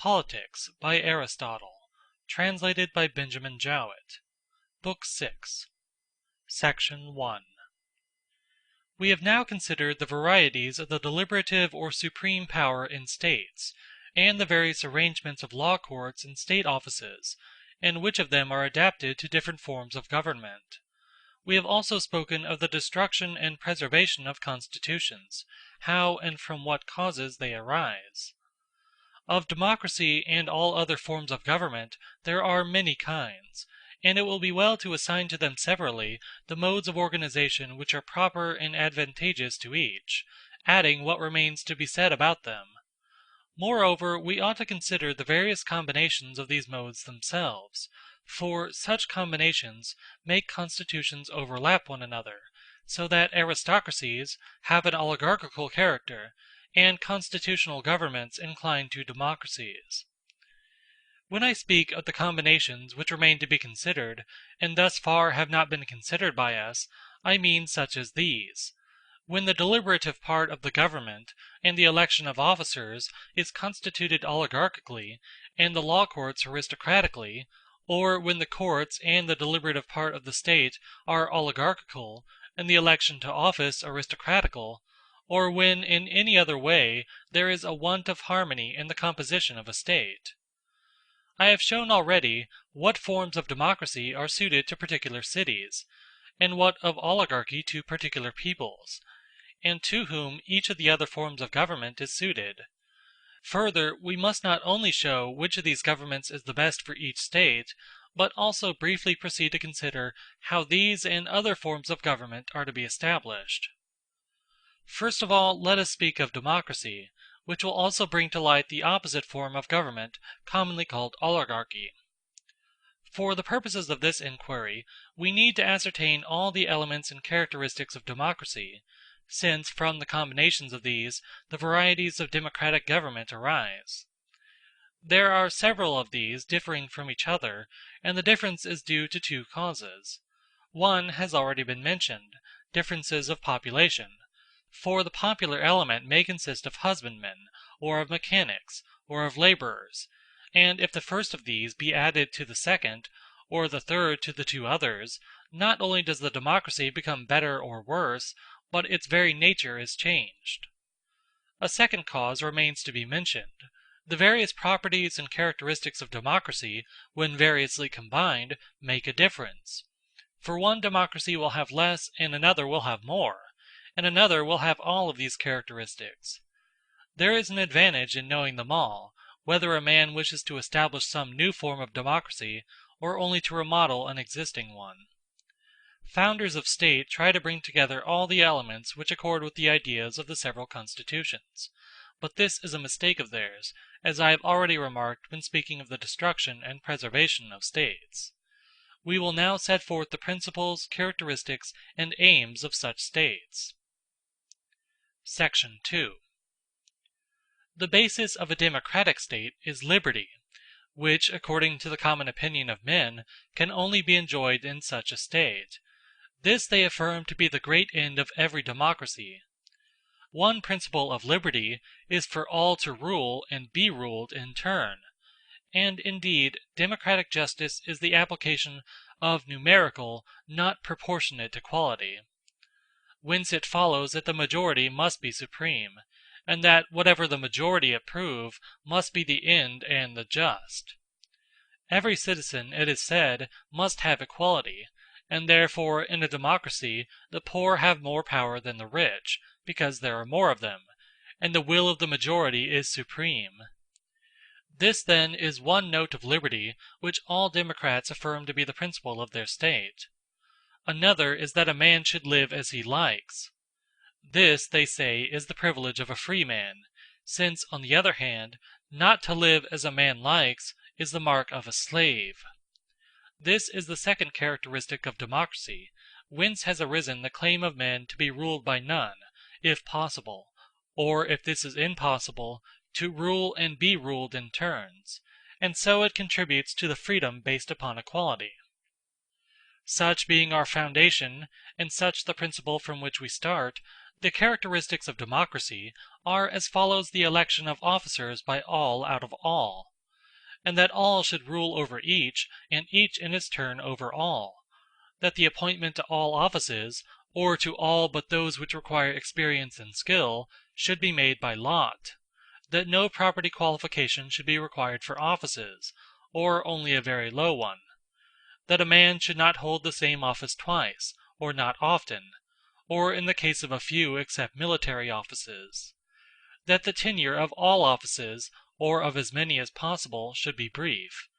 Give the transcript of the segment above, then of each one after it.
Politics, by Aristotle. Translated by Benjamin Jowett. Book 6. Section 1. We have now considered the varieties of the deliberative or supreme power in states, and the various arrangements of law courts and state offices, and which of them are adapted to different forms of government. We have also spoken of the destruction and preservation of constitutions, how and from what causes they arise. Of democracy and all other forms of government there are many kinds, and it will be well to assign to them severally the modes of organization which are proper and advantageous to each, adding what remains to be said about them. Moreover, we ought to consider the various combinations of these modes themselves, for such combinations make constitutions overlap one another, so that aristocracies have an oligarchical character, and constitutional governments incline to democracies. When I speak of the combinations which remain to be considered, and thus far have not been considered by us, I mean such as these. When the deliberative part of the government, and the election of officers, is constituted oligarchically, and the law courts aristocratically, or when the courts and the deliberative part of the state are oligarchical, and the election to office aristocratical, or when in any other way there is a want of harmony in the composition of a state. I have shown already what forms of democracy are suited to particular cities, and what of oligarchy to particular peoples, and to whom each of the other forms of government is suited. Further, we must not only show which of these governments is the best for each state, but also briefly proceed to consider how these and other forms of government are to be established. First of all, let us speak of democracy, which will also bring to light the opposite form of government commonly called oligarchy. For the purposes of this inquiry, we need to ascertain all the elements and characteristics of democracy, since from the combinations of these the varieties of democratic government arise. There are several of these differing from each other, and the difference is due to two causes. One has already been mentioned, differences of population. For the popular element may consist of husbandmen, or of mechanics, or of laborers, and if the first of these be added to the second, or the third to the two others, not only does the democracy become better or worse, but its very nature is changed. A second cause remains to be mentioned. The various properties and characteristics of democracy, when variously combined, make a difference. For one democracy will have less and another will have more, and another will have all of these characteristics. There is an advantage in knowing them all, whether a man wishes to establish some new form of democracy, or only to remodel an existing one. Founders of state try to bring together all the elements which accord with the ideas of the several constitutions, but this is a mistake of theirs, as I have already remarked when speaking of the destruction and preservation of states. We will now set forth the principles, characteristics, and aims of such states. Section 2. The basis of a democratic state is liberty, which, according to the common opinion of men, can only be enjoyed in such a state. This they affirm to be the great end of every democracy. One principle of liberty is for all to rule and be ruled in turn, and indeed democratic justice is the application of numerical, not proportionate equality. Whence it follows that the majority must be supreme, and that whatever the majority approve must be the end and the just. Every citizen, it is said, must have equality, and therefore in a democracy the poor have more power than the rich, because there are more of them, and the will of the majority is supreme. This then is one note of liberty which all democrats affirm to be the principle of their state. Another is that a man should live as he likes. This, they say, is the privilege of a free man, since, on the other hand, not to live as a man likes is the mark of a slave. This is the second characteristic of democracy, whence has arisen the claim of men to be ruled by none, if possible, or if this is impossible, to rule and be ruled in turns, and so it contributes to the freedom based upon equality. Such being our foundation, and such the principle from which we start, the characteristics of democracy are as follows the election of officers by all out of all. and that all should rule over each, and each in its turn over all; that the appointment to all offices, or to all but those which require experience and skill, should be made by lot; that no property qualification should be required for offices, or only a very low one; that a man should not hold the same office twice, or not often, or in the case of a few except military offices; that the tenure of all offices, or of as many as possible, should be brief;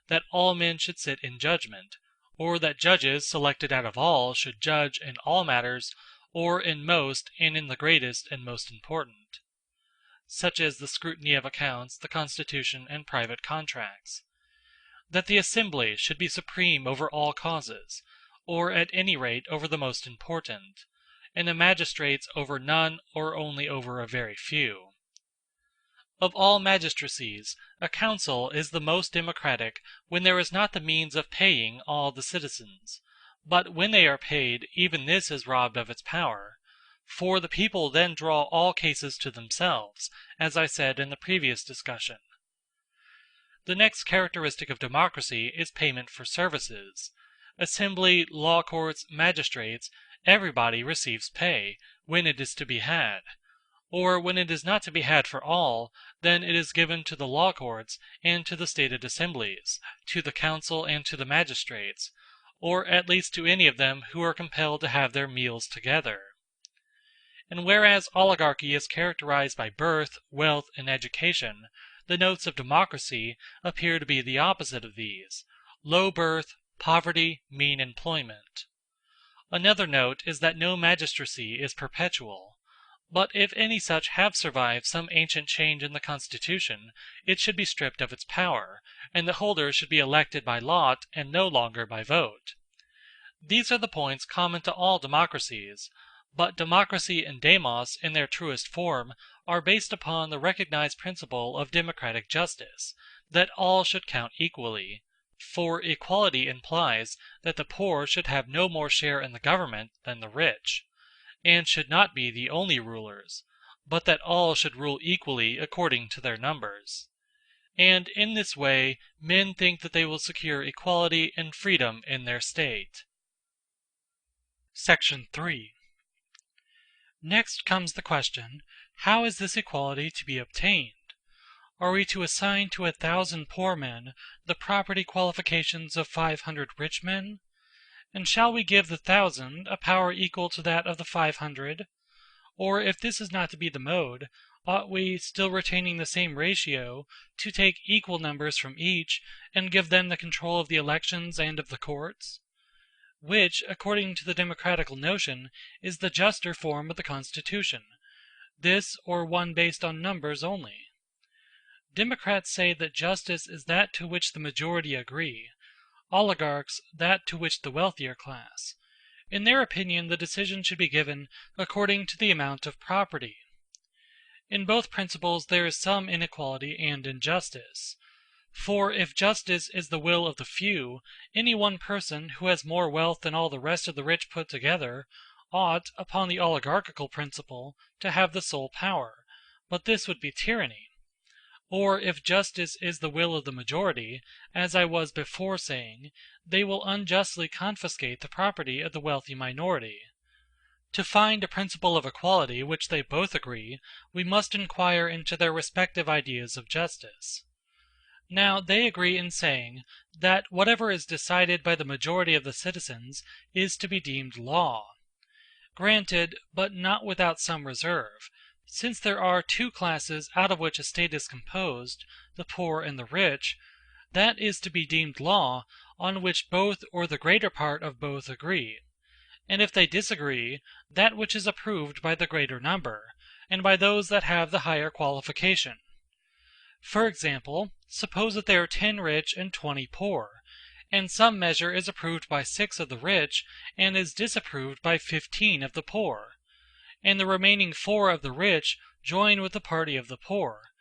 that all men should sit in judgment, or that judges selected out of all should judge in all matters, or in most and in the greatest and most important; such as the scrutiny of accounts, the constitution, and private contracts; that the assembly should be supreme over all causes, or at any rate over the most important, and the magistrates over none or only over a very few. Of all magistracies, a council is the most democratic when there is not the means of paying all the citizens; but when they are paid, even this is robbed of its power; for the people then draw all cases to themselves, as I said in the previous discussion. The next characteristic of democracy is payment for services. Assembly, law courts, magistrates, everybody receives pay, when it is to be had; or when it is not to be had for all, then it is given to the law courts and to the stated assemblies, to the council and to the magistrates, or at least to any of them who are compelled to have their meals together. And whereas oligarchy is characterized by birth, wealth, and education, the notes of democracy appear to be the opposite of these: low birth, poverty, mean employment. Another note is that no magistracy is perpetual; but if any such have survived some ancient change in the constitution, it should be stripped of its power, and the holder should be elected by lot and no longer by vote. These are the points common to all democracies; but democracy and demos, in their truest form, are based upon the recognized principle of democratic justice, that all should count equally; for equality implies that the poor should have no more share in the government than the rich, and should not be the only rulers, but that all should rule equally according to their numbers. And in this way men think that they will secure equality and freedom in their state. Section 3. Next comes the question, how is this equality to be obtained? Are we to assign to 1,000 poor men the property qualifications of 500 rich men? And shall we give the 1,000 a power equal to that of the 500? Or if this is not to be the mode, ought we, still retaining the same ratio, to take equal numbers from each, and give them the control of the elections and of the courts? Which, according to the democratical notion, is the juster form of the constitution, this or one based on numbers only? Democrats say that justice is that to which the majority agree; oligarchs, that to which the wealthier class. In their opinion, the decision should be given according to the amount of property. In both principles there is some inequality and injustice. For if justice is the will of the few, any one person who has more wealth than all the rest of the rich put together, ought, upon the oligarchical principle, to have the sole power; but this would be tyranny. Or if justice is the will of the majority, as I was before saying, they will unjustly confiscate the property of the wealthy minority. To find a principle of equality which they both agree, we must inquire into their respective ideas of justice. Now they agree in saying that whatever is decided by the majority of the citizens is to be deemed law. Granted, but not without some reserve, since there are two classes out of which a state is composed, the poor and the rich, that is to be deemed law on which both or the greater part of both agree; and if they disagree, that which is approved by the greater number, and by those that have the higher qualification. For example, suppose that there are 10 rich and 20 poor, and some measure is approved by 6 of the rich and is disapproved by 15 of the poor, and the remaining 4 of the rich join with the party of the poor,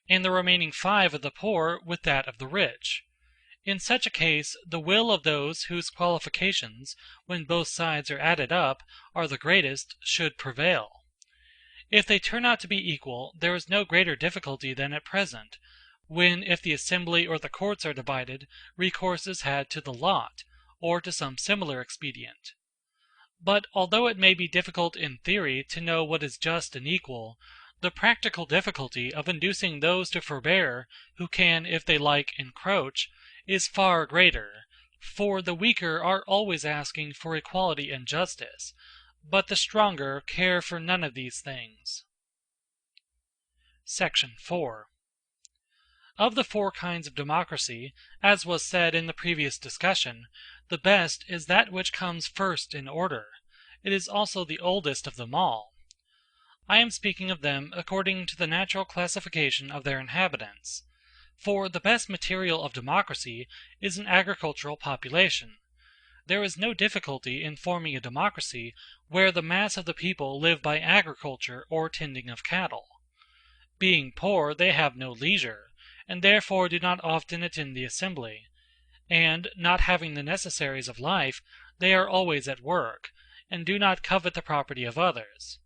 and the remaining 5 of the poor with that of the rich. In such a case, the will of those whose qualifications, when both sides are added up, are the greatest, should prevail. If they turn out to be equal, there is no greater difficulty than at present, when if the assembly or the courts are divided, recourse is had to the lot, or to some similar expedient. But although it may be difficult in theory to know what is just and equal, the practical difficulty of inducing those to forbear who can, if they like, encroach, is far greater, for the weaker are always asking for equality and justice, but the stronger care for none of these things. Section 4. Of the four kinds of democracy, as was said in the previous discussion, the best is that which comes first in order. It is also the oldest of them all. I am speaking of them according to the natural classification of their inhabitants. For the best material of democracy is an agricultural population. There is no difficulty in forming a democracy where the mass of the people live by agriculture or tending of cattle. Being poor, they have no leisure, and therefore do not often attend the assembly; and, not having the necessaries of life, they are always at work, and do not covet the property of others.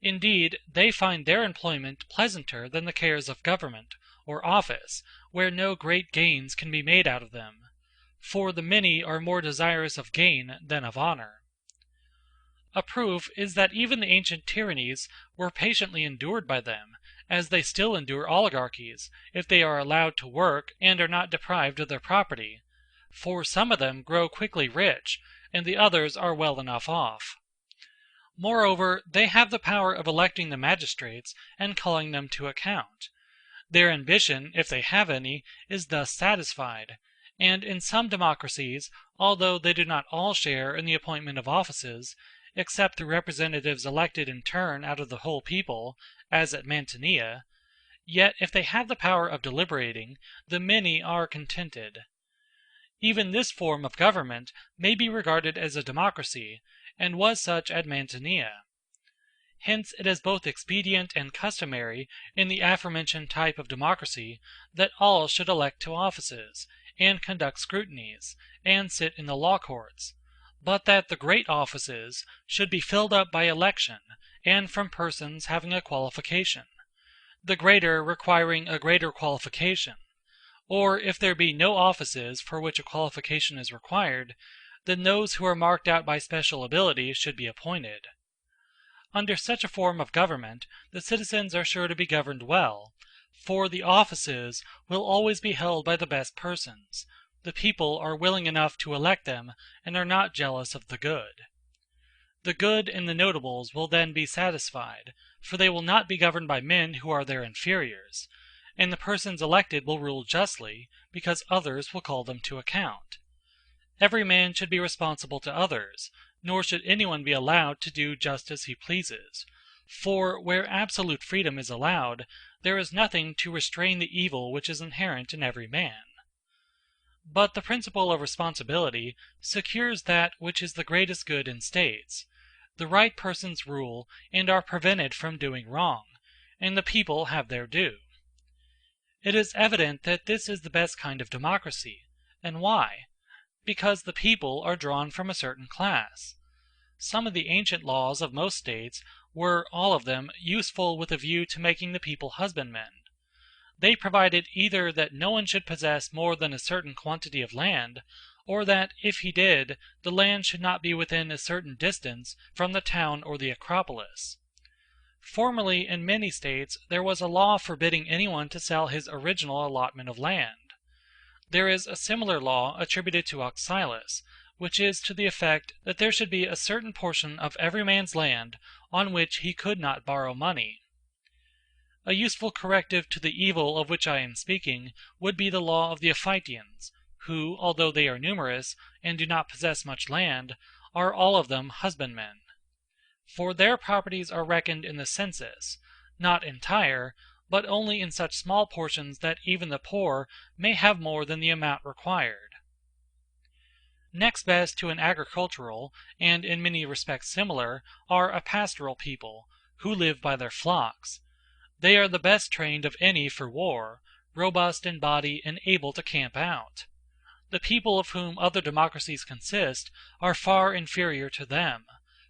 Indeed, they find their employment pleasanter than the cares of government or office, where no great gains can be made out of them; for the many are more desirous of gain than of honor. A proof is that even the ancient tyrannies were patiently endured by them, as they still endure oligarchies, if they are allowed to work and are not deprived of their property; for some of them grow quickly rich, and the others are well enough off. Moreover, they have the power of electing the magistrates and calling them to account. Their ambition, if they have any, is thus satisfied; and in some democracies, although they do not all share in the appointment of offices, except the representatives elected in turn out of the whole people, as at Mantinea, yet if they have the power of deliberating, the many are contented. Even this form of government may be regarded as a democracy, and was such at Mantinea. Hence it is both expedient and customary in the aforementioned type of democracy that all should elect to offices, and conduct scrutinies, and sit in the law courts, but that the great offices should be filled up by election, and from persons having a qualification; the greater requiring a greater qualification; or if there be no offices for which a qualification is required, then those who are marked out by special ability should be appointed. Under such a form of government the citizens are sure to be governed well, for the offices will always be held by the best persons; the people are willing enough to elect them, and are not jealous of the good. The good and the notables will then be satisfied, for they will not be governed by men who are their inferiors; and the persons elected will rule justly, because others will call them to account. Every man should be responsible to others, nor should anyone be allowed to do just as he pleases; for where absolute freedom is allowed, there is nothing to restrain the evil which is inherent in every man. But the principle of responsibility secures that which is the greatest good in states. The right persons rule and are prevented from doing wrong, and the people have their due. It is evident that this is the best kind of democracy. And why? Because the people are drawn from a certain class. Some of the ancient laws of most states were, all of them, useful with a view to making the people husbandmen. They provided either that no one should possess more than a certain quantity of land, or that, if he did, the land should not be within a certain distance from the town or the Acropolis. Formerly in many states there was a law forbidding anyone to sell his original allotment of land. There is a similar law attributed to Oxylus, which is to the effect that there should be a certain portion of every man's land on which he could not borrow money. A useful corrective to the evil of which I am speaking would be the law of the Ophidians, who, although they are numerous, and do not possess much land, are all of them husbandmen. For their properties are reckoned in the census, not entire, but only in such small portions that even the poor may have more than the amount required. Next best to an agricultural, and in many respects similar, are a pastoral people, who live by their flocks. They are the best trained of any for war, robust in body and able to camp out. The people of whom other democracies consist are far inferior to them,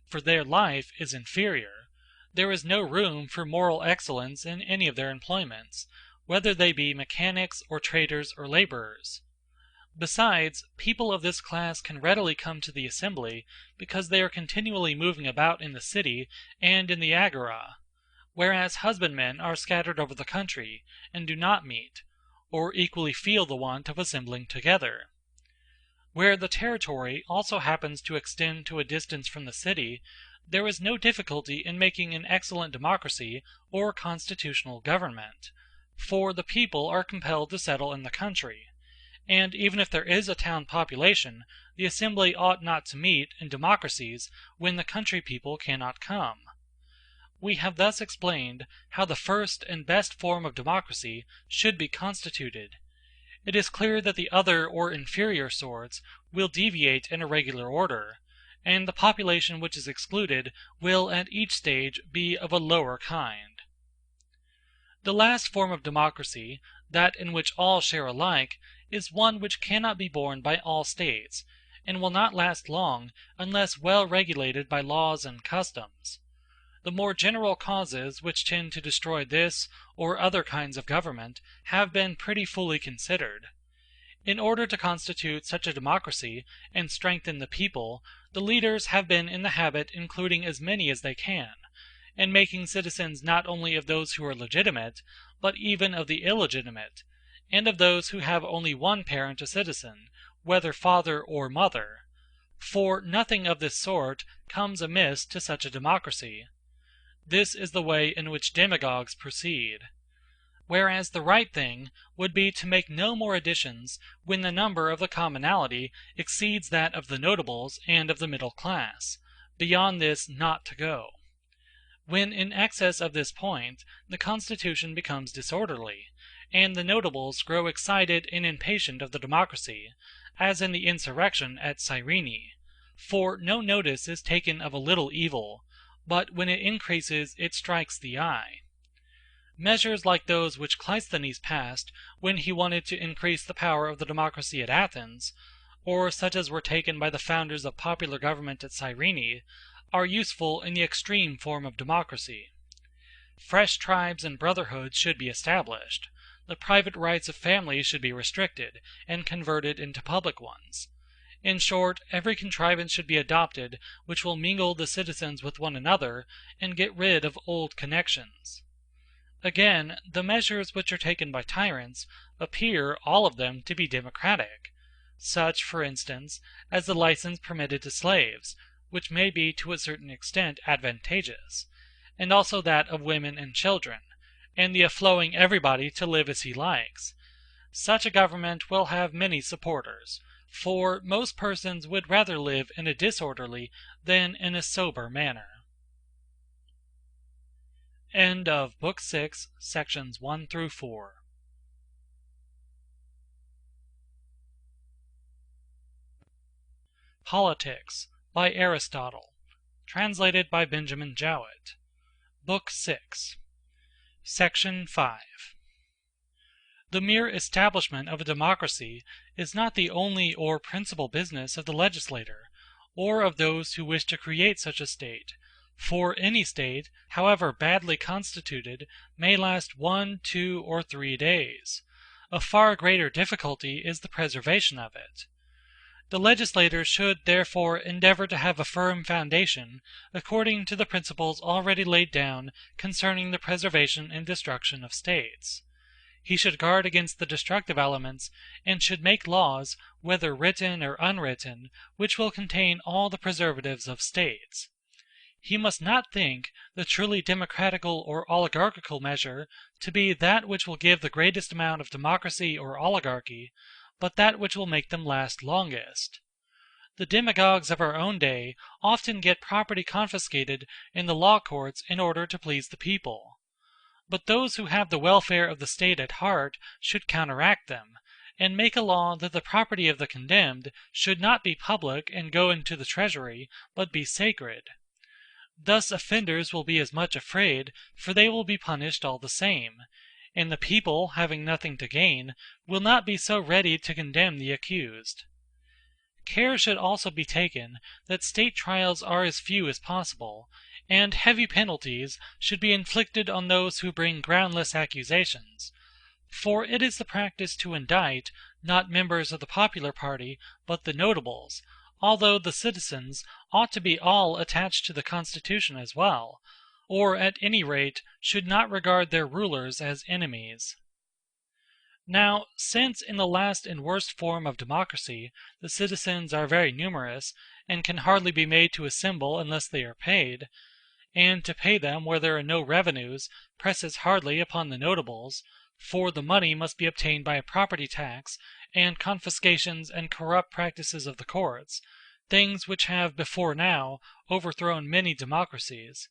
for their life is inferior. There is no room for moral excellence in any of their employments, whether they be mechanics or traders or laborers. Besides, people of this class can readily come to the assembly because they are continually moving about in the city and in the agora, whereas husbandmen are scattered over the country, and do not meet, or equally feel the want of assembling together. Where the territory also happens to extend to a distance from the city, there is no difficulty in making an excellent democracy or constitutional government, for the people are compelled to settle in the country, and even if there is a town population, the assembly ought not to meet, in democracies, when the country people cannot come. We have thus explained how the first and best form of democracy should be constituted. It is clear that the other or inferior sorts will deviate in a regular order, and the population which is excluded will at each stage be of a lower kind. The last form of democracy, that in which all share alike, is one which cannot be borne by all states, and will not last long unless well regulated by laws and customs. The more general causes which tend to destroy this or other kinds of government have been pretty fully considered. In order to constitute such a democracy and strengthen the people, the leaders have been in the habit of including as many as they can, and making citizens not only of those who are legitimate, but even of the illegitimate, and of those who have only one parent a citizen, whether father or mother; for nothing of this sort comes amiss to such a democracy. This is the way in which demagogues proceed. Whereas the right thing would be to make no more additions when the number of the commonalty exceeds that of the notables and of the middle class; beyond this not to go. When in excess of this point, the constitution becomes disorderly, and the notables grow excited and impatient of the democracy, as in the insurrection at Cyrene; for no notice is taken of a little evil, but when it increases it strikes the eye. Measures like those which Cleisthenes passed when he wanted to increase the power of the democracy at Athens, or such as were taken by the founders of popular government at Cyrene, are useful in the extreme form of democracy. Fresh tribes and brotherhoods should be established; the private rights of families should be restricted, and converted into public ones. In short, every contrivance should be adopted which will mingle the citizens with one another, and get rid of old connections. Again, the measures which are taken by tyrants appear, all of them, to be democratic; such, for instance, as the license permitted to slaves, which may be to a certain extent advantageous, and also that of women and children, and the allowing everybody to live as he likes. Such a government will have many supporters, for most persons would rather live in a disorderly than in a sober manner. End of Book 6, Sections 1 through 4. Politics, by Aristotle. Translated by Benjamin Jowett. Book 6. Section 5. The mere establishment of a democracy is not the only or principal business of the legislator, or of those who wish to create such a state; for any state, however badly constituted, may last 1, 2, or 3 days. A far greater difficulty is the preservation of it. The legislator should therefore endeavor to have a firm foundation, according to the principles already laid down concerning the preservation and destruction of states. He should guard against the destructive elements, and should make laws, whether written or unwritten, which will contain all the preservatives of states. He must not think the truly democratical or oligarchical measure to be that which will give the greatest amount of democracy or oligarchy, but that which will make them last longest. The demagogues of our own day often get property confiscated in the law courts in order to please the people. But those who have the welfare of the state at heart should counteract them, and make a law that the property of the condemned should not be public and go into the treasury, but be sacred. Thus offenders will be as much afraid, for they will be punished all the same, and the people, having nothing to gain, will not be so ready to condemn the accused. Care should also be taken that state trials are as few as possible, and heavy penalties should be inflicted on those who bring groundless accusations, For it is the practice to indict, not members of the popular party, but the notables, although the citizens ought to be all attached to the constitution as well, or at any rate should not regard their rulers as enemies. Now, since in the last and worst form of democracy the citizens are very numerous, and can hardly be made to assemble unless they are paid, and to pay them where there are no revenues presses hardly upon the notables, for the money must be obtained by a property tax, and confiscations and corrupt practices of the courts, things which have before now overthrown many democracies.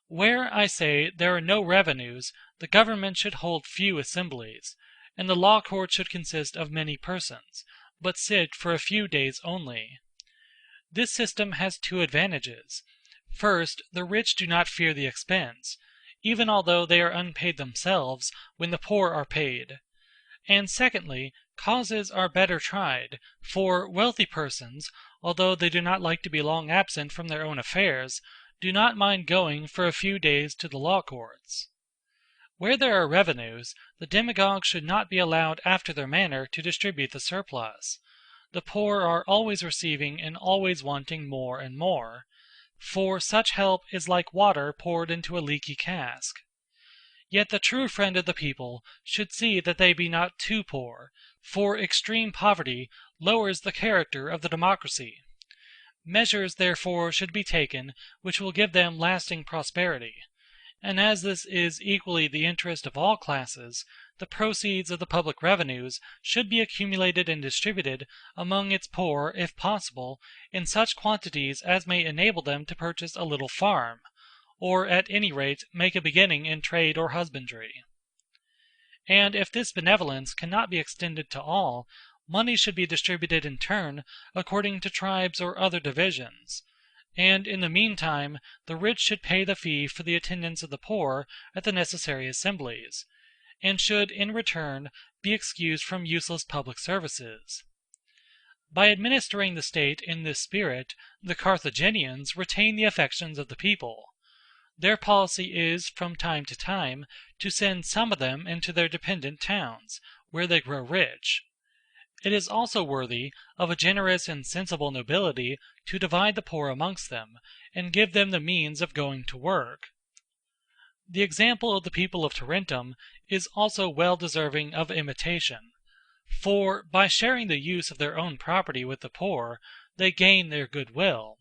Where, I say, there are no revenues, the government should hold few assemblies, and the law court should consist of many persons, but sit for a few days only. This system has two advantages. First, the rich do not fear the expense, even although they are unpaid themselves when the poor are paid. And secondly, causes are better tried, for wealthy persons, although they do not like to be long absent from their own affairs, do not mind going for a few days to the law courts. Where there are revenues, the demagogues should not be allowed after their manner to distribute the surplus. The poor are always receiving and always wanting more and more, for such help is like water poured into a leaky cask. Yet the true friend of the people should see that they be not too poor, for extreme poverty lowers the character of the democracy. Measures therefore should be taken which will give them lasting prosperity. And as this is equally the interest of all classes, the proceeds of the public revenues should be accumulated and distributed among its poor, if possible, in such quantities as may enable them to purchase a little farm, or at any rate make a beginning in trade or husbandry. And if this benevolence cannot be extended to all, money should be distributed in turn according to tribes or other divisions. And in the meantime the rich should pay the fee for the attendance of the poor at the necessary assemblies, and should in return be excused from useless public services. By administering the state in this spirit, the Carthaginians retain the affections of the people. Their policy is from time to time to send some of them into their dependent towns, where they grow rich. It is also worthy of a generous and sensible nobility to divide the poor amongst them, and give them the means of going to work. The example of the people of Tarentum is also well deserving of imitation, for by sharing the use of their own property with the poor, they gain their goodwill.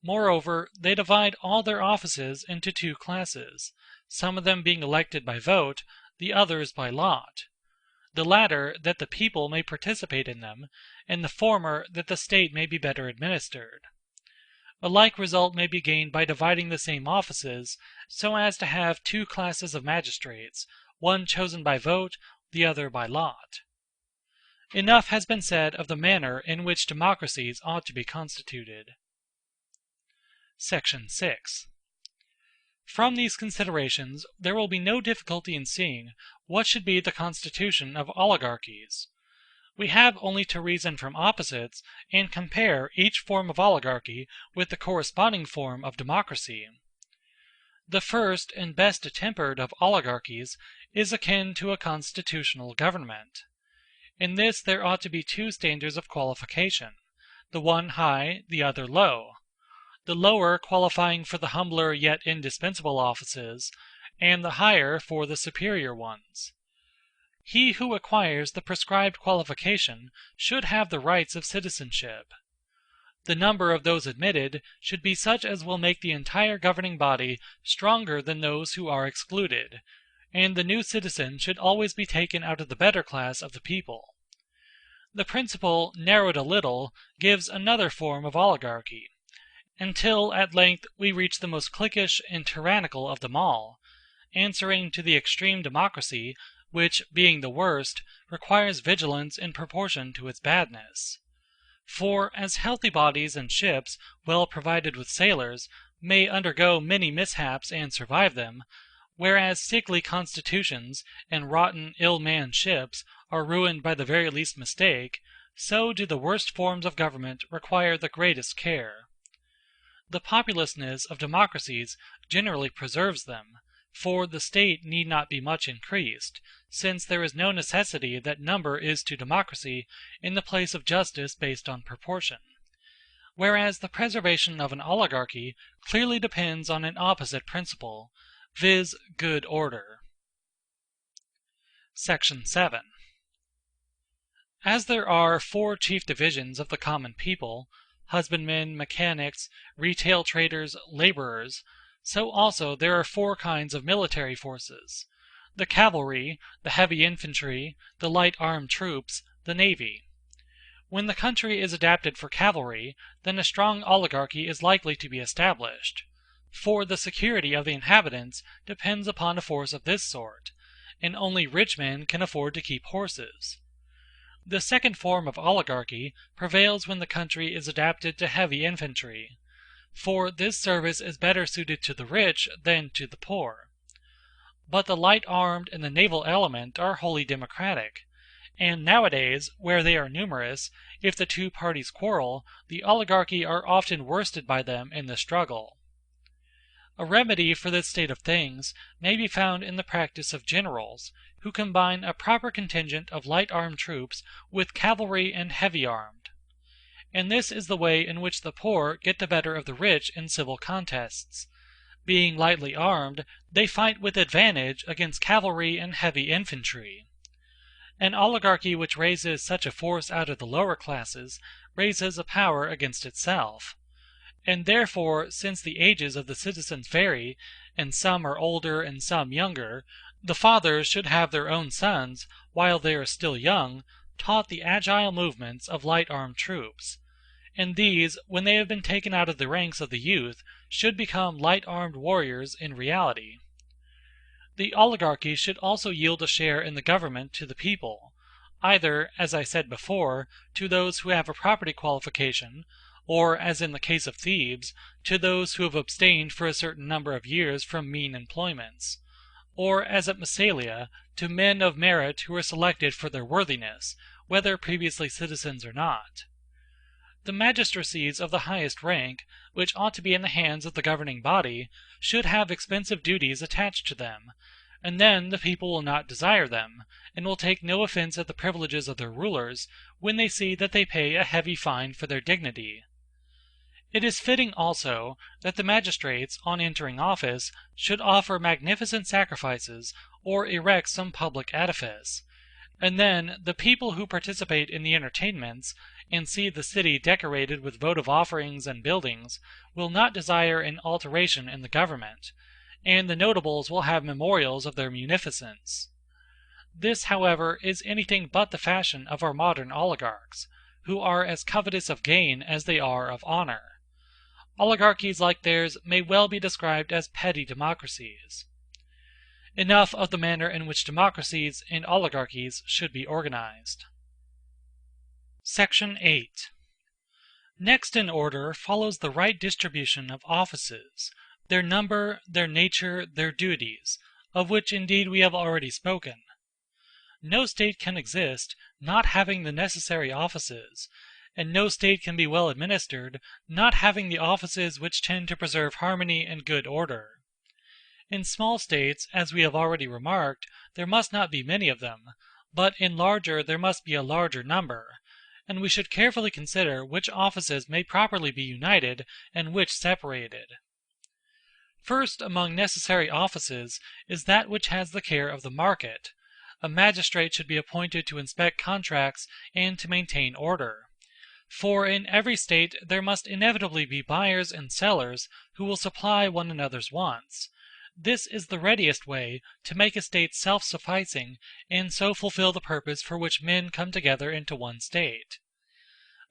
Moreover, they divide all their offices into two classes, some of them being elected by vote, the others by lot. The latter that the people may participate in them, and the former that the state may be better administered. A like result may be gained by dividing the same offices, so as to have two classes of magistrates, one chosen by vote, the other by lot. Enough has been said of the manner in which democracies ought to be constituted. Section 6. From these considerations there will be no difficulty in seeing what should be the constitution of oligarchies. We have only to reason from opposites, and compare each form of oligarchy with the corresponding form of democracy. The first and best tempered of oligarchies is akin to a constitutional government. In this there ought to be two standards of qualification, the one high, the other low. The lower qualifying for the humbler yet indispensable offices, and the higher for the superior ones. He who acquires the prescribed qualification should have the rights of citizenship. The number of those admitted should be such as will make the entire governing body stronger than those who are excluded, and the new citizen should always be taken out of the better class of the people. The principle, narrowed a little, gives another form of oligarchy, until at length we reach the most cliquish and tyrannical of them all, answering to the extreme democracy, which, being the worst, requires vigilance in proportion to its badness. For as healthy bodies and ships, well provided with sailors, may undergo many mishaps and survive them, whereas sickly constitutions and rotten, ill-manned ships are ruined by the very least mistake, so do the worst forms of government require the greatest care. The populousness of democracies generally preserves them, for the state need not be much increased, since there is no necessity that number is to democracy in the place of justice based on proportion. Whereas the preservation of an oligarchy clearly depends on an opposite principle, viz. Good order. Section 7. As there are 4 chief divisions of the common people, husbandmen, mechanics, retail traders, laborers, so also there are 4 kinds of military forces: the cavalry, the heavy infantry, the light armed troops, the navy. When the country is adapted for cavalry, then a strong oligarchy is likely to be established, for the security of the inhabitants depends upon a force of this sort, and only rich men can afford to keep horses. The second form of oligarchy prevails when the country is adapted to heavy infantry, for this service is better suited to the rich than to the poor. But the light armed and the naval element are wholly democratic, and nowadays, where they are numerous, if the 2 parties quarrel, the oligarchy are often worsted by them in the struggle. A remedy for this state of things may be found in the practice of generals, who combine a proper contingent of light armed troops with cavalry and heavy armed. And this is the way in which the poor get the better of the rich in civil contests. Being lightly armed, they fight with advantage against cavalry and heavy infantry. An oligarchy which raises such a force out of the lower classes raises a power against itself. And therefore, since the ages of the citizens vary, and some are older and some younger, the fathers should have their own sons, while they are still young, taught the agile movements of light armed troops, and these, when they have been taken out of the ranks of the youth, should become light armed warriors in reality. The oligarchy should also yield a share in the government to the people, either, as I said before, to those who have a property qualification, or, as in the case of Thebes, to those who have abstained for a certain number of years from mean employments, or, as at Massalia, to men of merit who are selected for their worthiness, whether previously citizens or not. The magistracies of the highest rank, which ought to be in the hands of the governing body, should have expensive duties attached to them, and then the people will not desire them, and will take no offense at the privileges of their rulers, when they see that they pay a heavy fine for their dignity. It is fitting also that the magistrates, on entering office, should offer magnificent sacrifices or erect some public edifice, and then the people who participate in the entertainments, and see the city decorated with votive offerings and buildings, will not desire an alteration in the government, and the notables will have memorials of their munificence. This, however, is anything but the fashion of our modern oligarchs, who are as covetous of gain as they are of honor. Oligarchies like theirs may well be described as petty democracies. Enough of the manner in which democracies and oligarchies should be organized. Section 8. Next in order follows the right distribution of offices, their number, their nature, their duties, of which indeed we have already spoken. No state can exist not having the necessary offices, and no state can be well administered not having the offices which tend to preserve harmony and good order. In small states, as we have already remarked, there must not be many of them, but in larger there must be a larger number, and we should carefully consider which offices may properly be united and which separated. First among necessary offices is that which has the care of the market. A magistrate should be appointed to inspect contracts and to maintain order. For in every state there must inevitably be buyers and sellers who will supply one another's wants. This is the readiest way to make a state self-sufficing and so fulfill the purpose for which men come together into one state.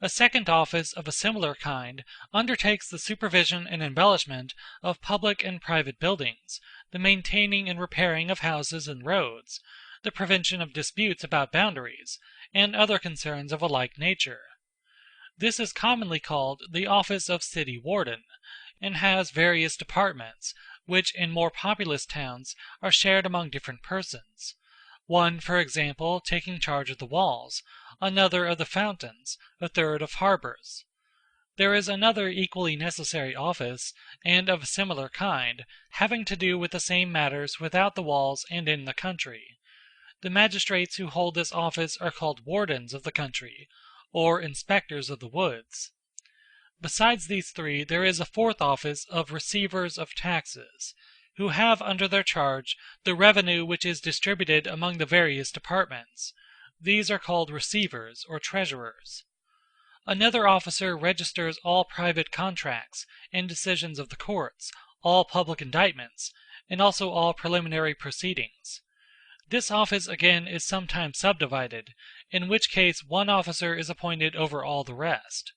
A second office of a similar kind undertakes the supervision and embellishment of public and private buildings, the maintaining and repairing of houses and roads, the prevention of disputes about boundaries, and other concerns of a like nature. This is commonly called the office of city warden, and has various departments, which in more populous towns are shared among different persons, one, for example, taking charge of the walls, another of the fountains, a third of harbors. There is another equally necessary office, and of a similar kind, having to do with the same matters without the walls and in the country. The magistrates who hold this office are called wardens of the country, or inspectors of the woods. Besides these three, there is a fourth office of receivers of taxes, who have under their charge the revenue which is distributed among the various departments. These are called receivers or treasurers. Another officer registers all private contracts and decisions of the courts, all public indictments, and also all preliminary proceedings. This office again is sometimes subdivided, in which case one officer is appointed over all the rest.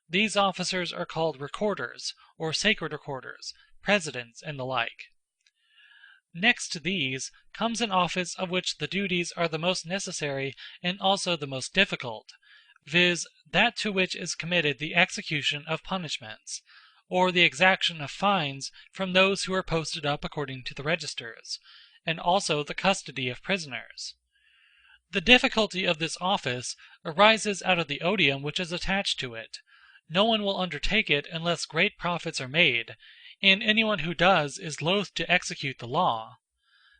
These officers are called recorders, or sacred recorders, presidents, and the like. Next to these comes an office of which the duties are the most necessary and also the most difficult, viz., that to which is committed the execution of punishments, or the exaction of fines from those who are posted up according to the registers, and also the custody of prisoners. The difficulty of this office arises out of the odium which is attached to it. No one will undertake it unless great profits are made, and anyone who does is loath to execute the law.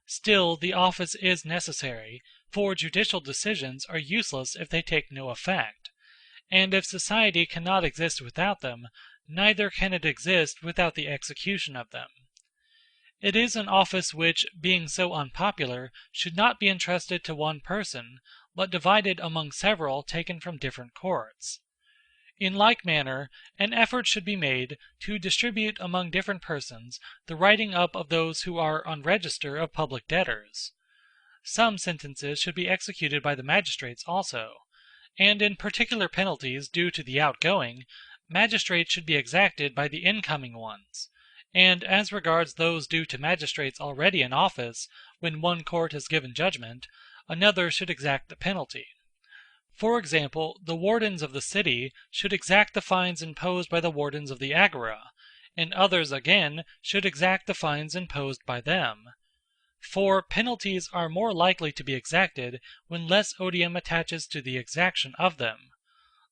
Still the office is necessary, for judicial decisions are useless if they take no effect, and if society cannot exist without them, neither can it exist without the execution of them. It is an office which, being so unpopular, should not be entrusted to one person, but divided among several taken from different courts. In like manner, an effort should be made to distribute among different persons the writing up of those who are on register of public debtors. Some sentences should be executed by the magistrates also, and in particular penalties due to the outgoing, magistrates should be exacted by the incoming ones. And as regards those due to magistrates already in office, when one court has given judgment, another should exact the penalty. For example, the wardens of the city should exact the fines imposed by the wardens of the agora, and others again should exact the fines imposed by them. For penalties are more likely to be exacted when less odium attaches to the exaction of them.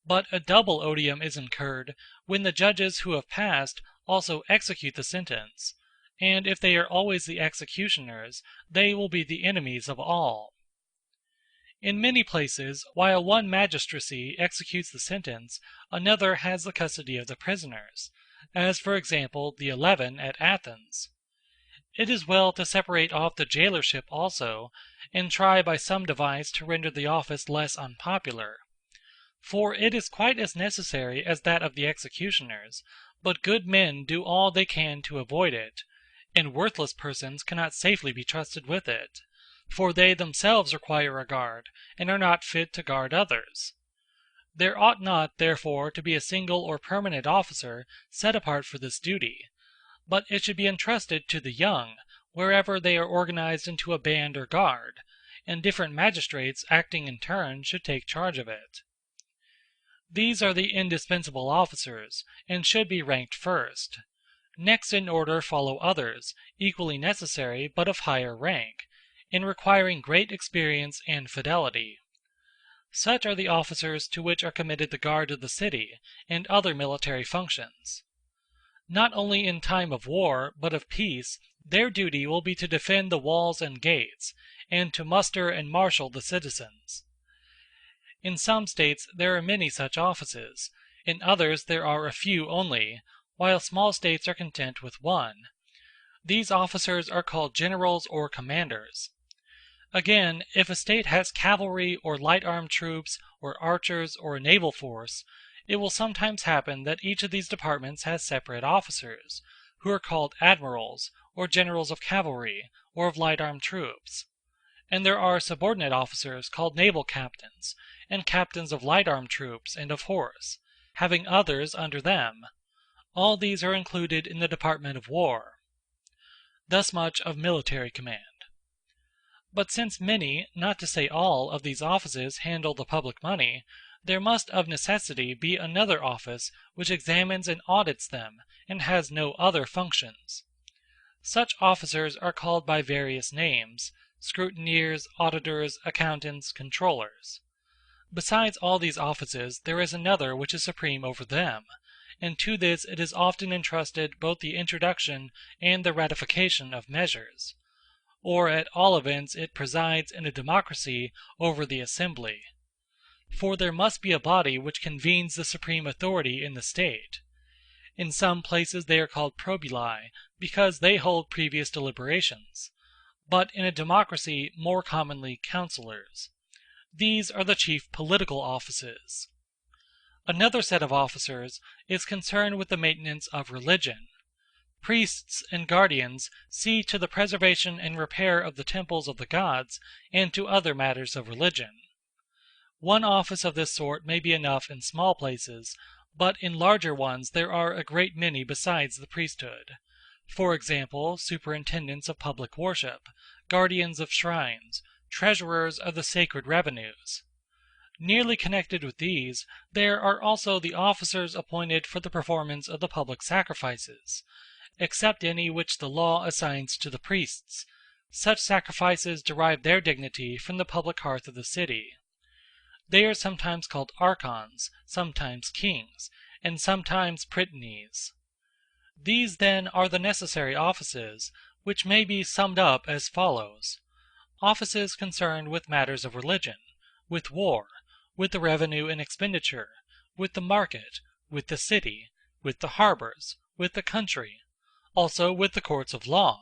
But a double odium is incurred when the judges who have passed also execute the sentence, and if they are always the executioners, they will be the enemies of all. In many places, while one magistracy executes the sentence, another has the custody of the prisoners, as for example the 11 at Athens. It is well to separate off the jailership also, and try by some device to render the office less unpopular. For it is quite as necessary as that of the executioners, but good men do all they can to avoid it, and worthless persons cannot safely be trusted with it, for they themselves require a guard, and are not fit to guard others. There ought not, therefore, to be a single or permanent officer set apart for this duty, but it should be entrusted to the young, wherever they are organized into a band or guard, and different magistrates acting in turn should take charge of it. These are the indispensable officers, and should be ranked first. Next in order follow others, equally necessary but of higher rank, in requiring great experience and fidelity. Such are the officers to which are committed the guard of the city, and other military functions. Not only in time of war, but of peace, their duty will be to defend the walls and gates, and to muster and marshal the citizens. In some states there are many such offices, in others there are a few only, while small states are content with one. These officers are called generals or commanders. Again, if a state has cavalry or light armed troops, or archers, or a naval force, it will sometimes happen that each of these departments has separate officers, who are called admirals, or generals of cavalry, or of light armed troops. And there are subordinate officers called naval captains, and captains of light armed troops and of horse, having others under them. All these are included in the department of war. Thus much of military command. But since many, not to say all, of these offices handle the public money, there must of necessity be another office which examines and audits them, and has no other functions. Such officers are called by various names: scrutineers, auditors, accountants, controllers. Besides all these offices there is another which is supreme over them, and to this it is often entrusted both the introduction and the ratification of measures. Or at all events it presides in a democracy over the assembly. For there must be a body which convenes the supreme authority in the state. In some places they are called probuli, because they hold previous deliberations, but in a democracy more commonly councillors. These are the chief political offices. Another set of officers is concerned with the maintenance of religion. Priests and guardians see to the preservation and repair of the temples of the gods and to other matters of religion. One office of this sort may be enough in small places, but in larger ones there are a great many besides the priesthood. For example, superintendents of public worship, guardians of shrines, treasurers of the sacred revenues. Nearly connected with these, there are also the officers appointed for the performance of the public sacrifices, except any which the law assigns to the priests. Such sacrifices derive their dignity from the public hearth of the city. They are sometimes called archons, sometimes kings, and sometimes prytanes. These then are the necessary offices, which may be summed up as follows: offices concerned with matters of religion, with war, with the revenue and expenditure, with the market, with the city, with the harbors, with the country, also with the courts of law,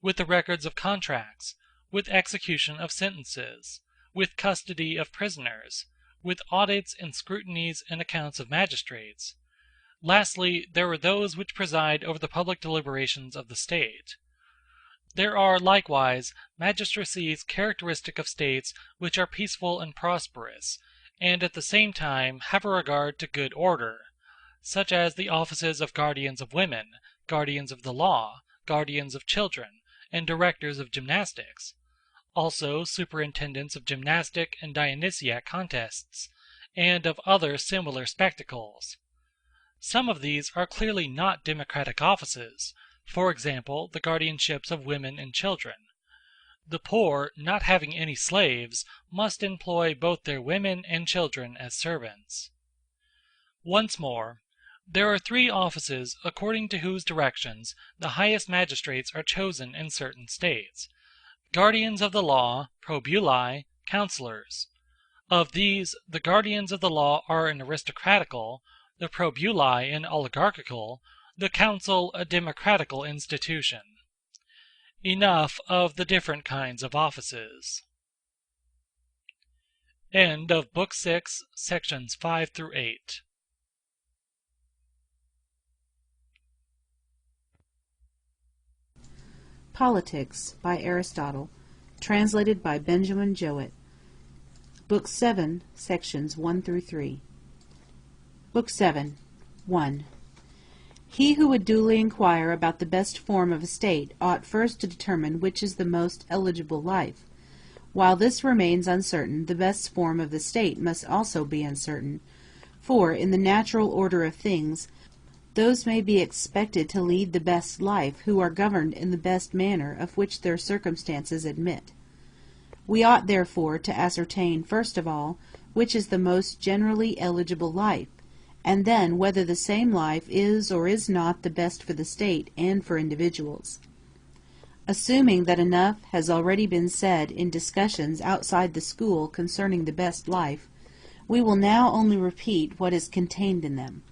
with the records of contracts, with execution of sentences, with custody of prisoners, with audits and scrutinies and accounts of magistrates. Lastly, there are those which preside over the public deliberations of the state. There are likewise magistracies characteristic of states which are peaceful and prosperous, and at the same time have a regard to good order, such as the offices of guardians of women, guardians of the law, guardians of children, and directors of gymnastics, also superintendents of gymnastic and Dionysiac contests, and of other similar spectacles. Some of these are clearly not democratic offices, for example, the guardianships of women and children. The poor, not having any slaves, must employ both their women and children as servants. Once more, there are three offices according to whose directions the highest magistrates are chosen in certain states: guardians of the law, probuli, councillors. Of these, the guardians of the law are an aristocratical, the probuli an oligarchical, the council a democratical institution. Enough of the different kinds of offices. End of Book 6, Sections 5 through 8. Politics by Aristotle, translated by Benjamin Jowett. Book 7, Sections 1 through 3. Book 7, 1. He who would duly inquire about the best form of a state ought first to determine which is the most eligible life. While this remains uncertain, the best form of the state must also be uncertain, for, in the natural order of things, those may be expected to lead the best life who are governed in the best manner of which their circumstances admit. We ought therefore to ascertain, first of all, which is the most generally eligible life, and then whether the same life is or is not the best for the state and for individuals. Assuming that enough has already been said in discussions outside the school concerning the best life, we will now only repeat what is contained in them.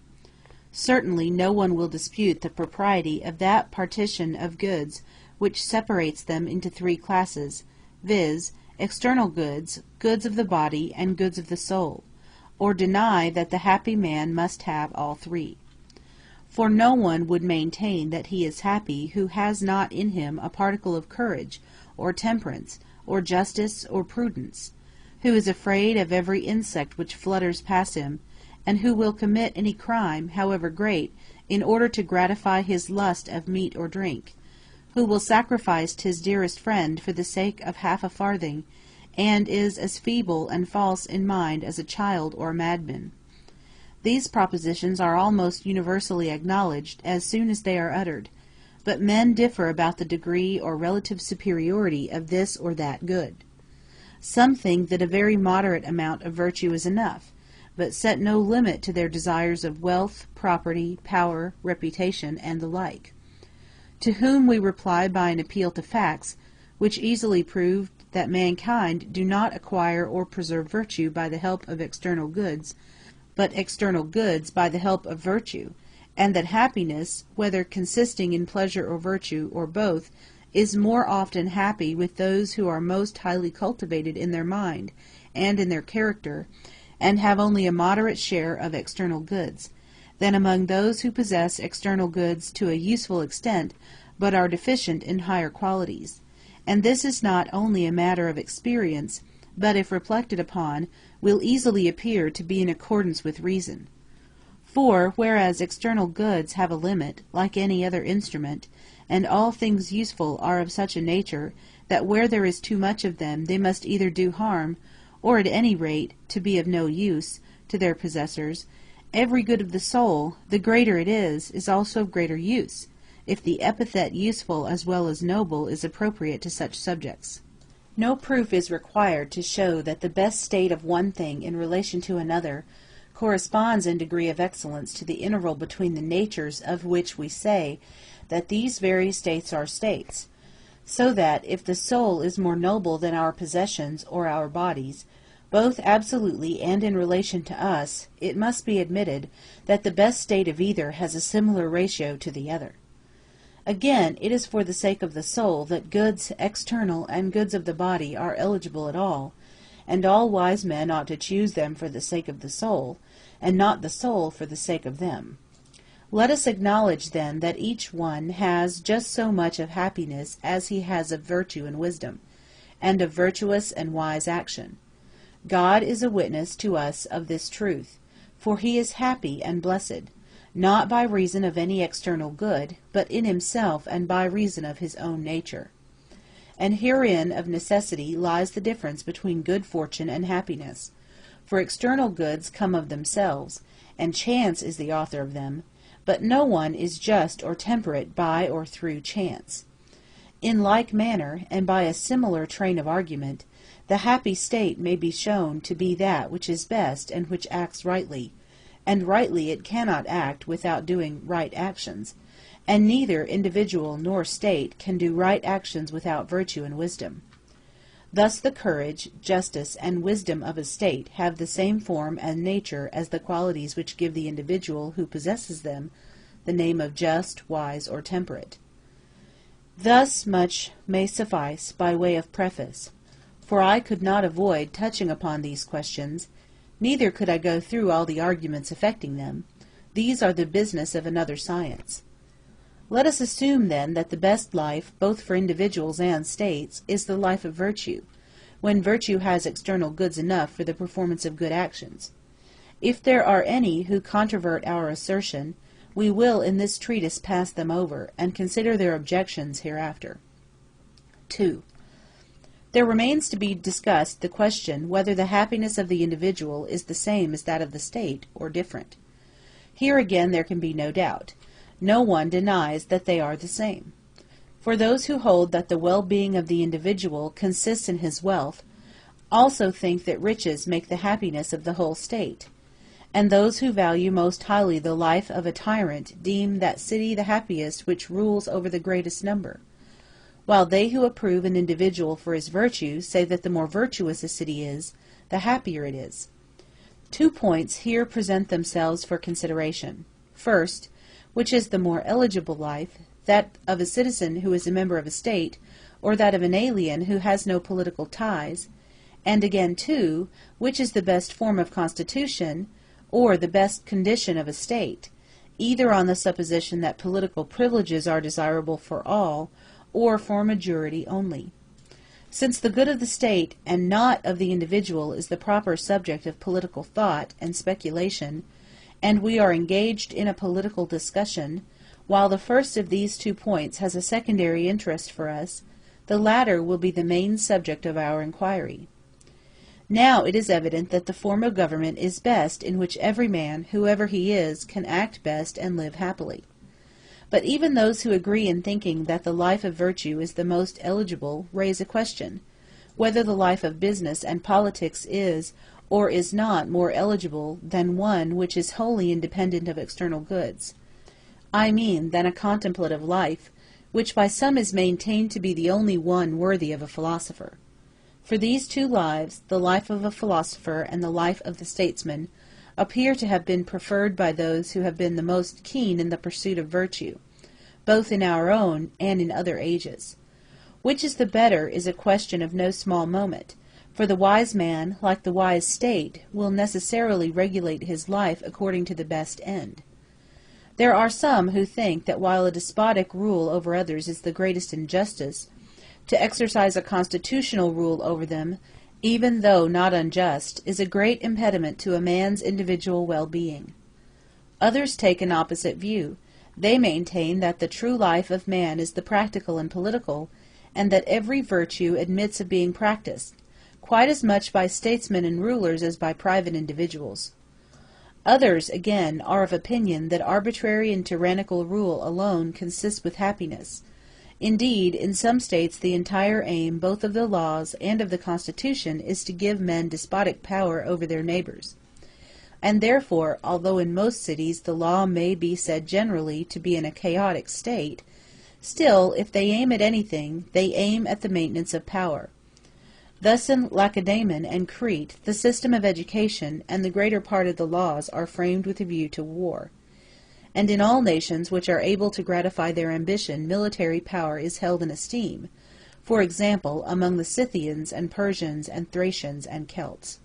Certainly no one will dispute the propriety of that partition of goods which separates them into three classes, viz., external goods, goods of the body, and goods of the soul, or deny that the happy man must have all three. For no one would maintain that he is happy who has not in him a particle of courage, or temperance, or justice, or prudence, who is afraid of every insect which flutters past him, and who will commit any crime, however great, in order to gratify his lust of meat or drink, who will sacrifice his dearest friend for the sake of half a farthing, and is as feeble and false in mind as a child or a madman. These propositions are almost universally acknowledged as soon as they are uttered, but men differ about the degree or relative superiority of this or that good. Some think that a very moderate amount of virtue is enough, but set no limit to their desires of wealth, property, power, reputation, and the like. To whom we reply by an appeal to facts, which easily prove that mankind do not acquire or preserve virtue by the help of external goods, but external goods by the help of virtue, and that happiness, whether consisting in pleasure or virtue, or both, is more often happy with those who are most highly cultivated in their mind and in their character, and have only a moderate share of external goods, than among those who possess external goods to a useful extent, but are deficient in higher qualities. And this is not only a matter of experience, but if reflected upon, will easily appear to be in accordance with reason. For, whereas external goods have a limit, like any other instrument, and all things useful are of such a nature, that where there is too much of them they must either do harm, or at any rate to be of no use, to their possessors, every good of the soul, the greater it is also of greater use, if the epithet useful as well as noble is appropriate to such subjects. No proof is required to show that the best state of one thing in relation to another corresponds in degree of excellence to the interval between the natures of which we say that these very states are states, so that if the soul is more noble than our possessions or our bodies, both absolutely and in relation to us, it must be admitted that the best state of either has a similar ratio to the other. Again, it is for the sake of the soul that goods external and goods of the body are eligible at all, and all wise men ought to choose them for the sake of the soul, and not the soul for the sake of them. Let us acknowledge then that each one has just so much of happiness as he has of virtue and wisdom, and of virtuous and wise action. God is a witness to us of this truth, for he is happy and blessed, not by reason of any external good, but in himself and by reason of his own nature. And herein of necessity lies the difference between good fortune and happiness. For external goods come of themselves, and chance is the author of them, but no one is just or temperate by or through chance. In like manner, and by a similar train of argument, the happy state may be shown to be that which is best and which acts rightly, and rightly it cannot act without doing right actions, and neither individual nor state can do right actions without virtue and wisdom. Thus the courage, justice, and wisdom of a state have the same form and nature as the qualities which give the individual who possesses them the name of just, wise, or temperate. Thus much may suffice by way of preface, for I could not avoid touching upon these questions, neither could I go through all the arguments affecting them. These are the business of another science. Let us assume, then, that the best life, both for individuals and states, is the life of virtue, when virtue has external goods enough for the performance of good actions. If there are any who controvert our assertion, we will in this treatise pass them over, and consider their objections hereafter. 2. There remains to be discussed the question whether the happiness of the individual is the same as that of the state, or different. Here again there can be no doubt. No one denies that they are the same. For those who hold that the well-being of the individual consists in his wealth, also think that riches make the happiness of the whole state. And those who value most highly the life of a tyrant deem that city the happiest which rules over the greatest number, while they who approve an individual for his virtue say that the more virtuous a city is, the happier it is. 2 points here present themselves for consideration. First, which is the more eligible life, that of a citizen who is a member of a state, or that of an alien who has no political ties? And again, 2, which is the best form of constitution, or the best condition of a state, either on the supposition that political privileges are desirable for all, or for a majority only? Since the good of the state and not of the individual is the proper subject of political thought and speculation, and we are engaged in a political discussion, while the first of these 2 points has a secondary interest for us, the latter will be the main subject of our inquiry. Now it is evident that the form of government is best in which every man, whoever he is, can act best and live happily. But even those who agree in thinking that the life of virtue is the most eligible raise a question, whether the life of business and politics is, or is not more eligible than one which is wholly independent of external goods. I mean than a contemplative life, which by some is maintained to be the only one worthy of a philosopher. For these two lives, the life of a philosopher and the life of the statesman, appear to have been preferred by those who have been the most keen in the pursuit of virtue, both in our own and in other ages. Which is the better is a question of no small moment, for the wise man, like the wise state, will necessarily regulate his life according to the best end. There are some who think that while a despotic rule over others is the greatest injustice, to exercise a constitutional rule over them, even though not unjust, is a great impediment to a man's individual well-being. Others take an opposite view. They maintain that the true life of man is the practical and political, and that every virtue admits of being practiced, quite as much by statesmen and rulers as by private individuals. Others, again, are of opinion that arbitrary and tyrannical rule alone consists with happiness. Indeed, in some states the entire aim both of the laws and of the Constitution is to give men despotic power over their neighbors. And therefore, although in most cities the law may be said generally to be in a chaotic state, still, if they aim at anything, they aim at the maintenance of power. Thus in Lacedaemon and Crete the system of education and the greater part of the laws are framed with a view to war. And in all nations which are able to gratify their ambition military power is held in esteem, for example, among the Scythians and Persians and Thracians and Celts.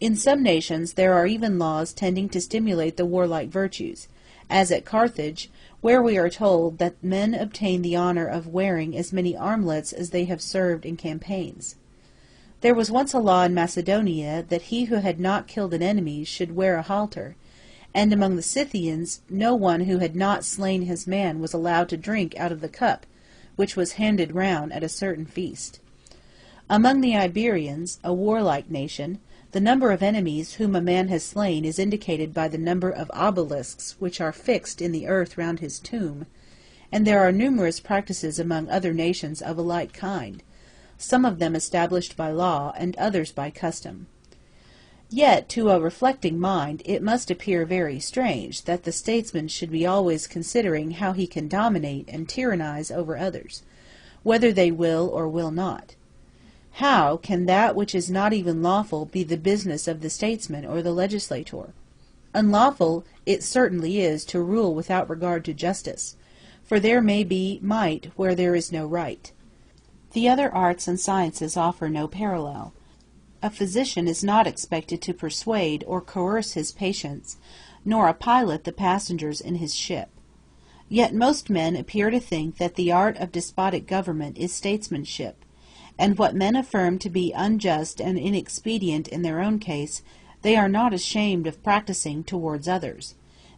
In some nations there are even laws tending to stimulate the warlike virtues, as at Carthage, where we are told that men obtain the honor of wearing as many armlets as they have served in campaigns. There was once a law in Macedonia that he who had not killed an enemy should wear a halter, and among the Scythians no one who had not slain his man was allowed to drink out of the cup, which was handed round at a certain feast. Among the Iberians, a warlike nation, the number of enemies whom a man has slain is indicated by the number of obelisks which are fixed in the earth round his tomb, and there are numerous practices among other nations of a like kind, some of them established by law and others by custom. Yet to a reflecting mind it must appear very strange that the statesman should be always considering how he can dominate and tyrannize over others, whether they will or will not. How can that which is not even lawful be the business of the statesman or the legislator? Unlawful it certainly is to rule without regard to justice, for there may be might where there is no right. The other arts and sciences offer no parallel. A physician is not expected to persuade or coerce his patients, nor a pilot the passengers in his ship. Yet most men appear to think that the art of despotic government is statesmanship, and what men affirm to be unjust and inexpedient in their own case, they are not ashamed of practicing towards others.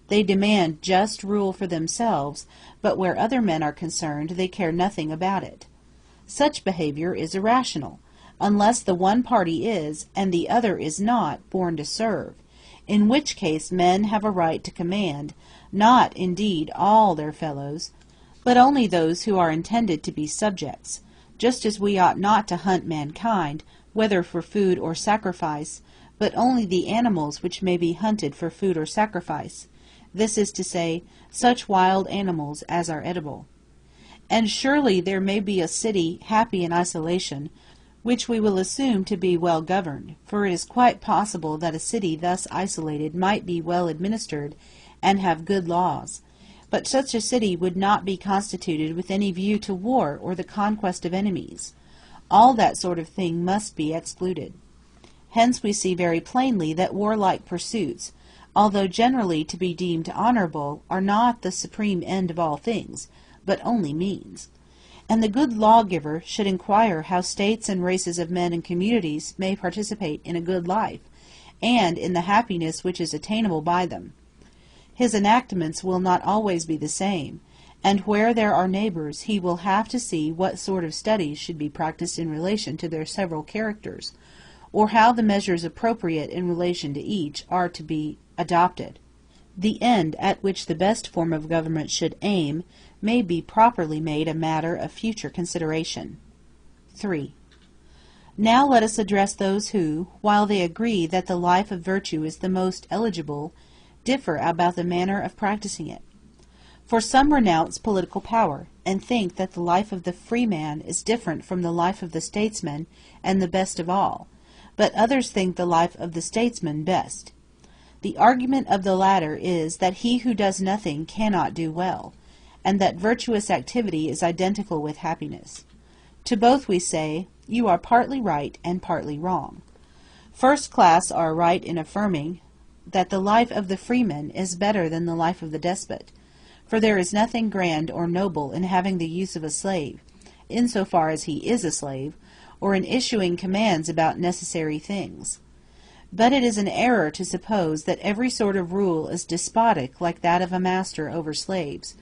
They demand just rule for themselves, but where other men are concerned they care nothing about it. Such behavior is irrational, unless the one party is, and the other is not, born to serve, in which case men have a right to command, not, indeed, all their fellows, but only those who are intended to be subjects, just as we ought not to hunt mankind, whether for food or sacrifice, but only the animals which may be hunted for food or sacrifice, this is to say, such wild animals as are edible. And surely there may be a city happy in isolation, which we will assume to be well governed, for it is quite possible that a city thus isolated might be well administered and have good laws, but such a city would not be constituted with any view to war or the conquest of enemies. All that sort of thing must be excluded. Hence we see very plainly that warlike pursuits, although generally to be deemed honorable, are not the supreme end of all things, but only means. And the good lawgiver should inquire how states and races of men and communities may participate in a good life, and in the happiness which is attainable by them. His enactments will not always be the same, and where there are neighbors he will have to see what sort of studies should be practiced in relation to their several characters, or how the measures appropriate in relation to each are to be adopted. The end at which the best form of government should aim may be properly made a matter of future consideration. 3. Now let us address those who, while they agree that the life of virtue is the most eligible, differ about the manner of practicing it. For some renounce political power, and think that the life of the free man is different from the life of the statesman and the best of all, but others think the life of the statesman best. The argument of the latter is that he who does nothing cannot do well, and that virtuous activity is identical with happiness. To both we say, you are partly right and partly wrong. First class are right in affirming that the life of the freeman is better than the life of the despot, for there is nothing grand or noble in having the use of a slave, insofar as he is a slave, or in issuing commands about necessary things. But it is an error to suppose that every sort of rule is despotic like that of a master over slaves,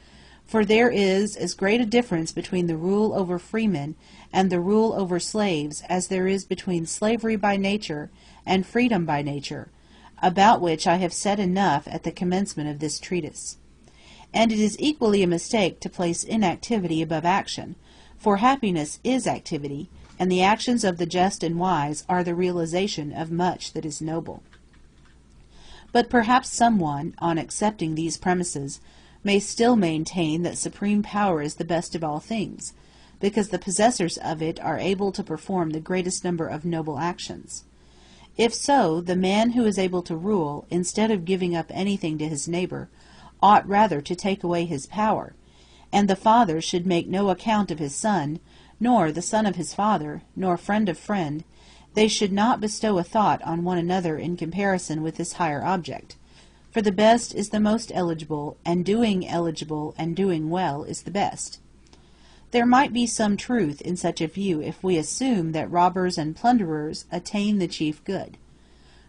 for there is as great a difference between the rule over freemen and the rule over slaves as there is between slavery by nature and freedom by nature, about which I have said enough at the commencement of this treatise. And it is equally a mistake to place inactivity above action, for happiness is activity, and the actions of the just and wise are the realization of much that is noble. But perhaps someone, on accepting these premises, may still maintain that supreme power is the best of all things, because the possessors of it are able to perform the greatest number of noble actions. If so, the man who is able to rule, instead of giving up anything to his neighbor, ought rather to take away his power, and the father should make no account of his son, nor the son of his father, nor friend of friend. They should not bestow a thought on one another in comparison with this higher object, for the best is the most eligible and doing well is the best. There might be some truth in such a view if we assume that robbers and plunderers attain the chief good.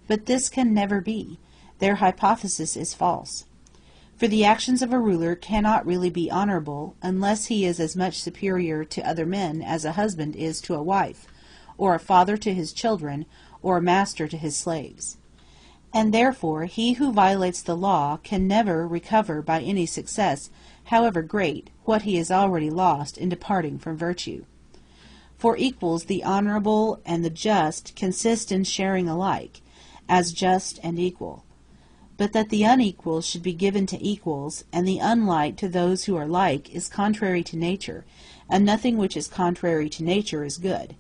But this can never be. Their hypothesis is false. For the actions of a ruler cannot really be honorable unless he is as much superior to other men as a husband is to a wife, or a father to his children, or a master to his slaves. And therefore he who violates the law can never recover by any success, however great, what he has already lost in departing from virtue. For equals, the honorable and the just consist in sharing alike, as just and equal. But that the unequal should be given to equals, and the unlike to those who are like, is contrary to nature, and nothing which is contrary to nature is good.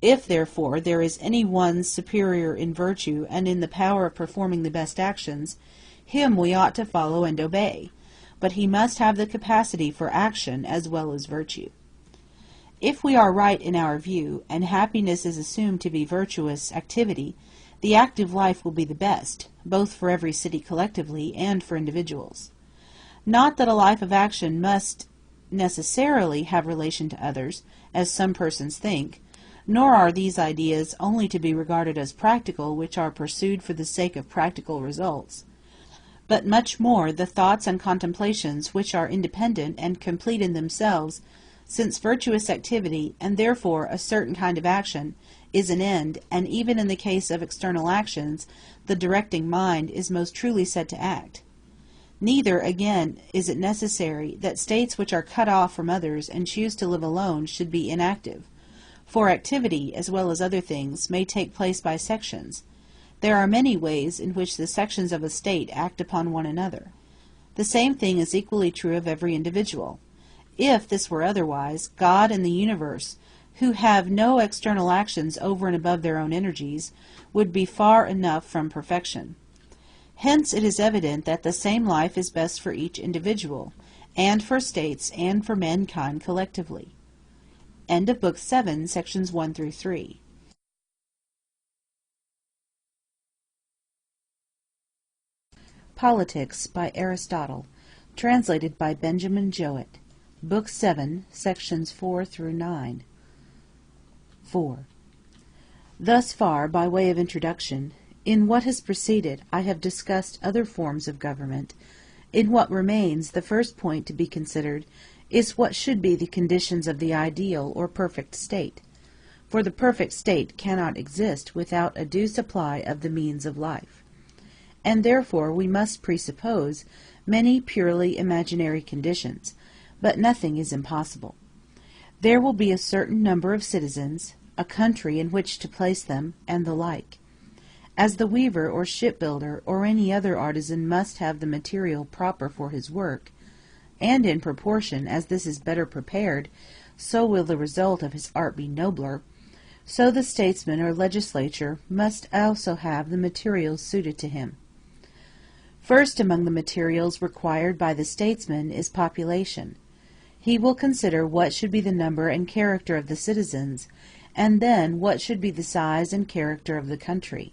If, therefore, there is any one superior in virtue and in the power of performing the best actions, him we ought to follow and obey, but he must have the capacity for action as well as virtue. If we are right in our view, and happiness is assumed to be virtuous activity, the active life will be the best, both for every city collectively and for individuals. Not that a life of action must necessarily have relation to others, as some persons think, nor are these ideas only to be regarded as practical which are pursued for the sake of practical results, but much more the thoughts and contemplations which are independent and complete in themselves, since virtuous activity, and therefore a certain kind of action, is an end, and even in the case of external actions, the directing mind is most truly said to act. Neither, again, is it necessary that states which are cut off from others and choose to live alone should be inactive, for activity, as well as other things, may take place by sections. There are many ways in which the sections of a state act upon one another. The same thing is equally true of every individual. If this were otherwise, God and the universe, who have no external actions over and above their own energies, would be far enough from perfection. Hence it is evident that the same life is best for each individual, and for states, and for mankind collectively. End of Book 7, sections 1 through 3. Politics by Aristotle, translated by Benjamin Jowett. Book 7, sections 4 through 9. 4. Thus far, by way of introduction, in what has preceded I have discussed other forms of government. In what remains, the first point to be considered is what should be the conditions of the ideal or perfect state. For the perfect state cannot exist without a due supply of the means of life. And therefore we must presuppose many purely imaginary conditions, but nothing is impossible. There will be a certain number of citizens, a country in which to place them, and the like. As the weaver or shipbuilder or any other artisan must have the material proper for his work, and in proportion as this is better prepared, so will the result of his art be nobler, so the statesman or legislator must also have the materials suited to him. First among the materials required by the statesman is population. He will consider what should be the number and character of the citizens, and then what should be the size and character of the country.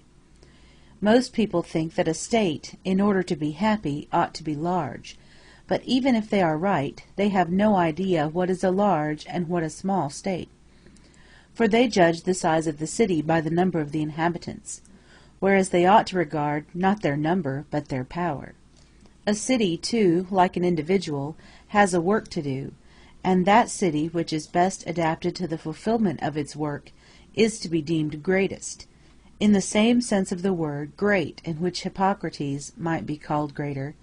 Most people think that a state, in order to be happy, ought to be large, but even if they are right, they have no idea what is a large and what a small state. For they judge the size of the city by the number of the inhabitants, whereas they ought to regard not their number but their power. A city, too, like an individual, has a work to do, and that city which is best adapted to the fulfillment of its work is to be deemed greatest, in the same sense of the word great in which Hippocrates might be called greater,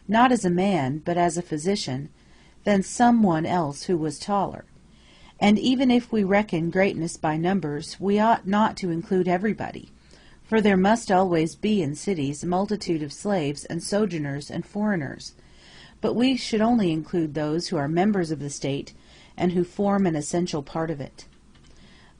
not as a man, but as a physician, than some one else who was taller. And even if we reckon greatness by numbers, we ought not to include everybody, for there must always be in cities a multitude of slaves and sojourners and foreigners, but we should only include those who are members of the state and who form an essential part of it.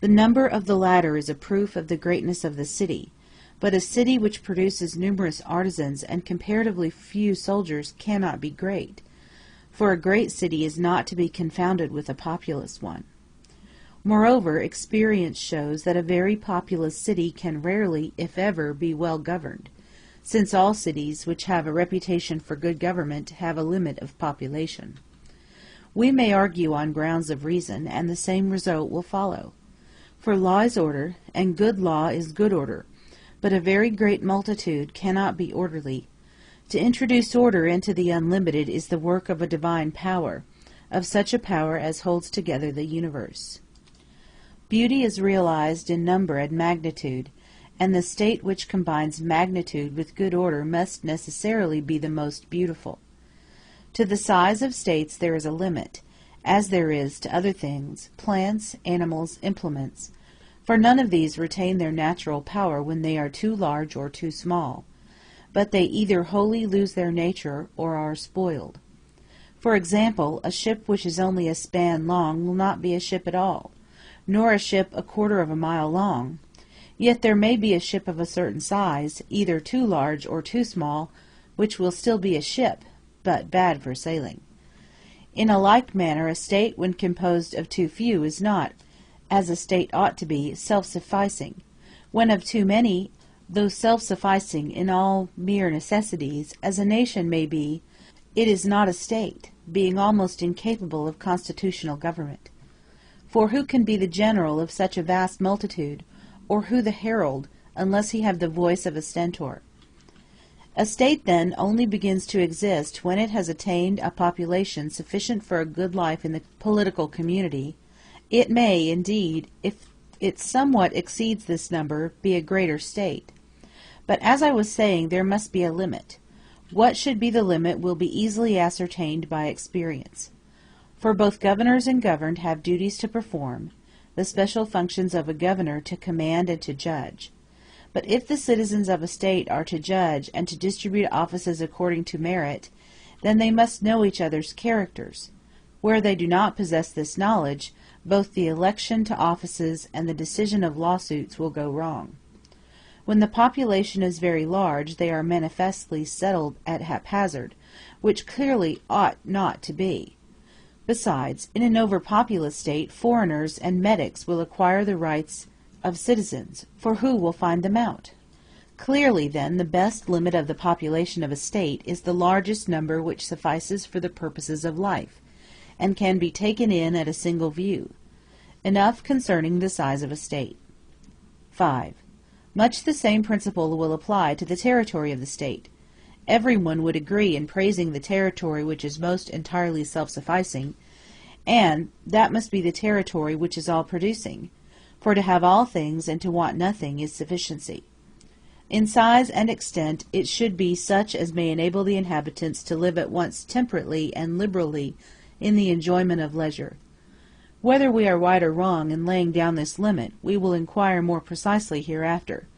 The number of the latter is a proof of the greatness of the city, but a city which produces numerous artisans and comparatively few soldiers cannot be great, for a great city is not to be confounded with a populous one. Moreover, experience shows that a very populous city can rarely, if ever, be well governed, since all cities which have a reputation for good government have a limit of population. We may argue on grounds of reason, and the same result will follow. For law is order, and good law is good order, but a very great multitude cannot be orderly. To introduce order into the unlimited is the work of a divine power, of such a power as holds together the universe. Beauty is realized in number and magnitude, and the state which combines magnitude with good order must necessarily be the most beautiful. To the size of states there is a limit, as there is to other things, plants, animals, implements, for none of these retain their natural power when they are too large or too small, but they either wholly lose their nature or are spoiled. For example, a ship which is only a span long will not be a ship at all, nor a ship a quarter of a mile long, yet there may be a ship of a certain size, either too large or too small, which will still be a ship, but bad for sailing. In a like manner, a state, when composed of too few, is not, as a state ought to be, self-sufficing. When of too many, though self-sufficing in all mere necessities, as a nation may be, it is not a state, being almost incapable of constitutional government. For who can be the general of such a vast multitude, or who the herald, unless he have the voice of a stentor? A state, then, only begins to exist when it has attained a population sufficient for a good life in the political community. It may, indeed, if it somewhat exceeds this number, be a greater state. But as I was saying, there must be a limit. What should be the limit will be easily ascertained by experience. For both governors and governed have duties to perform, the special functions of a governor to command and to judge. But if the citizens of a state are to judge and to distribute offices according to merit, then they must know each other's characters. Where they do not possess this knowledge, both the election to offices and the decision of lawsuits will go wrong. When the population is very large, they are manifestly settled at haphazard, which clearly ought not to be. Besides, in an overpopulous state, foreigners and metics will acquire the rights of citizens, for who will find them out? Clearly, then, the best limit of the population of a state is the largest number which suffices for the purposes of life, and can be taken in at a single view. Enough concerning the size of a state. 5. Much the same principle will apply to the territory of the state. Everyone would agree in praising the territory which is most entirely self-sufficing, and that must be the territory which is all-producing, for to have all things and to want nothing is sufficiency. In size and extent it should be such as may enable the inhabitants to live at once temperately and liberally in the enjoyment of leisure. Whether we are right or wrong in laying down this limit, we will inquire more precisely hereafter,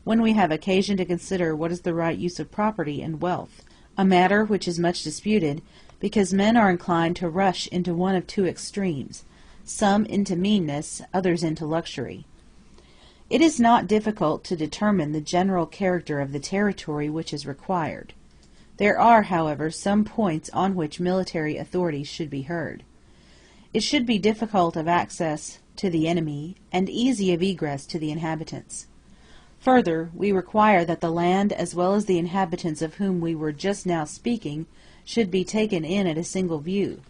when we have occasion to consider what is the right use of property and wealth, a matter which is much disputed, because men are inclined to rush into one of two extremes, some into meanness, others into luxury. It is not difficult to determine the general character of the territory which is required. There are, however, some points on which military authority should be heard. It should be difficult of access to the enemy, and easy of egress to the inhabitants. Further, we require that the land as well as the inhabitants of whom we were just now speaking should be taken in at a single view,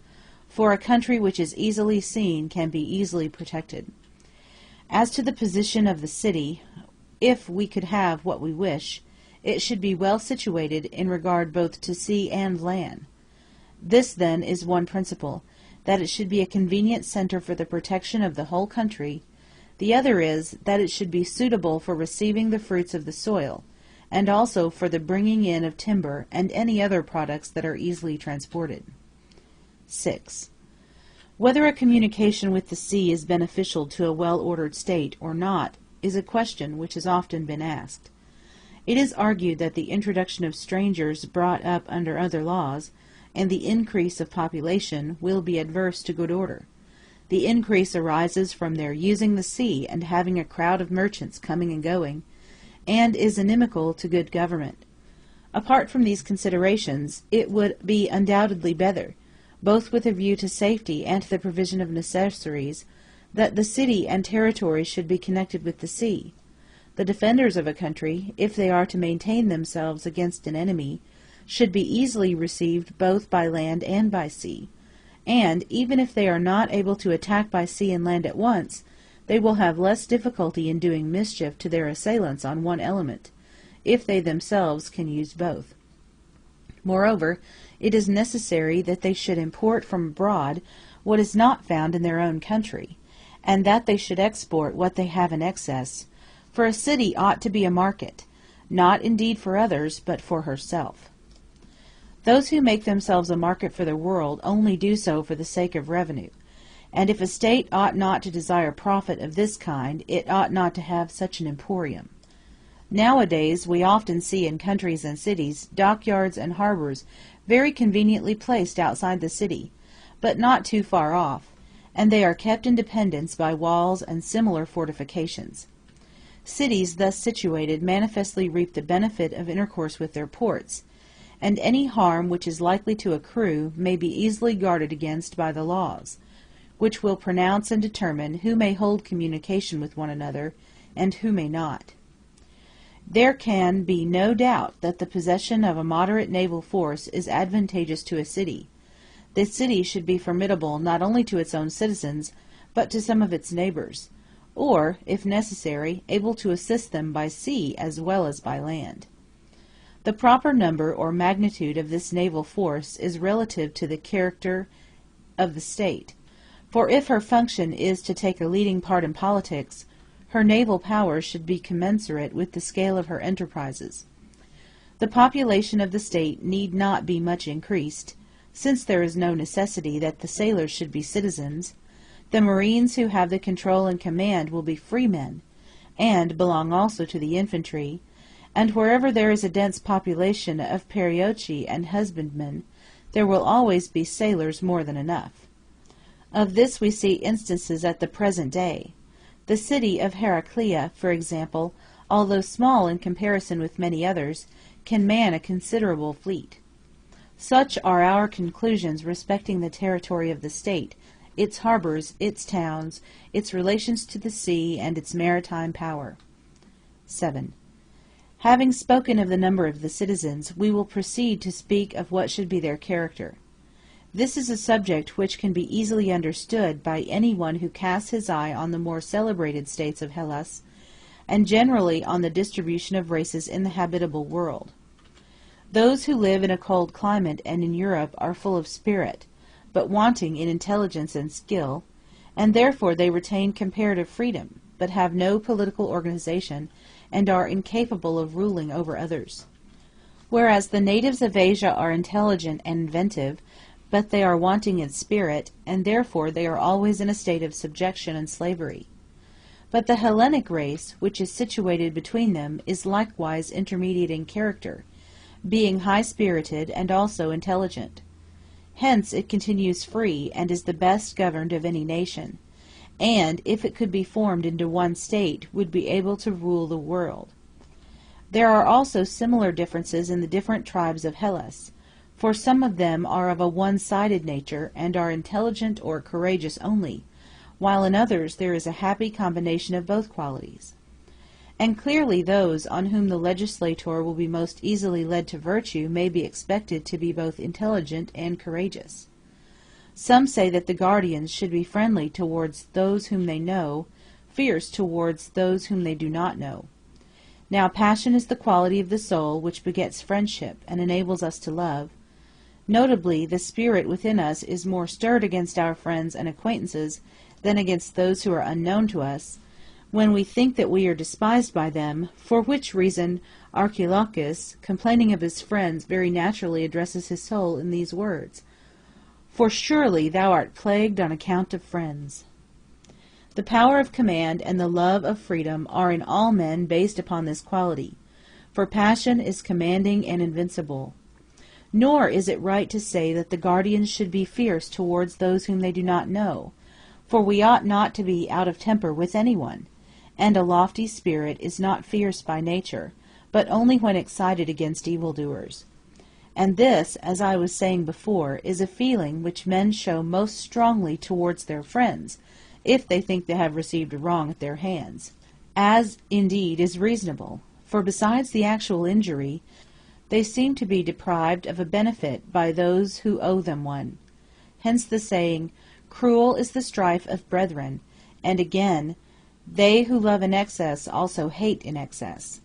for a country which is easily seen can be easily protected. As to the position of the city, if we could have what we wish, it should be well situated in regard both to sea and land. This, then, is one principle, that it should be a convenient center for the protection of the whole country. The other is, that it should be suitable for receiving the fruits of the soil, and also for the bringing in of timber and any other products that are easily transported. 6. Whether a communication with the sea is beneficial to a well-ordered state or not is a question which has often been asked. It is argued that the introduction of strangers brought up under other laws, and the increase of population will be adverse to good order. The increase arises from their using the sea and having a crowd of merchants coming and going, and is inimical to good government. Apart from these considerations, it would be undoubtedly better, both with a view to safety and to the provision of necessaries, that the city and territory should be connected with the sea. The defenders of a country, if they are to maintain themselves against an enemy, should be easily received both by land and by sea, and, even if they are not able to attack by sea and land at once, they will have less difficulty in doing mischief to their assailants on one element, if they themselves can use both. Moreover, it is necessary that they should import from abroad what is not found in their own country, and that they should export what they have in excess, for a city ought to be a market, not indeed for others, but for herself. Those who make themselves a market for the world only do so for the sake of revenue, and if a state ought not to desire profit of this kind, it ought not to have such an emporium. Nowadays we often see in countries and cities dockyards and harbors very conveniently placed outside the city, but not too far off, and they are kept in dependence by walls and similar fortifications. Cities thus situated manifestly reap the benefit of intercourse with their ports, and any harm which is likely to accrue may be easily guarded against by the laws, which will pronounce and determine who may hold communication with one another, and who may not. There can be no doubt that the possession of a moderate naval force is advantageous to a city. The city should be formidable not only to its own citizens, but to some of its neighbors, or, if necessary, able to assist them by sea as well as by land. The proper number or magnitude of this naval force is relative to the character of the state, for if her function is to take a leading part in politics, her naval power should be commensurate with the scale of her enterprises. The population of the state need not be much increased, since there is no necessity that the sailors should be citizens. The marines who have the control and command will be free men, and belong also to the infantry, and wherever there is a dense population of perioeci and husbandmen, there will always be sailors more than enough. Of this we see instances at the present day. The city of Heraclea, for example, although small in comparison with many others, can man a considerable fleet. Such are our conclusions respecting the territory of the state, its harbors, its towns, its relations to the sea, and its maritime power. 7. Having spoken of the number of the citizens, we will proceed to speak of what should be their character. This is a subject which can be easily understood by any one who casts his eye on the more celebrated states of Hellas, and generally on the distribution of races in the habitable world. Those who live in a cold climate and in Europe are full of spirit, but wanting in intelligence and skill, and therefore they retain comparative freedom, but have no political organization, and are incapable of ruling over others. Whereas the natives of Asia are intelligent and inventive, but they are wanting in spirit, and therefore they are always in a state of subjection and slavery. But the Hellenic race, which is situated between them, is likewise intermediate in character, being high-spirited and also intelligent. Hence it continues free, and is the best governed of any nation, and, if it could be formed into one state, would be able to rule the world. There are also similar differences in the different tribes of Hellas, for some of them are of a one-sided nature, and are intelligent or courageous only, while in others there is a happy combination of both qualities. And clearly those on whom the legislator will be most easily led to virtue may be expected to be both intelligent and courageous. Some say that the guardians should be friendly towards those whom they know, fierce towards those whom they do not know. Now passion is the quality of the soul which begets friendship, and enables us to love. Notably, the spirit within us is more stirred against our friends and acquaintances than against those who are unknown to us, when we think that we are despised by them, for which reason Archilochus, complaining of his friends, very naturally addresses his soul in these words: "For surely thou art plagued on account of friends." The power of command and the love of freedom are in all men based upon this quality, for passion is commanding and invincible. Nor is it right to say that the guardians should be fierce towards those whom they do not know, for we ought not to be out of temper with anyone, and a lofty spirit is not fierce by nature, but only when excited against evildoers. And this, as I was saying before, is a feeling which men show most strongly towards their friends, if they think they have received a wrong at their hands, as indeed is reasonable, for besides the actual injury, they seem to be deprived of a benefit by those who owe them one. Hence the saying, "Cruel is the strife of brethren," and again, "They who love in excess also hate in excess."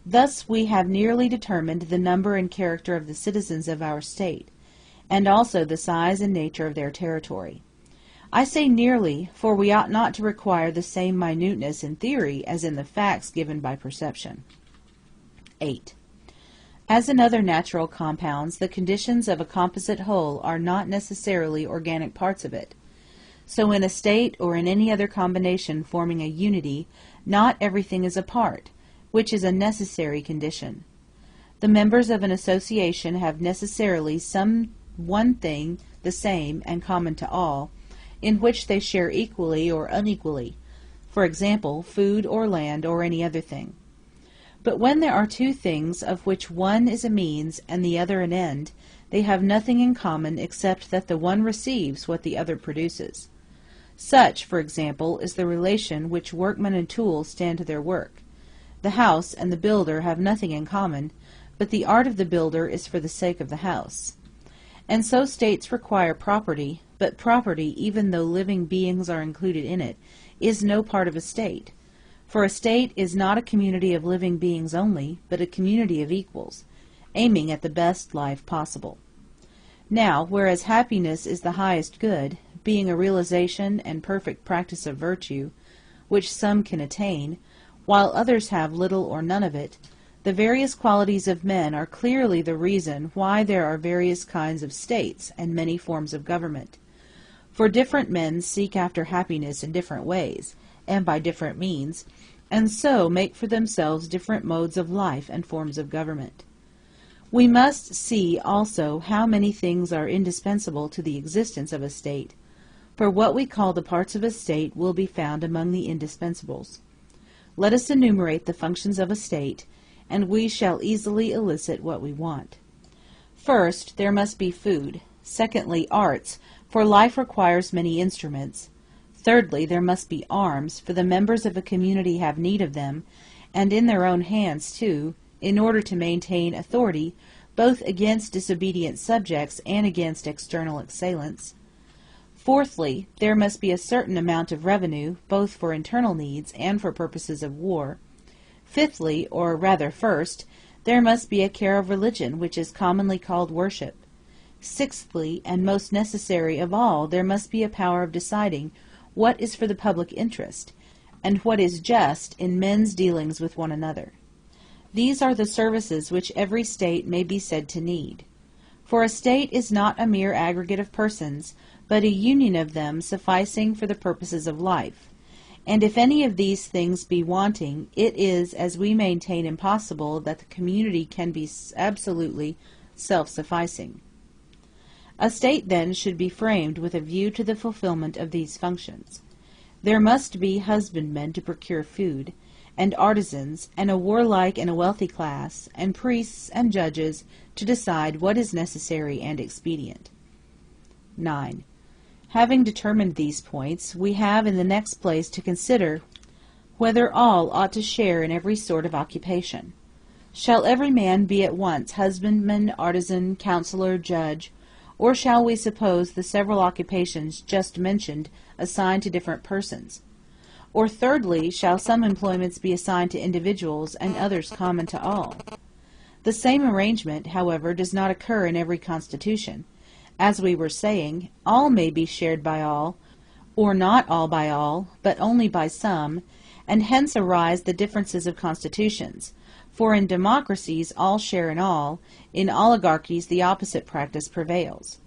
Thus we have nearly determined the number and character of the citizens of our state, and also the size and nature of their territory. I say nearly, for we ought not to require the same minuteness in theory as in the facts given by perception. 8. As in other natural compounds, the conditions of a composite whole are not necessarily organic parts of it. So in a state or in any other combination forming a unity, not everything is a part, which is a necessary condition. The members of an association have necessarily some one thing the same and common to all, in which they share equally or unequally, for example, food or land or any other thing. But when there are two things of which one is a means and the other an end, they have nothing in common except that the one receives what the other produces. Such, for example, is the relation which workman and tool stand to their work. The house and the builder have nothing in common, but the art of the builder is for the sake of the house. And so states require property, but property, even though living beings are included in it, is no part of a state. For a state is not a community of living beings only, but a community of equals, aiming at the best life possible. Now, whereas happiness is the highest good, being a realization and perfect practice of virtue, which some can attain, while others have little or none of it, the various qualities of men are clearly the reason why there are various kinds of states and many forms of government. For different men seek after happiness in different ways, and by different means, and so make for themselves different modes of life and forms of government. We must see also how many things are indispensable to the existence of a state, for what we call the parts of a state will be found among the indispensables. Let us enumerate the functions of a state, and we shall easily elicit what we want. First, there must be food. Secondly, arts, for life requires many instruments. Thirdly, there must be arms, for the members of a community have need of them, and in their own hands too, in order to maintain authority both against disobedient subjects and against external assailants. Fourthly, there must be a certain amount of revenue, both for internal needs and for purposes of war. Fifthly, or rather first, there must be a care of religion, which is commonly called worship. Sixthly, and most necessary of all, there must be a power of deciding what is for the public interest, and what is just in men's dealings with one another. These are the services which every state may be said to need. For a state is not a mere aggregate of persons, but a union of them sufficing for the purposes of life. And if any of these things be wanting, it is, as we maintain, impossible that the community can be absolutely self-sufficing. A state, then, should be framed with a view to the fulfillment of these functions. There must be husbandmen to procure food, and artisans, and a warlike and a wealthy class, and priests and judges to decide what is necessary and expedient. 9. Having determined these points, we have in the next place to consider whether all ought to share in every sort of occupation. Shall every man be at once husbandman, artisan, counsellor, judge, or shall we suppose the several occupations just mentioned assigned to different persons? Or thirdly, shall some employments be assigned to individuals and others common to all? The same arrangement, however, does not occur in every constitution. As we were saying, all may be shared by all, or not all by all, but only by some, and hence arise the differences of constitutions. For in democracies all share in all, in oligarchies the opposite practice prevails.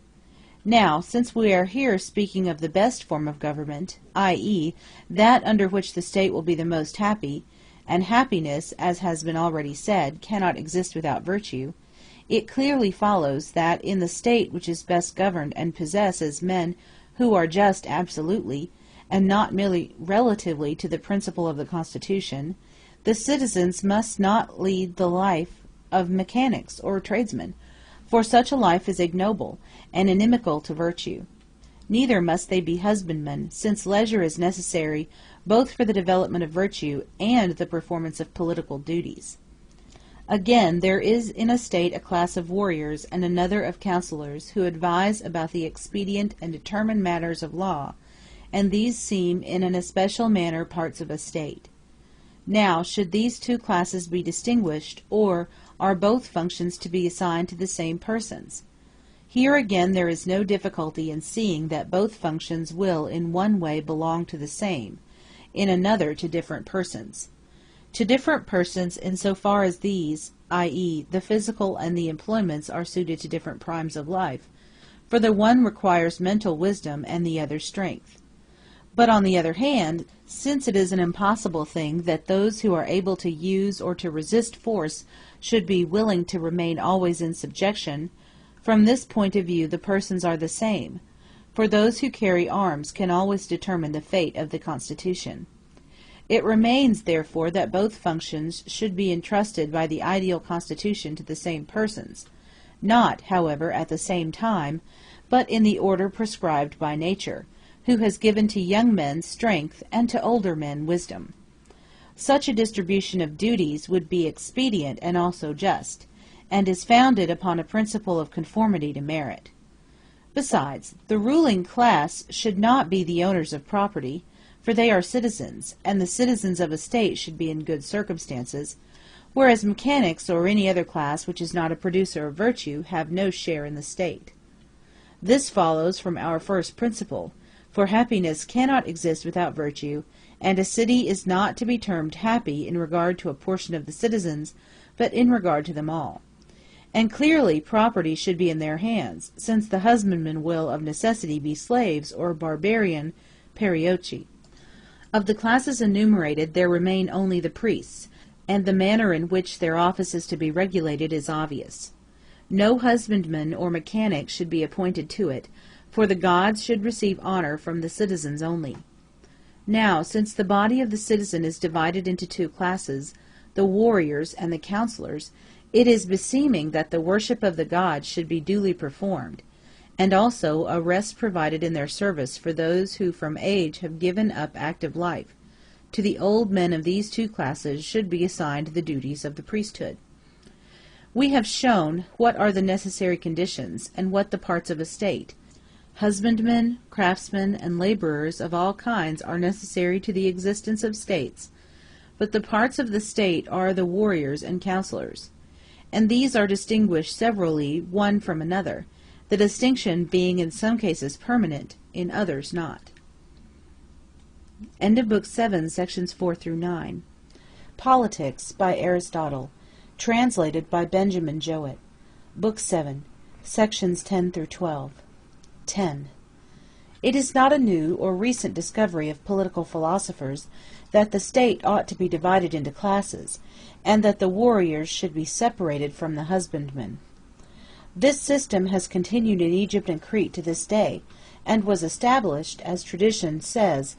Now, since we are here speaking of the best form of government, i.e., that under which the state will be the most happy, and happiness, as has been already said, cannot exist without virtue, it clearly follows that in the state which is best governed and possesses men who are just absolutely, and not merely relatively to the principle of the Constitution, the citizens must not lead the life of mechanics or tradesmen, for such a life is ignoble and inimical to virtue. Neither must they be husbandmen, since leisure is necessary both for the development of virtue and the performance of political duties. Again, there is in a state a class of warriors and another of counselors who advise about the expedient and determine matters of law, and these seem in an especial manner parts of a state. Now, should these two classes be distinguished, or are both functions to be assigned to the same persons? Here again there is no difficulty in seeing that both functions will in one way belong to the same, in another to different persons. To different persons in so far as these, i.e., the physical and the employments, are suited to different primes of life, for the one requires mental wisdom and the other strength. But on the other hand, since it is an impossible thing that those who are able to use or to resist force should be willing to remain always in subjection, from this point of view the persons are the same, for those who carry arms can always determine the fate of the Constitution. It remains, therefore, that both functions should be entrusted by the ideal Constitution to the same persons, not, however, at the same time, but in the order prescribed by nature, who has given to young men strength and to older men wisdom. Such a distribution of duties would be expedient and also just, and is founded upon a principle of conformity to merit. Besides, the ruling class should not be the owners of property, for they are citizens, and the citizens of a state should be in good circumstances, whereas mechanics or any other class which is not a producer of virtue have no share in the state. This follows from our first principle, for happiness cannot exist without virtue, and a city is not to be termed happy in regard to a portion of the citizens, but in regard to them all. And clearly property should be in their hands, since the husbandmen will of necessity be slaves or barbarian perioeci. Of the classes enumerated there remain only the priests, and the manner in which their office is to be regulated is obvious. No husbandman or mechanic should be appointed to it, for the gods should receive honor from the citizens only. Now, since the body of the citizen is divided into two classes, the warriors and the counselors, it is beseeming that the worship of the gods should be duly performed, and also a rest provided in their service for those who from age have given up active life. To the old men of these two classes should be assigned the duties of the priesthood. We have shown what are the necessary conditions, and what the parts of a state. Husbandmen, craftsmen, and laborers of all kinds are necessary to the existence of states, but the parts of the state are the warriors and counselors, and these are distinguished severally one from another, the distinction being in some cases permanent, in others not. End of Book 7, Sections 4 through 9. Politics, by Aristotle. Translated by Benjamin Jowett. Book 7. Sections 10 through 12. 10. It is not a new or recent discovery of political philosophers that the state ought to be divided into classes, and that the warriors should be separated from the husbandmen. This system has continued in Egypt and Crete to this day, and was established, as tradition says,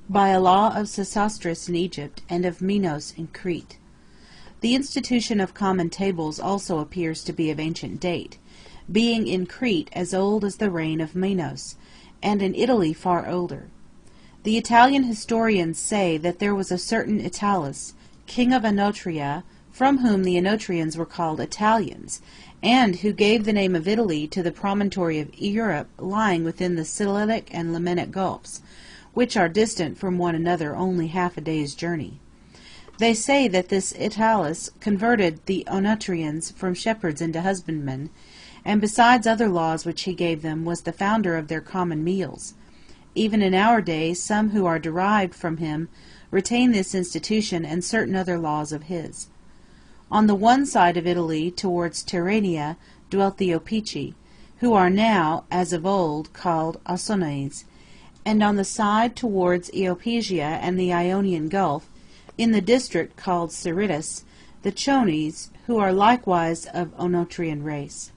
by a law of Sesostris in Egypt and of Minos in Crete. The institution of common tables also appears to be of ancient date, being in Crete as old as the reign of Minos, and in Italy far older. The Italian historians say that there was a certain Italus, king of Oenotria, from whom the Oenotrians were called Italians, and who gave the name of Italy to the promontory of Europe lying within the Silitic and Lamanic Gulfs, which are distant from one another only half a day's journey. They say that this Italus converted the Oenotrians from shepherds into husbandmen, and besides other laws which he gave them, was the founder of their common meals. Even in our day, some who are derived from him retain this institution and certain other laws of his. On the one side of Italy, towards Tyrrhenia, dwelt the Opici, who are now, as of old, called Ausonians, and on the side towards Iopegia and the Ionian Gulf, in the district called Ceritus, the Chones, who are likewise of Oenotrian race.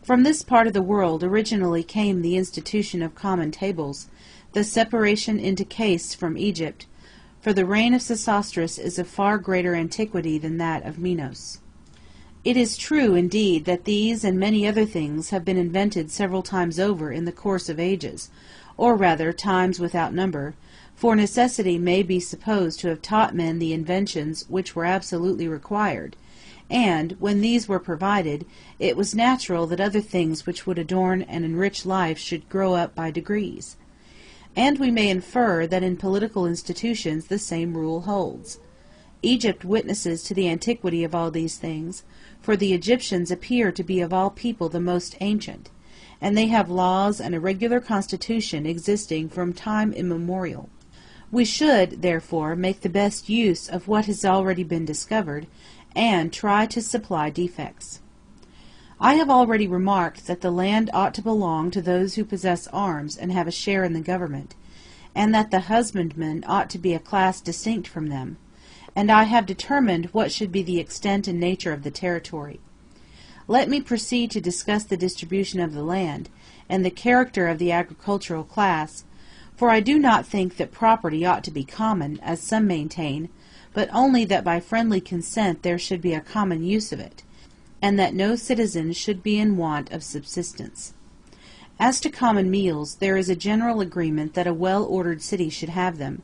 From this part of the world originally came the institution of common tables, the separation into castes from Egypt, for the reign of Sesostris is of far greater antiquity than that of Minos. It is true, indeed, that these and many other things have been invented several times over in the course of ages, or rather times without number, for necessity may be supposed to have taught men the inventions which were absolutely required, and, when these were provided, it was natural that other things which would adorn and enrich life should grow up by degrees. And we may infer that in political institutions the same rule holds. Egypt witnesses to the antiquity of all these things, for the Egyptians appear to be of all people the most ancient, and they have laws and a regular constitution existing from time immemorial. We should, therefore, make the best use of what has already been discovered, and try to supply defects. I have already remarked that the land ought to belong to those who possess arms and have a share in the government, and that the husbandmen ought to be a class distinct from them, and I have determined what should be the extent and nature of the territory. Let me proceed to discuss the distribution of the land, and the character of the agricultural class, for I do not think that property ought to be common, as some maintain, but only that by friendly consent there should be a common use of it, and that no citizen should be in want of subsistence. As to common meals, there is a general agreement that a well-ordered city should have them,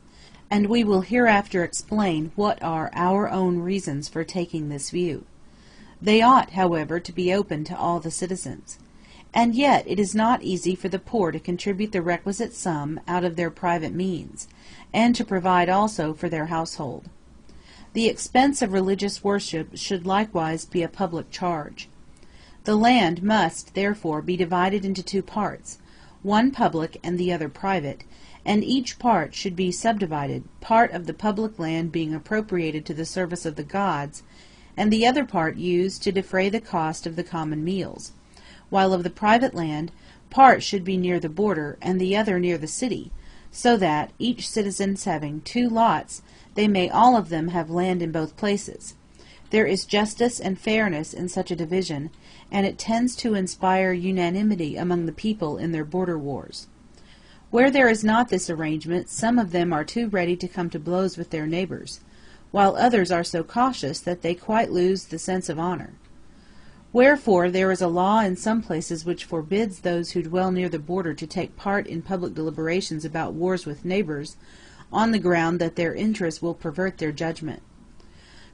and we will hereafter explain what are our own reasons for taking this view. They ought, however, to be open to all the citizens. And yet it is not easy for the poor to contribute the requisite sum out of their private means, and to provide also for their household. The expense of religious worship should likewise be a public charge. The land must, therefore, be divided into two parts, one public and the other private, and each part should be subdivided, part of the public land being appropriated to the service of the gods, and the other part used to defray the cost of the common meals, while of the private land, part should be near the border, and the other near the city, so that, each citizen having two lots, they may all of them have land in both places. There is justice and fairness in such a division, and it tends to inspire unanimity among the people in their border wars. Where there is not this arrangement, some of them are too ready to come to blows with their neighbors, while others are so cautious that they quite lose the sense of honor. Wherefore there is a law in some places which forbids those who dwell near the border to take part in public deliberations about wars with neighbors, on the ground that their interest will pervert their judgment.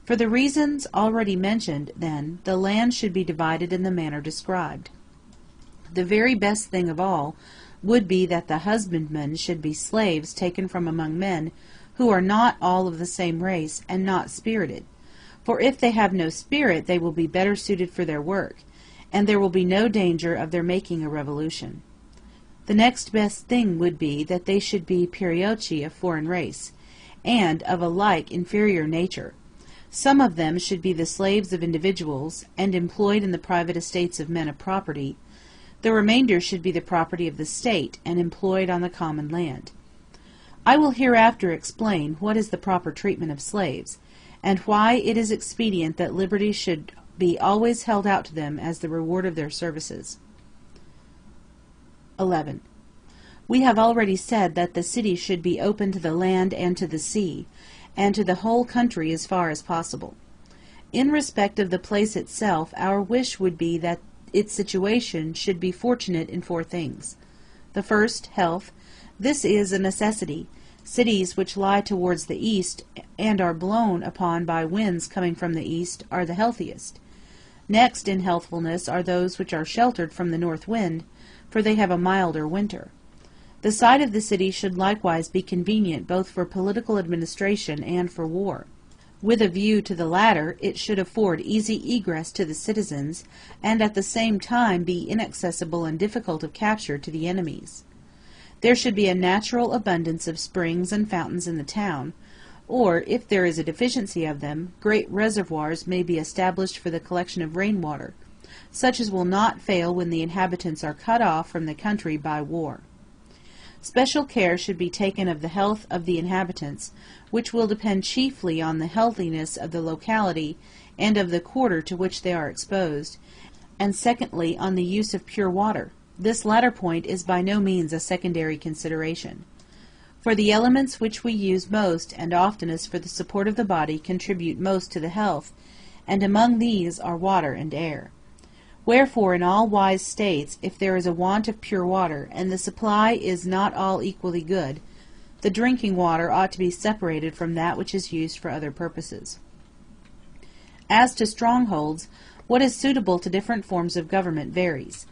For the reasons already mentioned, then, the land should be divided in the manner described. The very best thing of all would be that the husbandmen should be slaves taken from among men who are not all of the same race, and not spirited, for if they have no spirit they will be better suited for their work, and there will be no danger of their making a revolution. The next best thing would be that they should be perioeci of foreign race, and of a like inferior nature, Some of them should be the slaves of individuals, and employed in the private estates of men of property. The remainder should be the property of the state, and employed on the common land. I will hereafter explain what is the proper treatment of slaves, and why it is expedient that liberty should be always held out to them as the reward of their services. 11. We have already said that the city should be open to the land and to the sea, and to the whole country as far as possible. In respect of the place itself, our wish would be that its situation should be fortunate in 4 things. The first, health. This is a necessity. Cities which lie towards the east, and are blown upon by winds coming from the east, are the healthiest. Next in healthfulness are those which are sheltered from the north wind, for they have a milder winter. The site of the city should likewise be convenient both for political administration and for war. With a view to the latter, it should afford easy egress to the citizens, and at the same time be inaccessible and difficult of capture to the enemies. There should be a natural abundance of springs and fountains in the town, or, if there is a deficiency of them, great reservoirs may be established for the collection of rainwater, such as will not fail when the inhabitants are cut off from the country by war. Special care should be taken of the health of the inhabitants, which will depend chiefly on the healthiness of the locality and of the quarter to which they are exposed, and secondly on the use of pure water. This latter point is by no means a secondary consideration. For the elements which we use most and oftenest for the support of the body contribute most to the health, and among these are water and air. Wherefore in all wise states, if there is a want of pure water, and the supply is not all equally good, the drinking water ought to be separated from that which is used for other purposes. As to strongholds, what is suitable to different forms of government varies.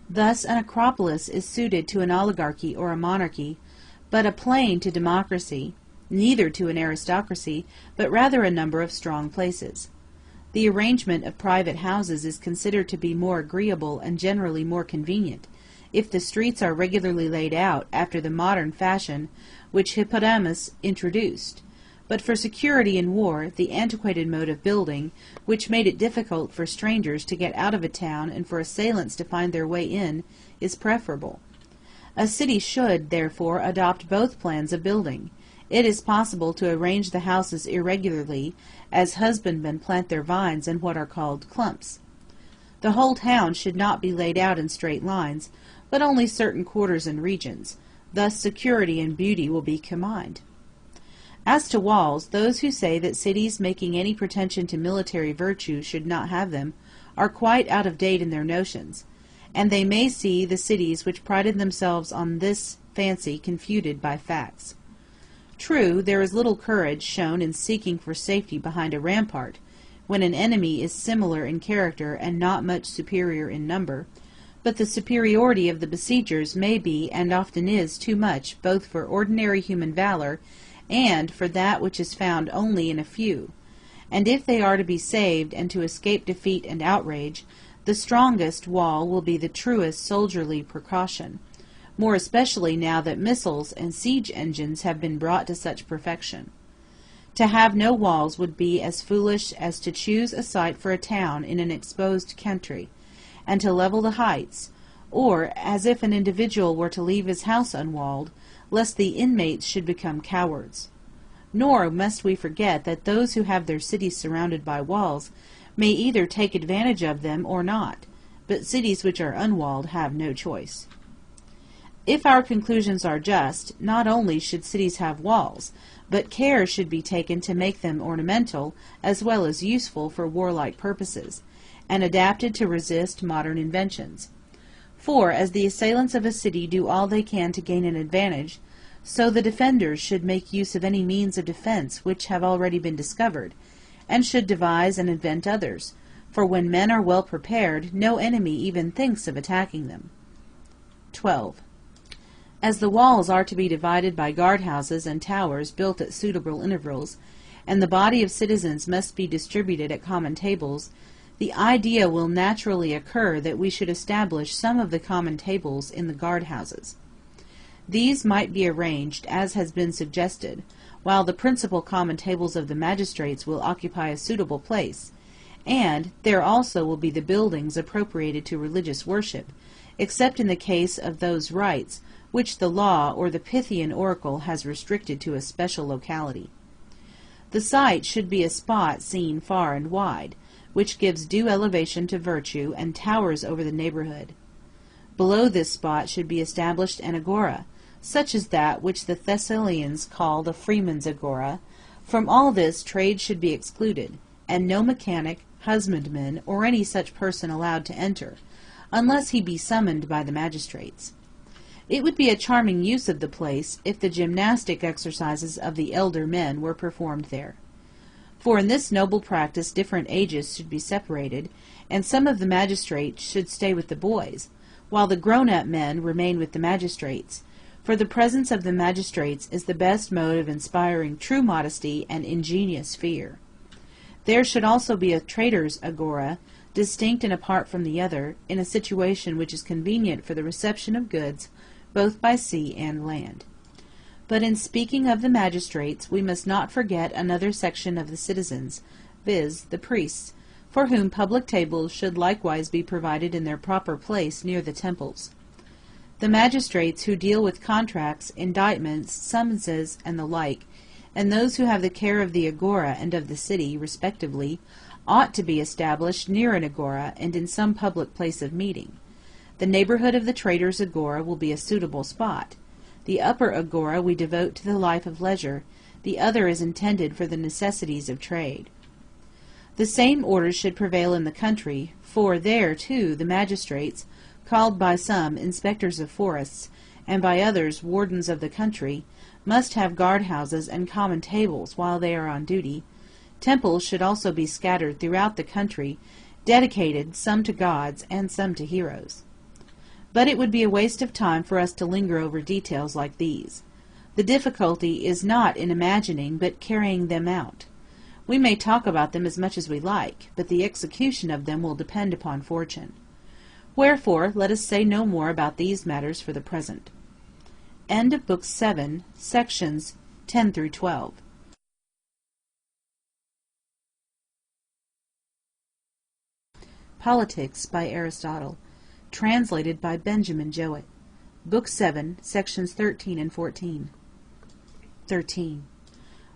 Thus an acropolis is suited to an oligarchy or a monarchy, but a plain to democracy, neither to an aristocracy, but rather a number of strong places. The arrangement of private houses is considered to be more agreeable and generally more convenient, if the streets are regularly laid out after the modern fashion which Hippodamus introduced. But for security in war, the antiquated mode of building, which made it difficult for strangers to get out of a town and for assailants to find their way in, is preferable. A city should, therefore, adopt both plans of building. It is possible to arrange the houses irregularly, as husbandmen plant their vines in what are called clumps. The whole town should not be laid out in straight lines, but only certain quarters and regions. Thus security and beauty will be combined. As to walls, those who say that cities making any pretension to military virtue should not have them, are quite out of date in their notions, and they may see the cities which prided themselves on this fancy confuted by facts. True, there is little courage shown in seeking for safety behind a rampart, when an enemy is similar in character and not much superior in number, but the superiority of the besiegers may be and often is too much both for ordinary human valor and for that which is found only in a few, and if they are to be saved and to escape defeat and outrage, the strongest wall will be the truest soldierly precaution, more especially now that missiles and siege engines have been brought to such perfection. To have no walls would be as foolish as to choose a site for a town in an exposed country, and to level the heights, or as if an individual were to leave his house unwalled, lest the inmates should become cowards. Nor must we forget that those who have their cities surrounded by walls may either take advantage of them or not, but cities which are unwalled have no choice. If our conclusions are just, not only should cities have walls, but care should be taken to make them ornamental as well as useful for warlike purposes, and adapted to resist modern inventions. For, as the assailants of a city do all they can to gain an advantage, so the defenders should make use of any means of defense which have already been discovered, and should devise and invent others, for when men are well prepared, no enemy even thinks of attacking them. 12. As the walls are to be divided by guardhouses and towers built at suitable intervals, and the body of citizens must be distributed at common tables, the idea will naturally occur that we should establish some of the common tables in the guardhouses. These might be arranged, as has been suggested, while the principal common tables of the magistrates will occupy a suitable place, and there also will be the buildings appropriated to religious worship, except in the case of those rites which the law or the Pythian oracle has restricted to a special locality. The site should be a spot seen far and wide, which gives due elevation to virtue and towers over the neighborhood. Below this spot should be established an agora, such as that which the Thessalians call the freeman's agora. From all this trade should be excluded, and no mechanic, husbandman, or any such person allowed to enter, unless he be summoned by the magistrates. It would be a charming use of the place if the gymnastic exercises of the elder men were performed there. For in this noble practice different ages should be separated, and some of the magistrates should stay with the boys, while the grown-up men remain with the magistrates, for the presence of the magistrates is the best mode of inspiring true modesty and ingenious fear. There should also be a trader's agora, distinct and apart from the other, in a situation which is convenient for the reception of goods, both by sea and land. But in speaking of the magistrates, we must not forget another section of the citizens, viz., the priests, for whom public tables should likewise be provided in their proper place near the temples. The magistrates who deal with contracts, indictments, summonses, and the like, and those who have the care of the agora and of the city, respectively, ought to be established near an agora and in some public place of meeting. The neighborhood of the trader's agora will be a suitable spot. The upper agora we devote to the life of leisure, the other is intended for the necessities of trade. The same order should prevail in the country, for there, too, the magistrates, called by some inspectors of forests, and by others wardens of the country, must have guard-houses and common tables while they are on duty. Temples should also be scattered throughout the country, dedicated some to gods and some to heroes. But it would be a waste of time for us to linger over details like these. The difficulty is not in imagining, but carrying them out. We may talk about them as much as we like, but the execution of them will depend upon fortune. Wherefore, let us say no more about these matters for the present. End of Book 7, sections 10 through 12. Politics by Aristotle. Translated by Benjamin Jowett. Book 7, sections 13 and 14. 13.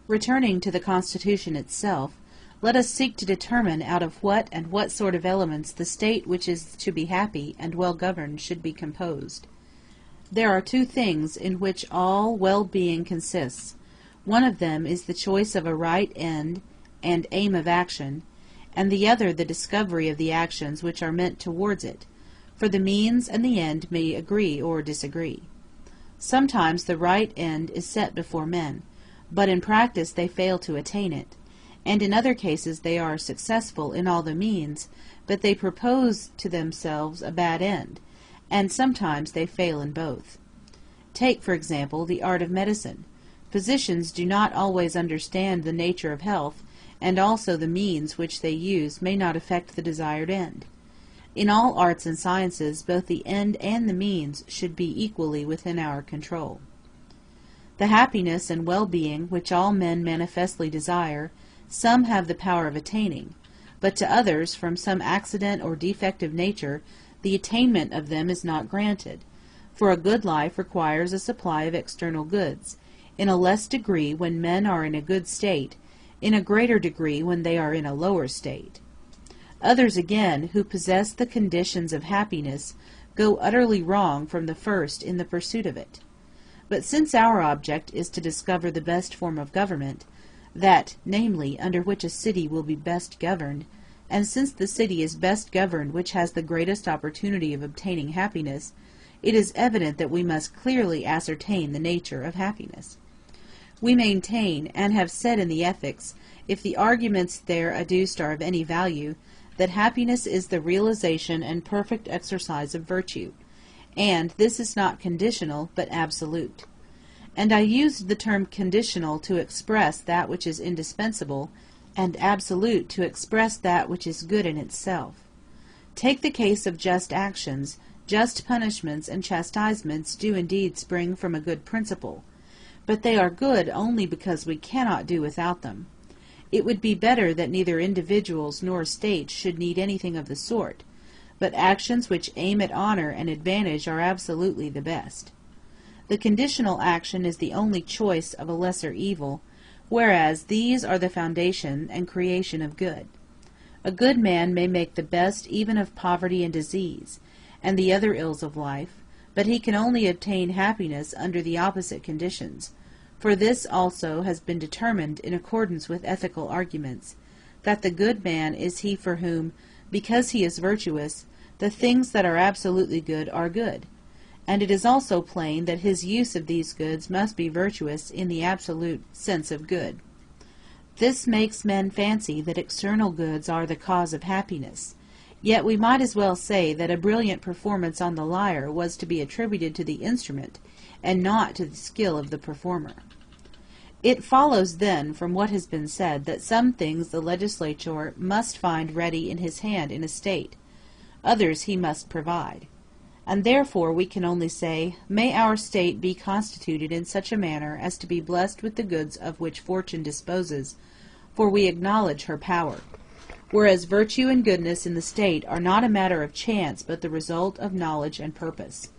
Returning to the Constitution itself, let us seek to determine out of what and what sort of elements the state which is to be happy and well governed should be composed. There are two things in which all well-being consists. One of them is the choice of a right end and aim of action, and the other the discovery of the actions which are meant towards it, for the means and the end may agree or disagree. Sometimes the right end is set before men, but in practice they fail to attain it, and in other cases they are successful in all the means, but they propose to themselves a bad end, and sometimes they fail in both. Take, for example, the art of medicine. Physicians do not always understand the nature of health, and also the means which they use may not effect the desired end. In all arts and sciences, both the end and the means should be equally within our control. The happiness and well-being which all men manifestly desire, some have the power of attaining, but to others, from some accident or defect of nature, the attainment of them is not granted, for a good life requires a supply of external goods, in a less degree when men are in a good state, in a greater degree when they are in a lower state. Others again, who possess the conditions of happiness, go utterly wrong from the first in the pursuit of it. But since our object is to discover the best form of government, that, namely, under which a city will be best governed, and since the city is best governed which has the greatest opportunity of obtaining happiness, it is evident that we must clearly ascertain the nature of happiness. We maintain, and have said in the Ethics, if the arguments there adduced are of any value, that happiness is the realization and perfect exercise of virtue, and this is not conditional, but absolute. And I used the term conditional to express that which is indispensable, and absolute to express that which is good in itself. Take the case of just actions. Just punishments and chastisements do indeed spring from a good principle, but they are good only because we cannot do without them. It would be better that neither individuals nor states should need anything of the sort, but actions which aim at honor and advantage are absolutely the best. The conditional action is the only choice of a lesser evil, whereas these are the foundation and creation of good. A good man may make the best even of poverty and disease, and the other ills of life, but he can only obtain happiness under the opposite conditions, for this also has been determined in accordance with ethical arguments, that the good man is he for whom, because he is virtuous, the things that are absolutely good are good, and it is also plain that his use of these goods must be virtuous in the absolute sense of good. This makes men fancy that external goods are the cause of happiness, yet we might as well say that a brilliant performance on the lyre was to be attributed to the instrument, and not to the skill of the performer. It follows then from what has been said that some things the legislator must find ready in his hand in a state, others he must provide. And therefore we can only say, may our state be constituted in such a manner as to be blessed with the goods of which fortune disposes, for we acknowledge her power. Whereas virtue and goodness in the state are not a matter of chance, but the result of knowledge and purpose.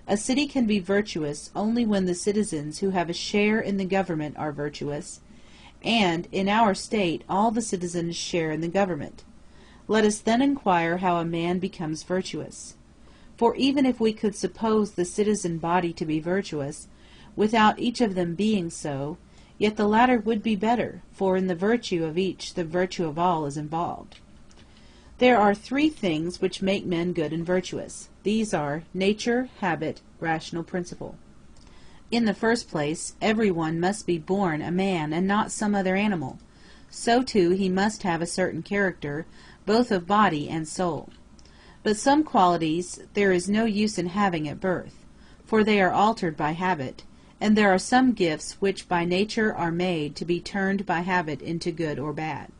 A city can be virtuous only when the citizens who have a share in the government are virtuous, and in our state all the citizens share in the government. Let us then inquire how a man becomes virtuous. For even if we could suppose the citizen body to be virtuous, without each of them being so, yet the latter would be better, for in the virtue of each the virtue of all is involved. There are three things which make men good and virtuous. These are nature, habit, rational principle. In the first place, every one must be born a man and not some other animal. So too he must have a certain character, both of body and soul. But some qualities there is no use in having at birth, for they are altered by habit, and there are some gifts which by nature are made to be turned by habit into good or bad.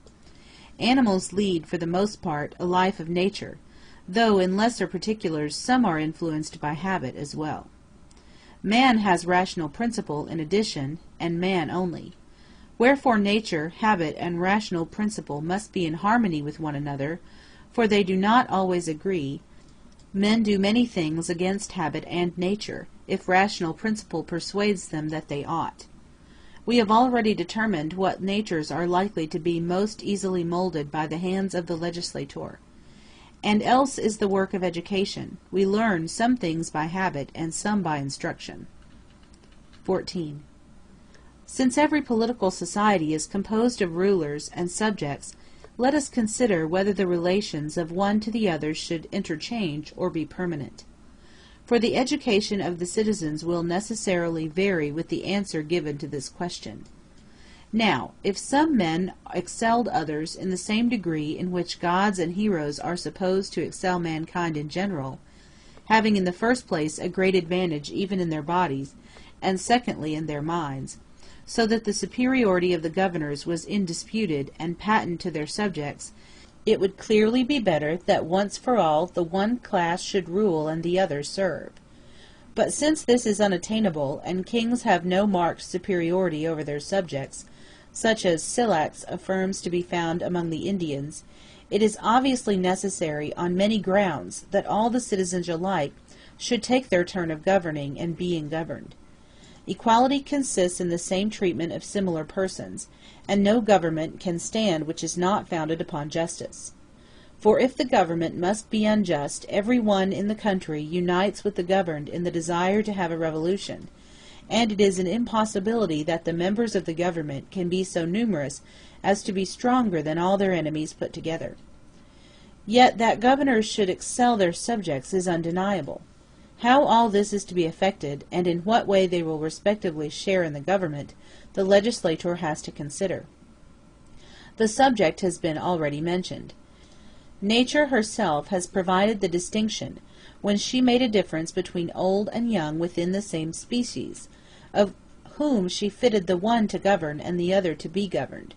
Animals lead, for the most part, a life of nature, though in lesser particulars some are influenced by habit as well. Man has rational principle in addition, and man only. Wherefore nature, habit, and rational principle must be in harmony with one another, for they do not always agree. Men do many things against habit and nature, if rational principle persuades them that they ought. We have already determined what natures are likely to be most easily molded by the hands of the legislator. And else is the work of education. We learn some things by habit, and some by instruction. 14. Since every political society is composed of rulers and subjects, let us consider whether the relations of one to the other should interchange or be permanent. For the education of the citizens will necessarily vary with the answer given to this question. Now, if some men excelled others in the same degree in which gods and heroes are supposed to excel mankind in general, having in the first place a great advantage even in their bodies, and secondly in their minds, so that the superiority of the governors was indisputed and patent to their subjects, it would clearly be better that once for all the one class should rule and the other serve. But since this is unattainable, and kings have no marked superiority over their subjects, such as Silax affirms to be found among the Indians, it is obviously necessary on many grounds that all the citizens alike should take their turn of governing and being governed. Equality consists in the same treatment of similar persons, and no government can stand which is not founded upon justice. For if the government must be unjust, every one in the country unites with the governed in the desire to have a revolution, and it is an impossibility that the members of the government can be so numerous as to be stronger than all their enemies put together. Yet that governors should excel their subjects is undeniable. How all this is to be effected, and in what way they will respectively share in the government, the legislator has to consider. The subject has been already mentioned. Nature herself has provided the distinction, when she made a difference between old and young within the same species, of whom she fitted the one to govern and the other to be governed.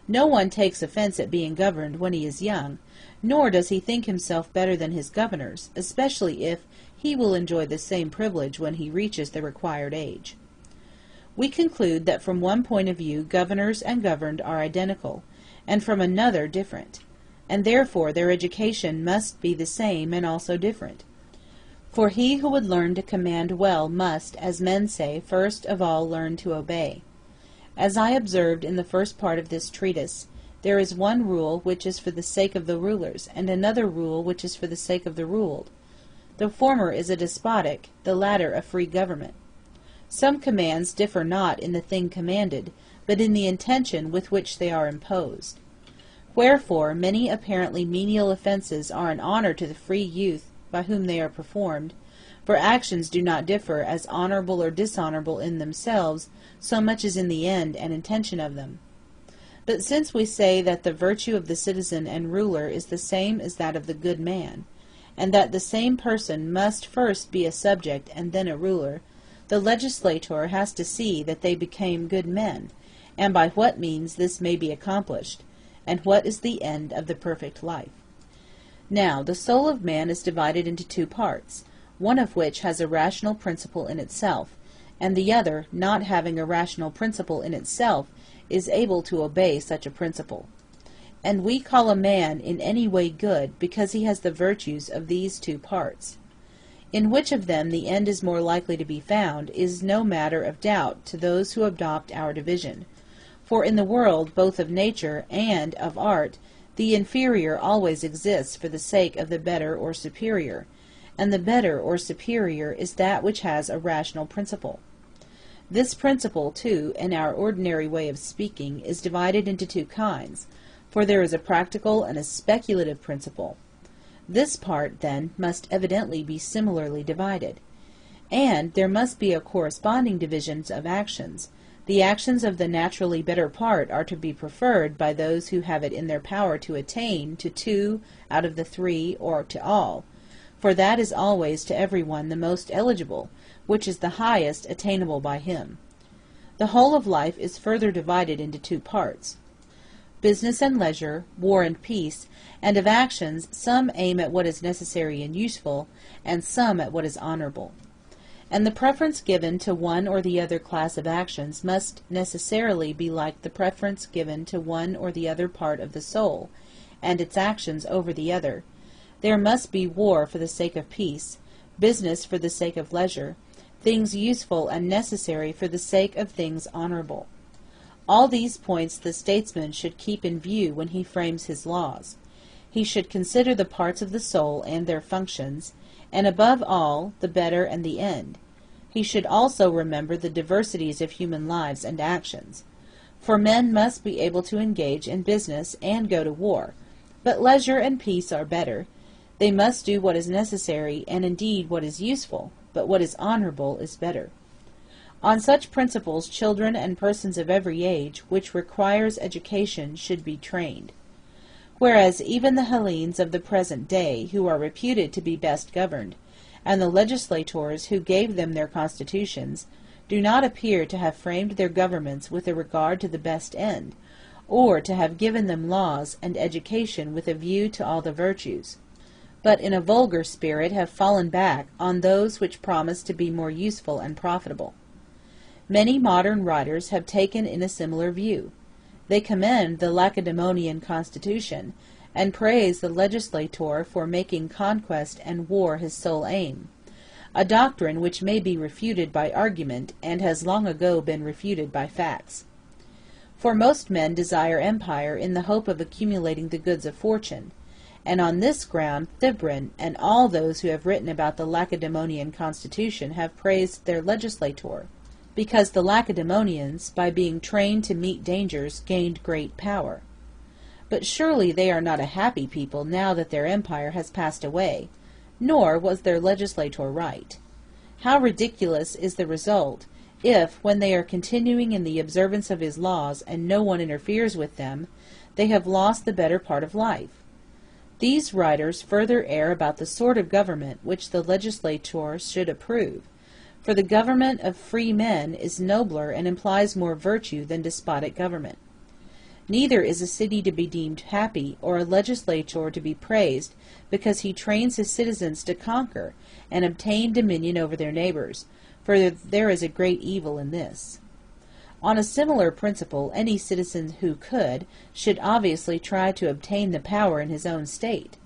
No one takes offense at being governed when he is young, nor does he think himself better than his governors, especially if he will enjoy the same privilege when he reaches the required age. We conclude that from one point of view governors and governed are identical, and from another different, and therefore their education must be the same and also different. For he who would learn to command well must, as men say, first of all learn to obey. As I observed in the first part of this treatise, there is one rule which is for the sake of the rulers, and another rule which is for the sake of the ruled. The former is a despotic, the latter a free government. Some commands differ not in the thing commanded, but in the intention with which they are imposed. Wherefore many apparently menial offences are an honour to the free youth by whom they are performed, for actions do not differ as honourable or dishonourable in themselves, so much as in the end and intention of them. But since we say that the virtue of the citizen and ruler is the same as that of the good man, and that the same person must first be a subject and then a ruler, the legislator has to see that they become good men, and by what means this may be accomplished, and what is the end of the perfect life. Now, the soul of man is divided into two parts, one of which has a rational principle in itself, and the other, not having a rational principle in itself, is able to obey such a principle. And we call a man in any way good because he has the virtues of these two parts. In which of them the end is more likely to be found is no matter of doubt to those who adopt our division. For in the world both of nature and of art, the inferior always exists for the sake of the better or superior, and the better or superior is that which has a rational principle. This principle, too, in our ordinary way of speaking, is divided into two kinds, for there is a practical and a speculative principle. This part, then, must evidently be similarly divided. And there must be a corresponding division of actions. The actions of the naturally better part are to be preferred by those who have it in their power to attain to 2 out of the 3 or to all, for that is always to every one the most eligible, which is the highest attainable by him. The whole of life is further divided into two parts, business and leisure, war and peace, and of actions some aim at what is necessary and useful, and some at what is honourable. And the preference given to one or the other class of actions must necessarily be like the preference given to one or the other part of the soul, and its actions over the other. There must be war for the sake of peace, business for the sake of leisure, things useful and necessary for the sake of things honourable. All these points the statesman should keep in view when he frames his laws. He should consider the parts of the soul and their functions, and above all, the better and the end. He should also remember the diversities of human lives and actions. For men must be able to engage in business and go to war, but leisure and peace are better. They must do what is necessary, and indeed what is useful, but what is honourable is better. On such principles children and persons of every age, which requires education, should be trained. Whereas even the Hellenes of the present day, who are reputed to be best governed, and the legislators who gave them their constitutions, do not appear to have framed their governments with a regard to the best end, or to have given them laws and education with a view to all the virtues, but in a vulgar spirit have fallen back on those which promise to be more useful and profitable. Many modern writers have taken in a similar view. They commend the Lacedaemonian constitution, and praise the legislator for making conquest and war his sole aim, a doctrine which may be refuted by argument, and has long ago been refuted by facts. For most men desire empire in the hope of accumulating the goods of fortune, and on this ground Thibrin and all those who have written about the Lacedaemonian constitution have praised their legislator, because the Lacedaemonians, by being trained to meet dangers, gained great power. But surely they are not a happy people now that their empire has passed away, nor was their legislator right. How ridiculous is the result, if, when they are continuing in the observance of his laws, and no one interferes with them, they have lost the better part of life. These writers further err about the sort of government which the legislator should approve, for the government of free men is nobler and implies more virtue than despotic government. Neither is a city to be deemed happy, or a legislator to be praised, because he trains his citizens to conquer and obtain dominion over their neighbors, for there is a great evil in this. On a similar principle, any citizen who could, should obviously try to obtain the power in his own state.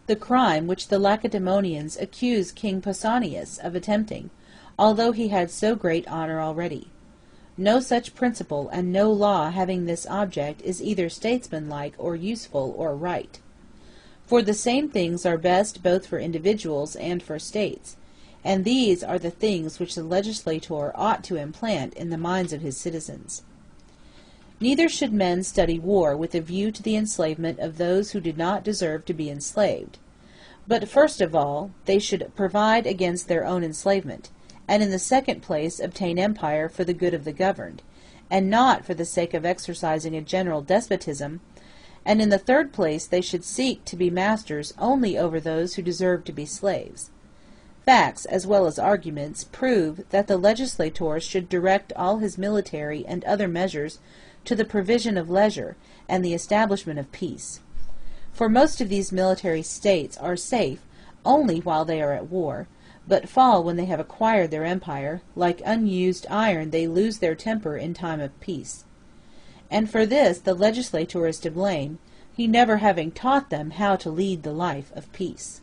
The crime which the Lacedaemonians accuse King Pausanias of attempting, although he had so great honor already. No such principle and no law having this object is either statesmanlike or useful or right. For the same things are best both for individuals and for states, and these are the things which the legislator ought to implant in the minds of his citizens. Neither should men study war with a view to the enslavement of those who did not deserve to be enslaved. But first of all, they should provide against their own enslavement, and in the second place obtain empire for the good of the governed, and not for the sake of exercising a general despotism, and in the third place they should seek to be masters only over those who deserve to be slaves. Facts, as well as arguments, prove that the legislator should direct all his military and other measures to the provision of leisure and the establishment of peace. For most of these military states are safe only while they are at war, but fall when they have acquired their empire. Like unused iron, they lose their temper in time of peace. And for this the legislator is to blame, he never having taught them how to lead the life of peace.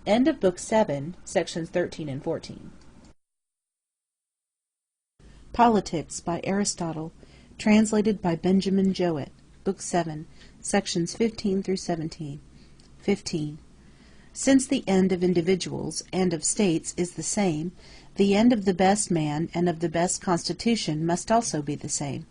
End of Book 7, sections 13 and 14. Politics by Aristotle, translated by Benjamin Jowett, Book 7, sections 15 through 17. 15. Since the end of individuals and of states is the same, the end of the best man and of the best constitution must also be the same.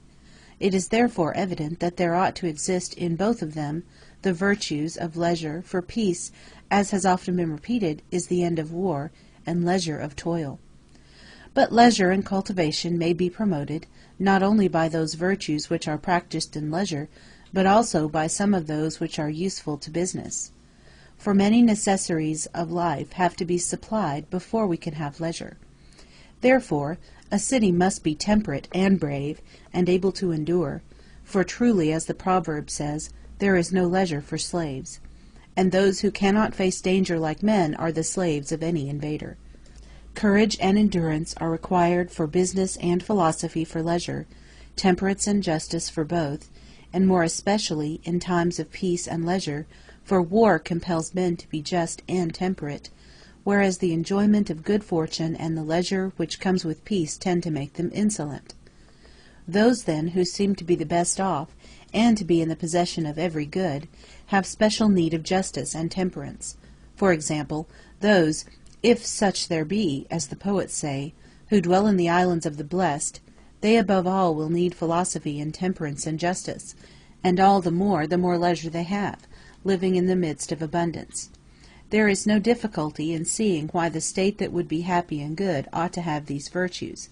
It is therefore evident that there ought to exist in both of them the virtues of leisure, for peace, as has often been repeated, is the end of war, and leisure of toil. But leisure and cultivation may be promoted, not only by those virtues which are practised in leisure, but also by some of those which are useful to business. For many necessaries of life have to be supplied before we can have leisure. Therefore, a city must be temperate and brave, and able to endure, for truly, as the proverb says, there is no leisure for slaves. And those who cannot face danger like men are the slaves of any invader. Courage and endurance are required for business and philosophy for leisure, temperance and justice for both, and more especially in times of peace and leisure, for war compels men to be just and temperate, whereas the enjoyment of good fortune and the leisure which comes with peace tend to make them insolent. Those, then, who seem to be the best off, and to be in the possession of every good, have special need of justice and temperance. For example, those, if such there be, as the poets say, who dwell in the islands of the blessed, they above all will need philosophy and temperance and justice, and all the more leisure they have, living in the midst of abundance. There is no difficulty in seeing why the state that would be happy and good ought to have these virtues.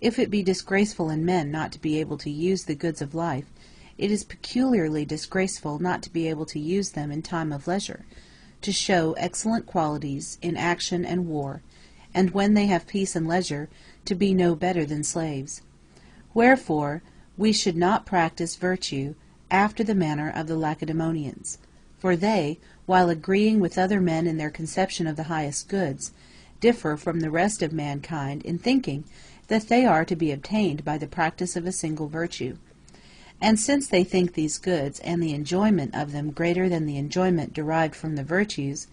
If it be disgraceful in men not to be able to use the goods of life, it is peculiarly disgraceful not to be able to use them in time of leisure, to show excellent qualities in action and war, and when they have peace and leisure, to be no better than slaves. Wherefore, we should not practice virtue after the manner of the Lacedaemonians. For they, while agreeing with other men in their conception of the highest goods, differ from the rest of mankind in thinking that they are to be obtained by the practice of a single virtue. And since they think these goods and the enjoyment of them greater than the enjoyment derived from the virtues,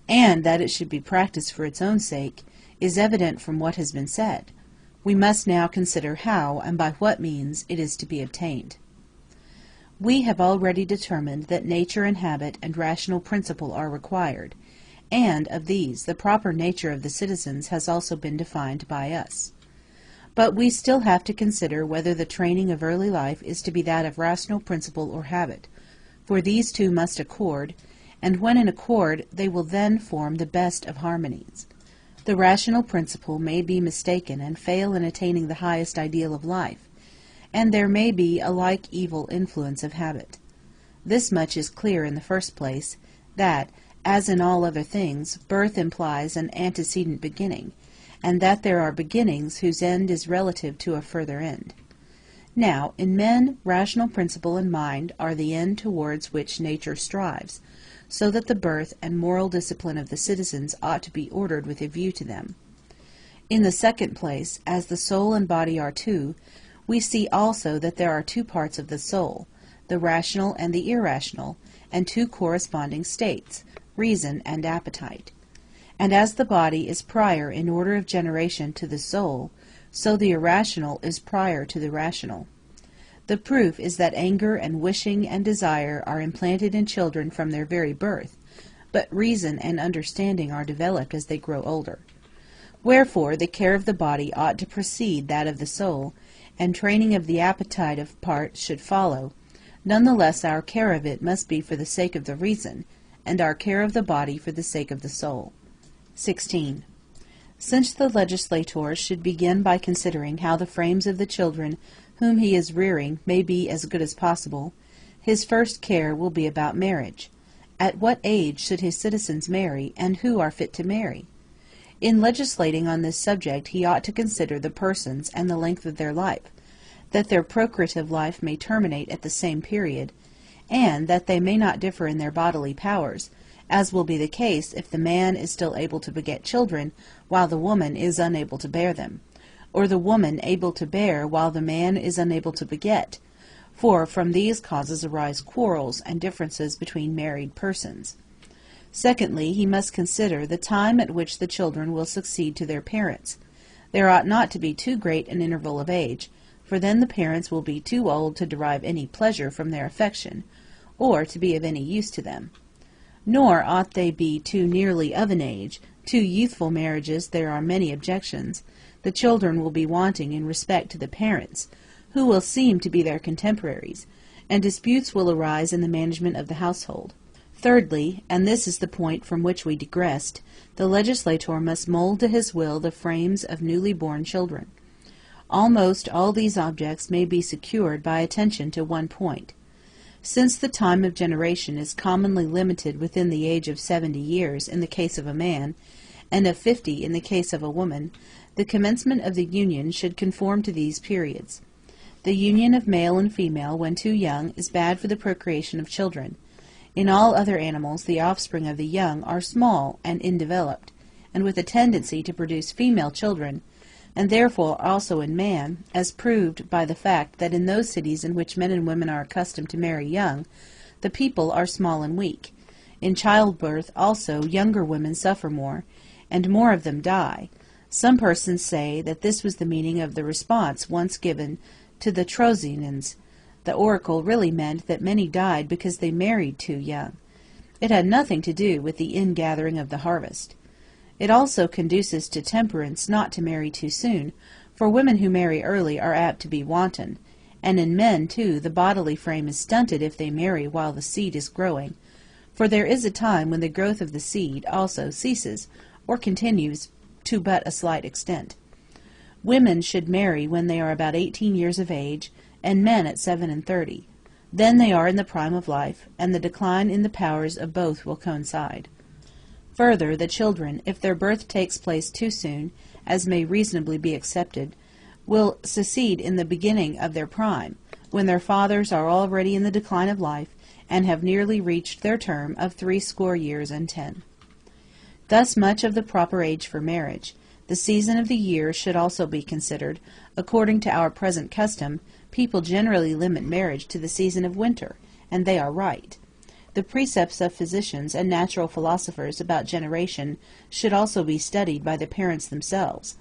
and that it should be practiced for its own sake, is evident from what has been said, we must now consider how and by what means it is to be obtained. We have already determined that nature and habit and rational principle are required, and of these the proper nature of the citizens has also been defined by us. But we still have to consider whether the training of early life is to be that of rational principle or habit, for these two must accord, and when in accord they will then form the best of harmonies. The rational principle may be mistaken and fail in attaining the highest ideal of life, and there may be a like evil influence of habit. This much is clear in the first place, that, as in all other things, birth implies an antecedent beginning, and that there are beginnings whose end is relative to a further end. Now, in men, rational principle and mind are the end towards which nature strives, so that the birth and moral discipline of the citizens ought to be ordered with a view to them. In the second place, as the soul and body are two, we see also that there are two parts of the soul, the rational and the irrational, and two corresponding states, reason and appetite. And as the body is prior in order of generation to the soul, so the irrational is prior to the rational. The proof is that anger and wishing and desire are implanted in children from their very birth, but reason and understanding are developed as they grow older. Wherefore the care of the body ought to precede that of the soul, and training of the appetite of part should follow. None the less our care of it must be for the sake of the reason, and our care of the body for the sake of the soul. 16. Since the legislator should begin by considering how the frames of the children whom he is rearing may be as good as possible, his first care will be about marriage. At what age should his citizens marry, and who are fit to marry? In legislating on this subject he ought to consider the persons and the length of their life, that their procreative life may terminate at the same period, and that they may not differ in their bodily powers, as will be the case if the man is still able to beget children, while the woman is unable to bear them, or the woman able to bear while the man is unable to beget, for from these causes arise quarrels and differences between married persons. Secondly, he must consider the time at which the children will succeed to their parents. There ought not to be too great an interval of age, for then the parents will be too old to derive any pleasure from their affection, or to be of any use to them. Nor ought they be too nearly of an age. To youthful marriages there are many objections. The children will be wanting in respect to the parents, who will seem to be their contemporaries, and disputes will arise in the management of the household. Thirdly, and this is the point from which we digressed, the legislator must mold to his will the frames of newly born children. Almost all these objects may be secured by attention to one point. Since the time of generation is commonly limited within the age of 70 years in the case of a man, and of 50 in the case of a woman, the commencement of the union should conform to these periods. The union of male and female when too young is bad for the procreation of children. In all other animals the offspring of the young are small and undeveloped, and with a tendency to produce female children, and therefore also in man, as proved by the fact that in those cities in which men and women are accustomed to marry young, the people are small and weak. In childbirth also younger women suffer more, and more of them die. Some persons say that this was the meaning of the response once given to the Trojans. The oracle really meant that many died because they married too young. It had nothing to do with the ingathering of the harvest. It also conduces to temperance not to marry too soon, for women who marry early are apt to be wanton, and in men too the bodily frame is stunted if they marry while the seed is growing, for there is a time when the growth of the seed also ceases, or continues to but a slight extent. Women should marry when they are about 18 years of age, and men at 37. Then they are in the prime of life, and the decline in the powers of both will coincide. Further, the children, if their birth takes place too soon, as may reasonably be accepted, will succeed in the beginning of their prime, when their fathers are already in the decline of life, and have nearly reached their term of 80 years and 10. Thus much of the proper age for marriage. The season of the year should also be considered. According to our present custom, people generally limit marriage to the season of winter, and they are right. The precepts of physicians and natural philosophers about generation should also be studied by the parents themselves.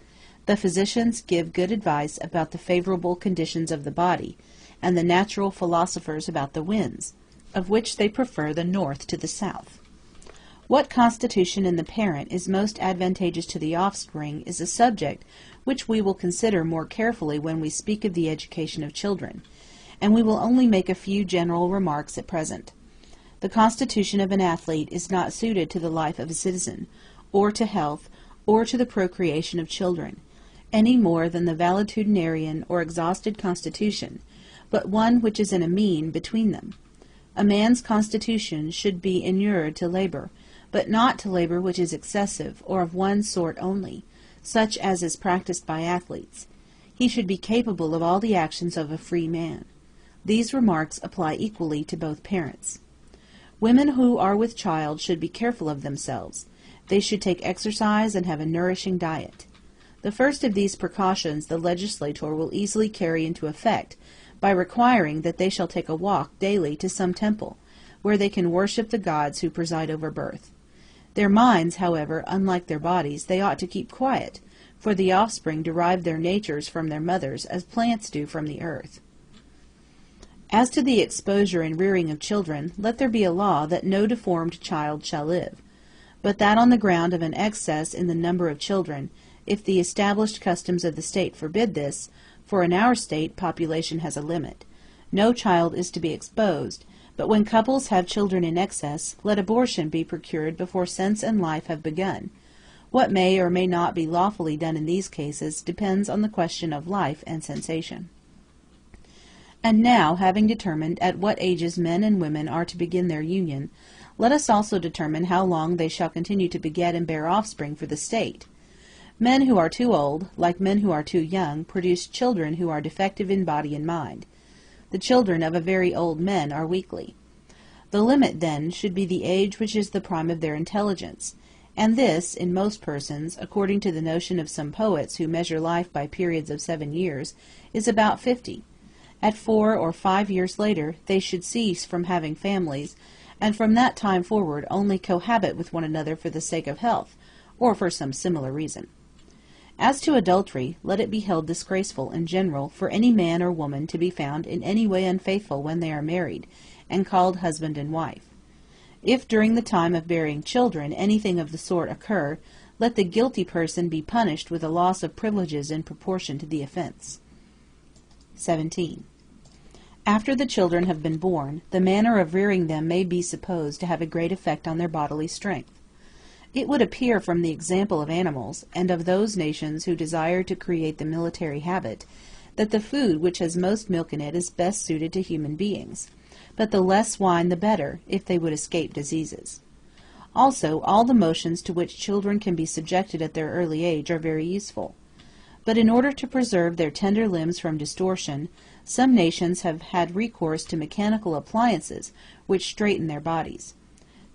The physicians give good advice about the favorable conditions of the body, and the natural philosophers about the winds, of which they prefer the north to the south. What constitution in the parent is most advantageous to the offspring is a subject which we will consider more carefully when we speak of the education of children, and we will only make a few general remarks at present. The constitution of an athlete is not suited to the life of a citizen, or to health, or to the procreation of children, any more than the valetudinarian or exhausted constitution, but one which is in a mean between them. A man's constitution should be inured to labor, but not to labor which is excessive, or of one sort only, such as is practiced by athletes. He should be capable of all the actions of a free man. These remarks apply equally to both parents. Women who are with child should be careful of themselves. They should take exercise and have a nourishing diet. The first of these precautions the legislator will easily carry into effect by requiring that they shall take a walk daily to some temple, where they can worship the gods who preside over birth. Their minds, however, unlike their bodies, they ought to keep quiet, for the offspring derive their natures from their mothers, as plants do from the earth. As to the exposure and rearing of children, let there be a law that no deformed child shall live, but that on the ground of an excess in the number of children, if the established customs of the state forbid this, for in our state population has a limit, no child is to be exposed, but when couples have children in excess, let abortion be procured before sense and life have begun. What may or may not be lawfully done in these cases depends on the question of life and sensation. And now, having determined at what ages men and women are to begin their union, let us also determine how long they shall continue to beget and bear offspring for the state. Men who are too old, like men who are too young, produce children who are defective in body and mind. The children of a very old men are weakly. The limit, then, should be the age which is the prime of their intelligence, and this, in most persons, according to the notion of some poets who measure life by periods of 7 years, is about 50. At 4 or 5 years later, they should cease from having families, and from that time forward only cohabit with one another for the sake of health, or for some similar reason. As to adultery, let it be held disgraceful in general for any man or woman to be found in any way unfaithful when they are married, and called husband and wife. If during the time of bearing children anything of the sort occur, let the guilty person be punished with a loss of privileges in proportion to the offense. 17. After the children have been born, the manner of rearing them may be supposed to have a great effect on their bodily strength. It would appear from the example of animals, and of those nations who desire to create the military habit, that the food which has most milk in it is best suited to human beings, but the less wine the better, if they would escape diseases. Also, all the motions to which children can be subjected at their early age are very useful. But in order to preserve their tender limbs from distortion, some nations have had recourse to mechanical appliances which straighten their bodies.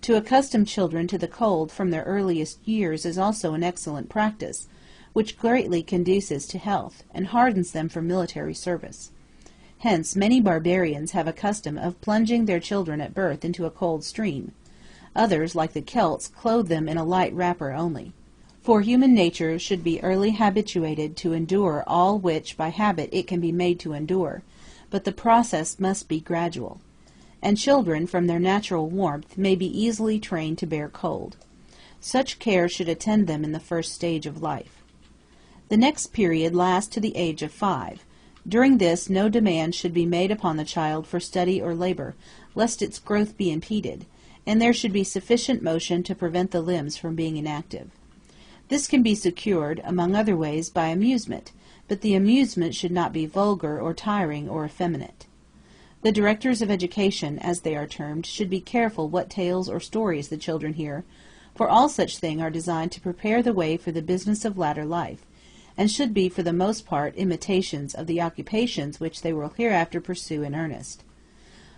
To accustom children to the cold from their earliest years is also an excellent practice, which greatly conduces to health, and hardens them for military service. Hence many barbarians have a custom of plunging their children at birth into a cold stream. Others, like the Celts, clothe them in a light wrapper only. For human nature should be early habituated to endure all which by habit it can be made to endure, but the process must be gradual. And children, from their natural warmth, may be easily trained to bear cold. Such care should attend them in the first stage of life. The next period lasts to the age of 5. During this no demand should be made upon the child for study or labor, lest its growth be impeded, and there should be sufficient motion to prevent the limbs from being inactive. This can be secured, among other ways, by amusement, but the amusement should not be vulgar or tiring or effeminate. The directors of education, as they are termed, should be careful what tales or stories the children hear, for all such things are designed to prepare the way for the business of latter life, and should be for the most part imitations of the occupations which they will hereafter pursue in earnest.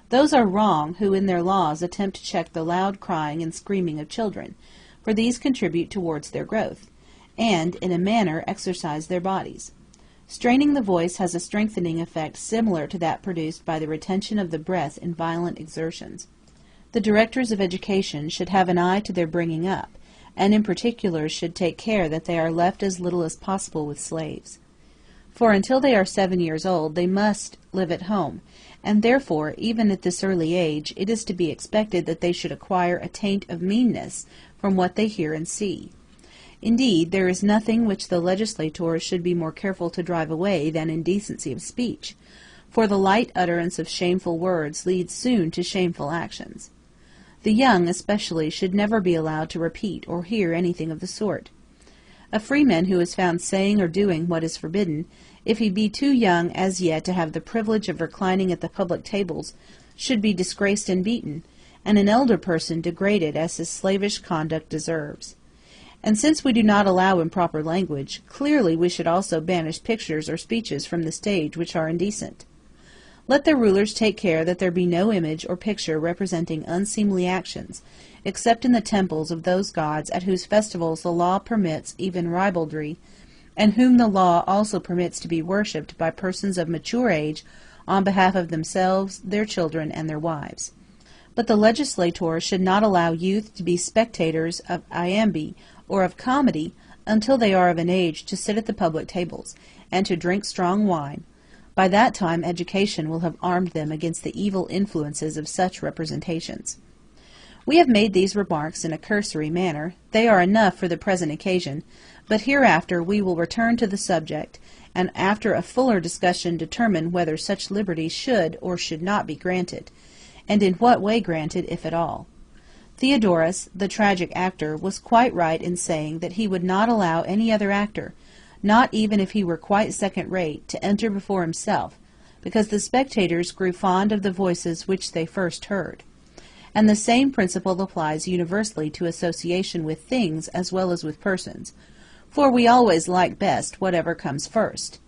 Those are wrong who in their laws attempt to check the loud crying and screaming of children, for these contribute towards their growth, and, in a manner, exercise their bodies. Straining the voice has a strengthening effect similar to that produced by the retention of the breath in violent exertions. The directors of education should have an eye to their bringing up, and in particular should take care that they are left as little as possible with slaves. For until they are 7 years old they must live at home, and therefore, even at this early age, it is to be expected that they should acquire a taint of meanness from what they hear and see. Indeed, there is nothing which the legislators should be more careful to drive away than indecency of speech, for the light utterance of shameful words leads soon to shameful actions. The young, especially, should never be allowed to repeat or hear anything of the sort. A freeman who is found saying or doing what is forbidden, if he be too young as yet to have the privilege of reclining at the public tables, should be disgraced and beaten, and an elder person degraded as his slavish conduct deserves. And since we do not allow improper language, clearly we should also banish pictures or speeches from the stage which are indecent. Let the rulers take care that there be no image or picture representing unseemly actions, except in the temples of those gods at whose festivals the law permits even ribaldry, and whom the law also permits to be worshipped by persons of mature age on behalf of themselves, their children, and their wives. But the legislator should not allow youth to be spectators of iambi or of comedy until they are of an age to sit at the public tables, and to drink strong wine. By that time education will have armed them against the evil influences of such representations. We have made these remarks in a cursory manner. They are enough for the present occasion, but hereafter we will return to the subject, and after a fuller discussion determine whether such liberty should or should not be granted, and in what way granted, if at all. Theodorus, the tragic actor, was quite right in saying that he would not allow any other actor, not even if he were quite second-rate, to enter before himself, because the spectators grew fond of the voices which they first heard. And the same principle applies universally to association with things as well as with persons, for we always like best whatever comes first.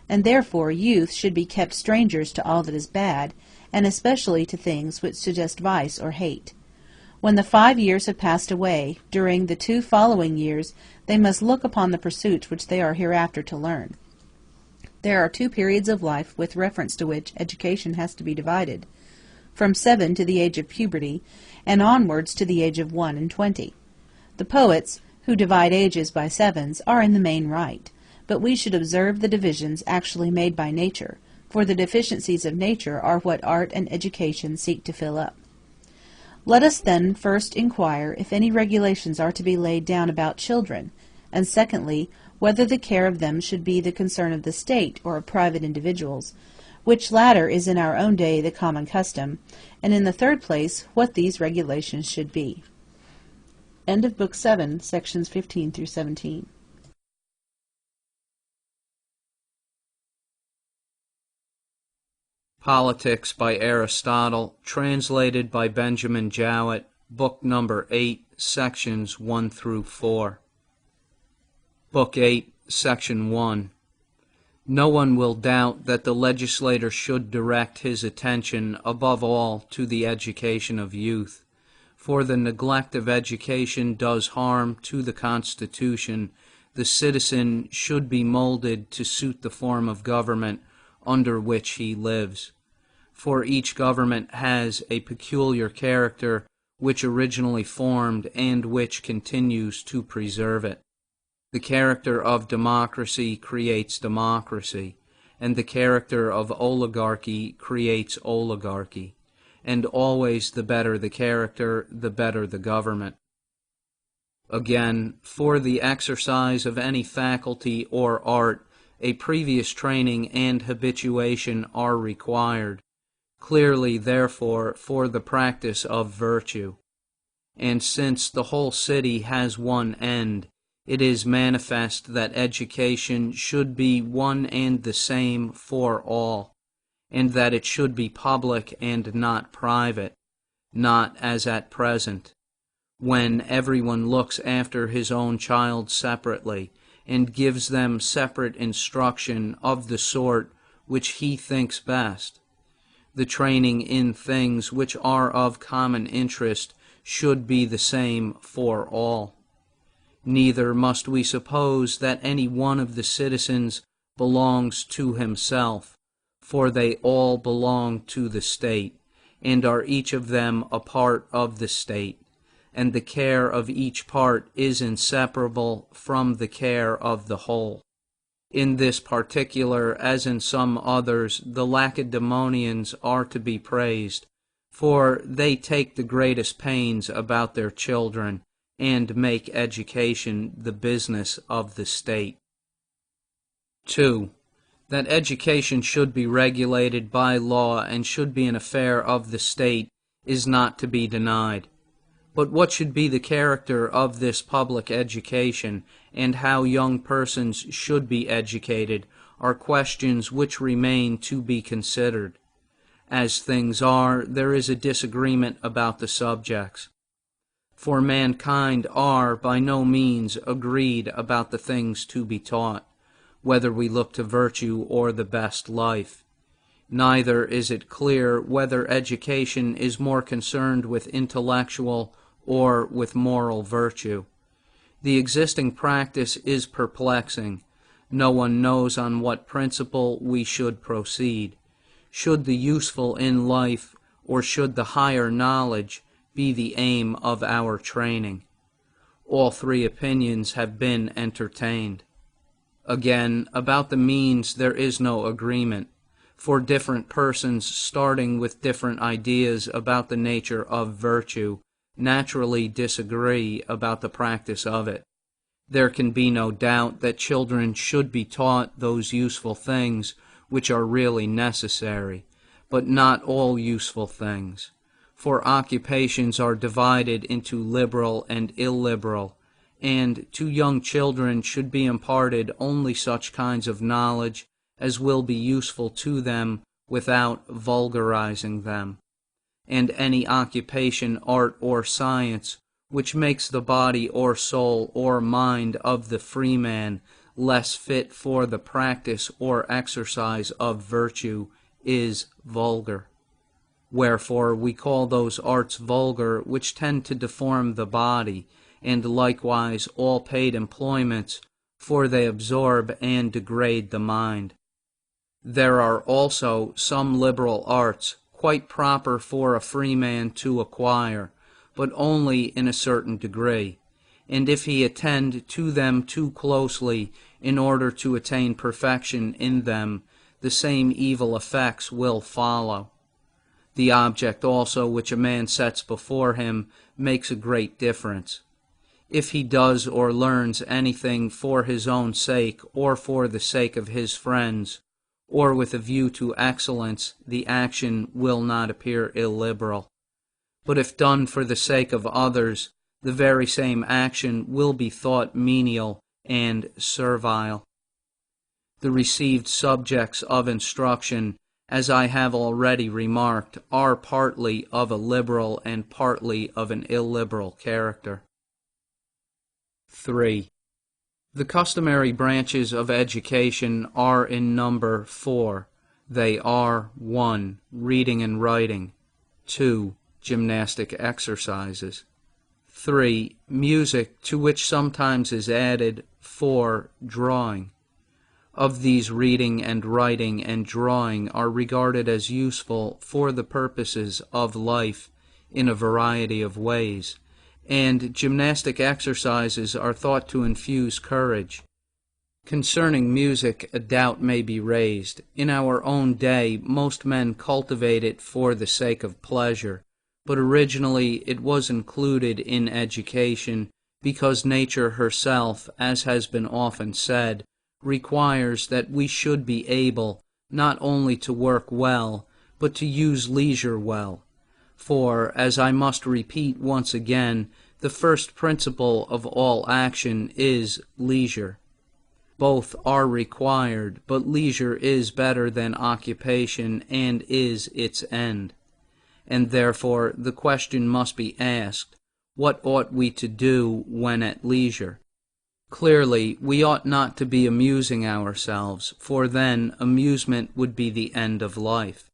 And therefore youth should be kept strangers to all that is bad, and especially to things which suggest vice or hate. When the 5 years have passed away, during the 2 following years they must look upon the pursuits which they are hereafter to learn. There are 2 periods of life with reference to which education has to be divided, from 7 to the age of puberty, and onwards to the age of 21. The poets, who divide ages by 7s, are in the main right, but we should observe the divisions actually made by nature, for the deficiencies of nature are what art and education seek to fill up. Let us then first inquire if any regulations are to be laid down about children, and secondly, whether the care of them should be the concern of the state or of private individuals, which latter is in our own day the common custom, and in the third place, what these regulations should be. End of Book 7, sections 15 through 17. Politics by Aristotle, translated by Benjamin Jowett, Book number 8, sections 1 through 4. Book 8, section 1. No one will doubt that the legislator should direct his attention above all to the education of youth, for the neglect of education does harm to the Constitution. The citizen should be molded to suit the form of government under which he lives, for each government has a peculiar character which originally formed and which continues to preserve it. The character of democracy creates democracy, and the character of oligarchy creates oligarchy, and always the better the character, the better the government. Again, for the exercise of any faculty or art, a previous training and habituation are required, clearly therefore for the practice of virtue. And since the whole city has one end, it is manifest that education should be one and the same for all, and that it should be public and not private, not as at present, when everyone looks after his own child separately, and gives them separate instruction of the sort which he thinks best. The training in things which are of common interest should be the same for all. Neither must we suppose that any one of the citizens belongs to himself, for they all belong to the state, and are each of them a part of the state, and the care of each part is inseparable from the care of the whole. In this particular, as in some others, the Lacedaemonians are to be praised, for they take the greatest pains about their children, and make education the business of the state. 2. That education should be regulated by law and should be an affair of the state is not to be denied. But what should be the character of this public education, and how young persons should be educated, are questions which remain to be considered. As things are, there is a disagreement about the subjects. For mankind are by no means agreed about the things to be taught, whether we look to virtue or the best life. Neither is it clear whether education is more concerned with intellectual or with moral virtue. The existing practice is perplexing, No one knows on what principle we should proceed. Should the useful in life, or should the higher knowledge, be the aim of our training? All three opinions have been entertained. Again, about the means there is no agreement, for different persons starting with different ideas about the nature of virtue naturally disagree about the practice of it. There can be no doubt that children should be taught those useful things which are really necessary, but not all useful things. For occupations are divided into liberal and illiberal, and to young children should be imparted only such kinds of knowledge as will be useful to them without vulgarizing them. And any occupation, art, or science which makes the body or soul or mind of the free man less fit for the practice or exercise of virtue is vulgar. Wherefore we call those arts vulgar which tend to deform the body, and likewise all paid employments, for they absorb and degrade the mind. There are also some liberal arts quite proper for a free man to acquire, but only in a certain degree, and if he attend to them too closely in order to attain perfection in them, the same evil effects will follow. The object also which a man sets before him makes a great difference. If he does or learns anything for his own sake, or for the sake of his friends, or with a view to excellence, the action will not appear illiberal. But if done for the sake of others, the very same action will be thought menial and servile. The received subjects of instruction, as I have already remarked, are partly of a liberal and partly of an illiberal character. 3. The customary branches of education are in number 4. They are 1. Reading and writing, 2. Gymnastic exercises, 3. Music, to which sometimes is added 4. Drawing. Of these, reading and writing and drawing are regarded as useful for the purposes of life in a variety of ways, and gymnastic exercises are thought to infuse courage. Concerning music, a doubt may be raised. In our own day, most men cultivate it for the sake of pleasure, but originally it was included in education because nature herself, as has been often said, requires that we should be able not only to work well, but to use leisure well. For, as I must repeat once again, the first principle of all action is leisure. Both are required, but leisure is better than occupation and is its end. And therefore the question must be asked, what ought we to do when at leisure? Clearly, we ought not to be amusing ourselves, for then amusement would be the end of life.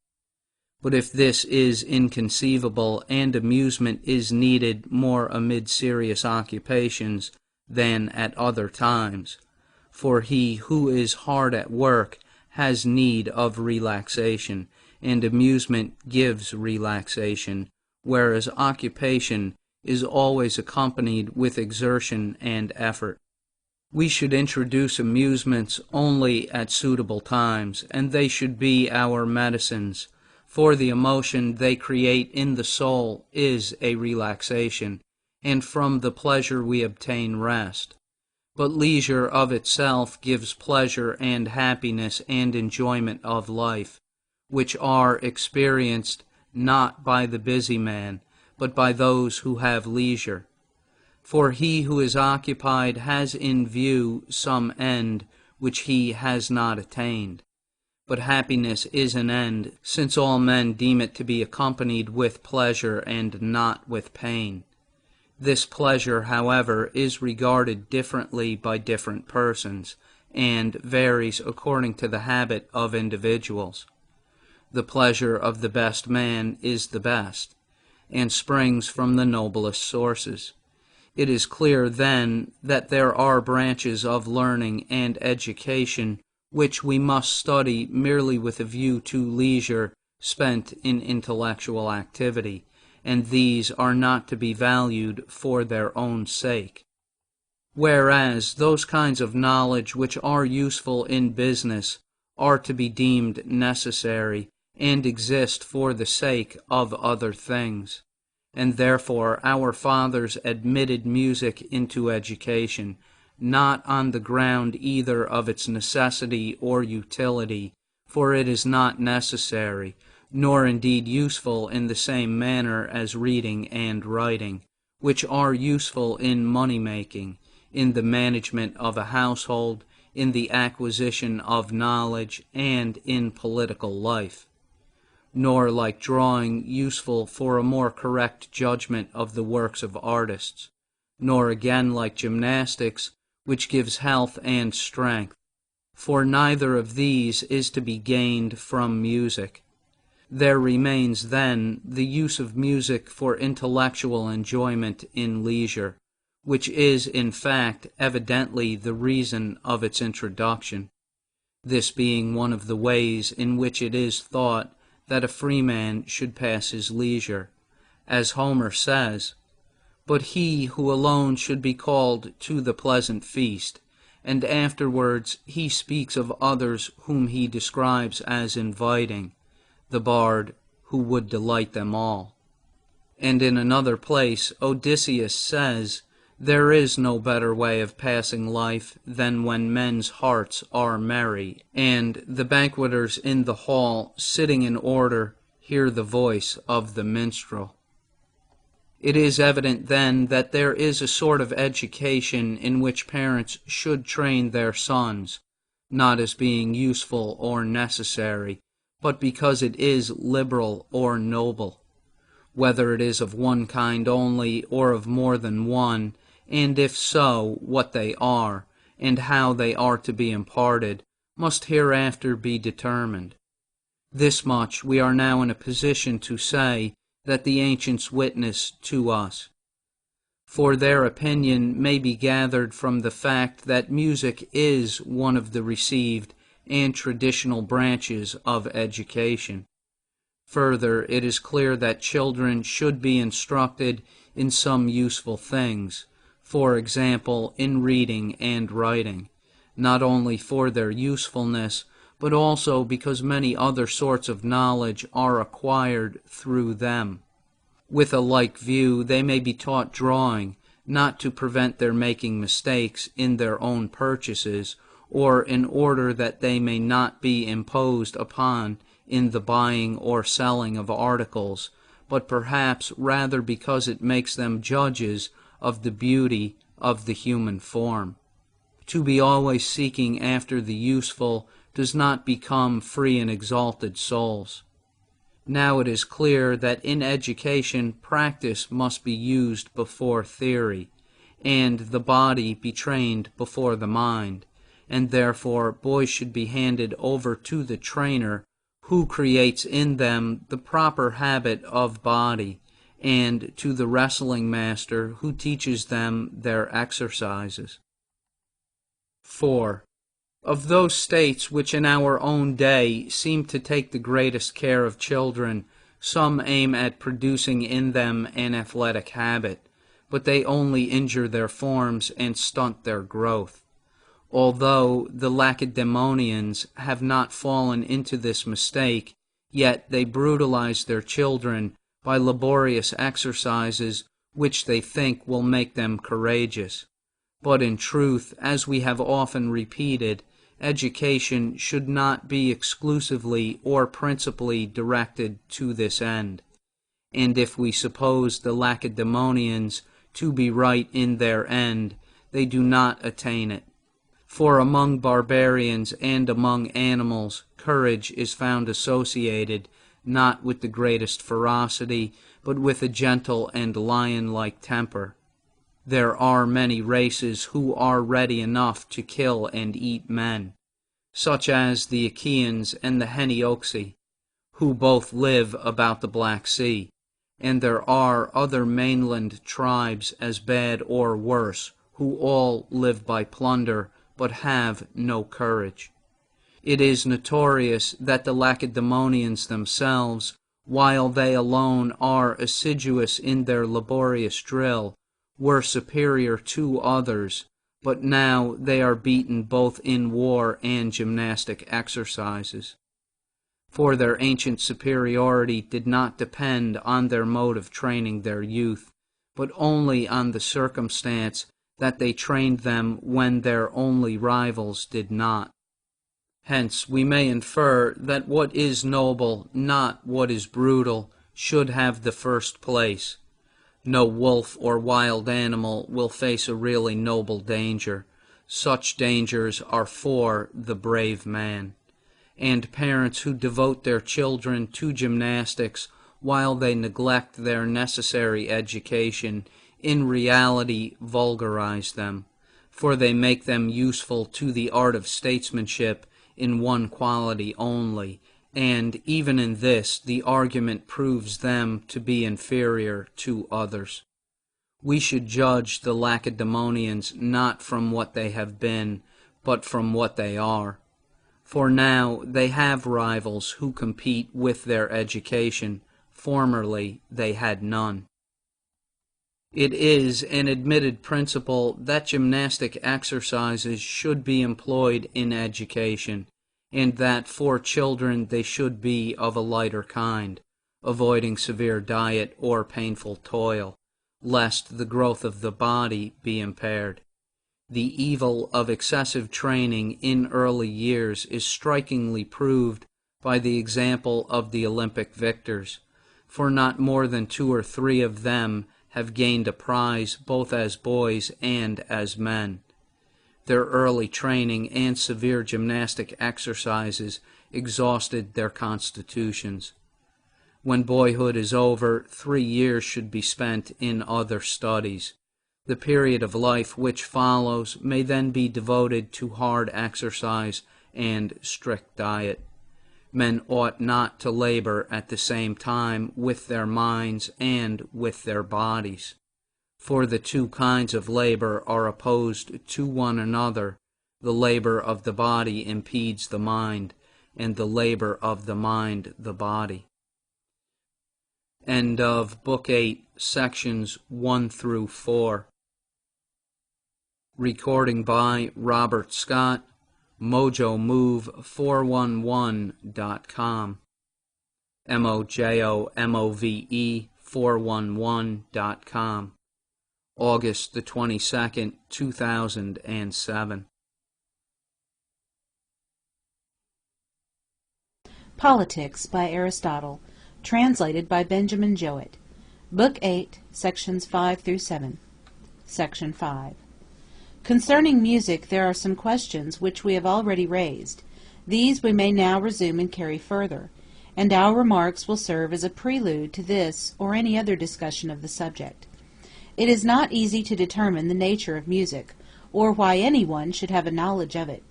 But if this is inconceivable, and amusement is needed more amid serious occupations than at other times, for he who is hard at work has need of relaxation, and amusement gives relaxation, whereas occupation is always accompanied with exertion and effort. We should introduce amusements only at suitable times, and they should be our medicines, for the emotion they create in the soul is a relaxation, and from the pleasure we obtain rest. But leisure of itself gives pleasure and happiness and enjoyment of life, which are experienced not by the busy man, but by those who have leisure. For he who is occupied has in view some end which he has not attained. But happiness is an end, since all men deem it to be accompanied with pleasure and not with pain. This pleasure, however, is regarded differently by different persons, and varies according to the habit of individuals. The pleasure of the best man is the best, and springs from the noblest sources. It is clear, then, that there are branches of learning and education which we must study merely with a view to leisure spent in intellectual activity, and these are not to be valued for their own sake. Whereas those kinds of knowledge which are useful in business are to be deemed necessary and exist for the sake of other things. And therefore our fathers admitted music into education, not on the ground either of its necessity or utility, for it is not necessary, nor indeed useful in the same manner as reading and writing, which are useful in money-making, in the management of a household, in the acquisition of knowledge, and in political life, nor, like drawing, useful for a more correct judgment of the works of artists, nor again like gymnastics, which gives health and strength, for neither of these is to be gained from music. There remains, then, the use of music for intellectual enjoyment in leisure, which is, in fact, evidently the reason of its introduction, this being one of the ways in which it is thought that a free man should pass his leisure, as Homer says, "But he who alone should be called to the pleasant feast," and afterwards he speaks of others whom he describes as inviting, the bard who would delight them all. And in another place Odysseus says, "There is no better way of passing life than when men's hearts are merry, and the banqueters in the hall, sitting in order, hear the voice of the minstrel." It is evident, then, that there is a sort of education in which parents should train their sons, not as being useful or necessary, but because it is liberal or noble. Whether it is of one kind only, or of more than one, and if so, what they are, and how they are to be imparted, must hereafter be determined. This much we are now in a position to say that the ancients witness to us. For their opinion may be gathered from the fact that music is one of the received and traditional branches of education. Further, it is clear that children should be instructed in some useful things, for example, in reading and writing, not only for their usefulness, but also because many other sorts of knowledge are acquired through them. With a like view, they may be taught drawing, not to prevent their making mistakes in their own purchases, or in order that they may not be imposed upon in the buying or selling of articles, but perhaps rather because it makes them judges of the beauty of the human form. To be always seeking after the useful does not become free and exalted souls. Now it is clear that in education practice must be used before theory, and the body be trained before the mind, and therefore boys should be handed over to the trainer who creates in them the proper habit of body, and to the wrestling master who teaches them their exercises. 4. Of those states which in our own day seem to take the greatest care of children, some aim at producing in them an athletic habit, but they only injure their forms and stunt their growth. Although the Lacedaemonians have not fallen into this mistake, yet they brutalize their children by laborious exercises which they think will make them courageous. But in truth, as we have often repeated, education should not be exclusively or principally directed to this end. And if we suppose the Lacedaemonians to be right in their end, they do not attain it. For among barbarians and among animals, courage is found associated not with the greatest ferocity, but with a gentle and lion-like temper. There are many races who are ready enough to kill and eat men, such as the Achaeans and the Henioxi, who both live about the Black Sea, and there are other mainland tribes as bad or worse, who all live by plunder, but have no courage. It is notorious that the Lacedaemonians themselves, while they alone are assiduous in their laborious drill, were superior to others, but now they are beaten both in war and gymnastic exercises. For their ancient superiority did not depend on their mode of training their youth, but only on the circumstance that they trained them when their only rivals did not. Hence we may infer that what is noble, not what is brutal, should have the first place. No wolf or wild animal will face a really noble danger. Such dangers are for the brave man. And parents who devote their children to gymnastics while they neglect their necessary education, in reality vulgarize them, for they make them useful to the art of statesmanship in one quality only, and even in this the argument proves them to be inferior to others. We should judge the Lacedaemonians not from what they have been, but from what they are. For now they have rivals who compete with their education. Formerly they had none. It is an admitted principle that gymnastic exercises should be employed in education, and that for children they should be of a lighter kind, avoiding severe diet or painful toil, lest the growth of the body be impaired. The evil of excessive training in early years is strikingly proved by the example of the Olympic victors, for not more than 2 or 3 of them have gained a prize both as boys and as men. Their early training and severe gymnastic exercises exhausted their constitutions. When boyhood is over, 3 years should be spent in other studies. The period of life which follows may then be devoted to hard exercise and strict diet. Men ought not to labor at the same time with their minds and with their bodies, for the 2 kinds of labor are opposed to one another. The labor of the body impedes the mind, and the labor of the mind the body. End of Book 8, Sections 1 through 4. Recording by Robert Scott, mojomove411.com, mojomove411.com, August the 22nd, 2007. Politics by Aristotle, translated by Benjamin Jowett. Book 8, Sections 5 through 7. Section 5. Concerning music there are some questions which we have already raised. These we may now resume and carry further, and our remarks will serve as a prelude to this or any other discussion of the subject. It is not easy to determine the nature of music, or why anyone should have a knowledge of it.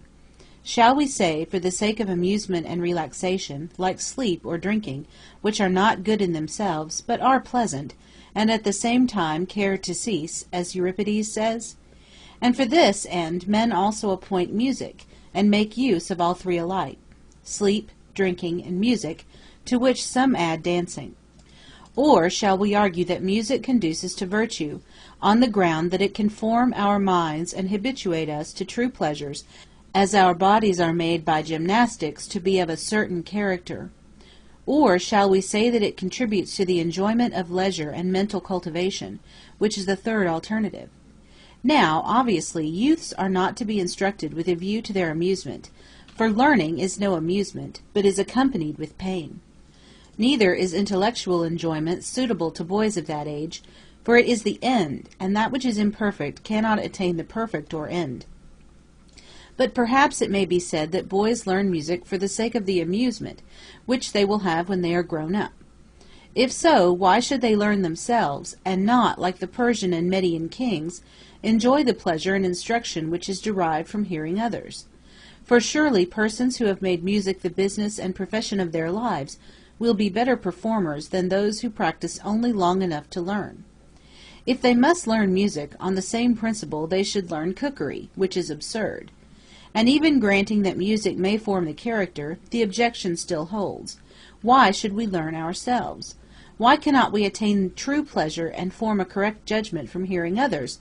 Shall we say, for the sake of amusement and relaxation, like sleep or drinking, which are not good in themselves, but are pleasant, and at the same time care to cease, as Euripides says? And for this end men also appoint music, and make use of all 3 alike, sleep, drinking, and music, to which some add dancing. Or shall we argue that music conduces to virtue, on the ground that it can form our minds and habituate us to true pleasures, as our bodies are made by gymnastics to be of a certain character? Or shall we say that it contributes to the enjoyment of leisure and mental cultivation, which is the third alternative? Now, obviously, youths are not to be instructed with a view to their amusement, for learning is no amusement, but is accompanied with pain. Neither is intellectual enjoyment suitable to boys of that age, for it is the end, and that which is imperfect cannot attain the perfect or end. But perhaps it may be said that boys learn music for the sake of the amusement, which they will have when they are grown up. If so, why should they learn themselves, and not, like the Persian and Median kings, enjoy the pleasure and instruction which is derived from hearing others? For surely persons who have made music the business and profession of their lives will be better performers than those who practice only long enough to learn. If they must learn music, on the same principle they should learn cookery, which is absurd. And even granting that music may form the character, the objection still holds. Why should we learn ourselves? Why cannot we attain true pleasure and form a correct judgment from hearing others,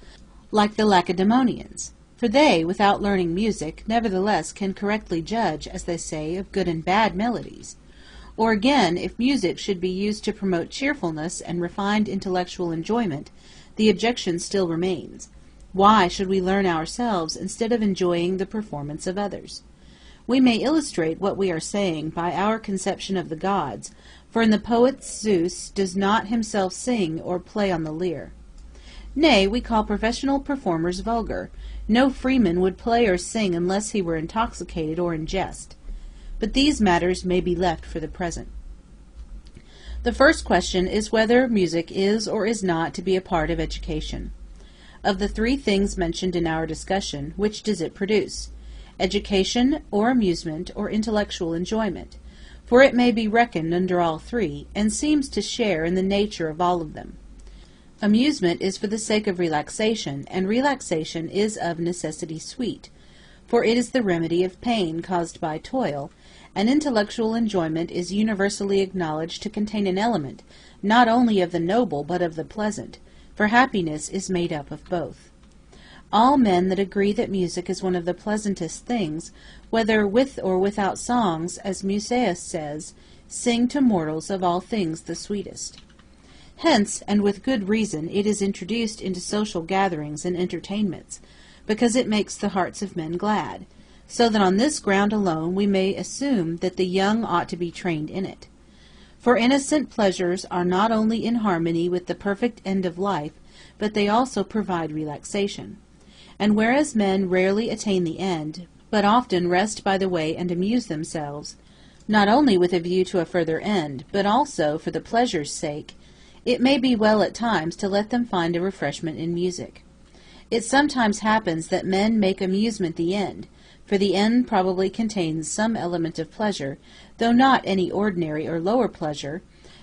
like the Lacedaemonians? For they, without learning music, nevertheless can correctly judge, as they say, of good and bad melodies. Or again, if music should be used to promote cheerfulness and refined intellectual enjoyment, the objection still remains. Why should we learn ourselves instead of enjoying the performance of others? We may illustrate what we are saying by our conception of the gods, for in the poets Zeus does not himself sing or play on the lyre. Nay, we call professional performers vulgar. No freeman would play or sing unless he were intoxicated or in jest. But these matters may be left for the present. The first question is whether music is or is not to be a part of education. Of the three things mentioned in our discussion, which does it produce? Education, or amusement, or intellectual enjoyment? For it may be reckoned under all three, and seems to share in the nature of all of them. Amusement is for the sake of relaxation, and relaxation is of necessity sweet, for it is the remedy of pain caused by toil, and intellectual enjoyment is universally acknowledged to contain an element, not only of the noble but of the pleasant, for happiness is made up of both. All men that agree that music is one of the pleasantest things, whether with or without songs, as Musaeus says, sing to mortals of all things the sweetest. Hence, and with good reason, it is introduced into social gatherings and entertainments, because it makes the hearts of men glad, so that on this ground alone we may assume that the young ought to be trained in it. For innocent pleasures are not only in harmony with the perfect end of life, but they also provide relaxation. And whereas men rarely attain the end, but often rest by the way and amuse themselves, not only with a view to a further end, but also for the pleasure's sake, it may be well at times to let them find a refreshment in music. It sometimes happens that men make amusement the end, for the end probably contains some element of pleasure, though not any ordinary or lower pleasure,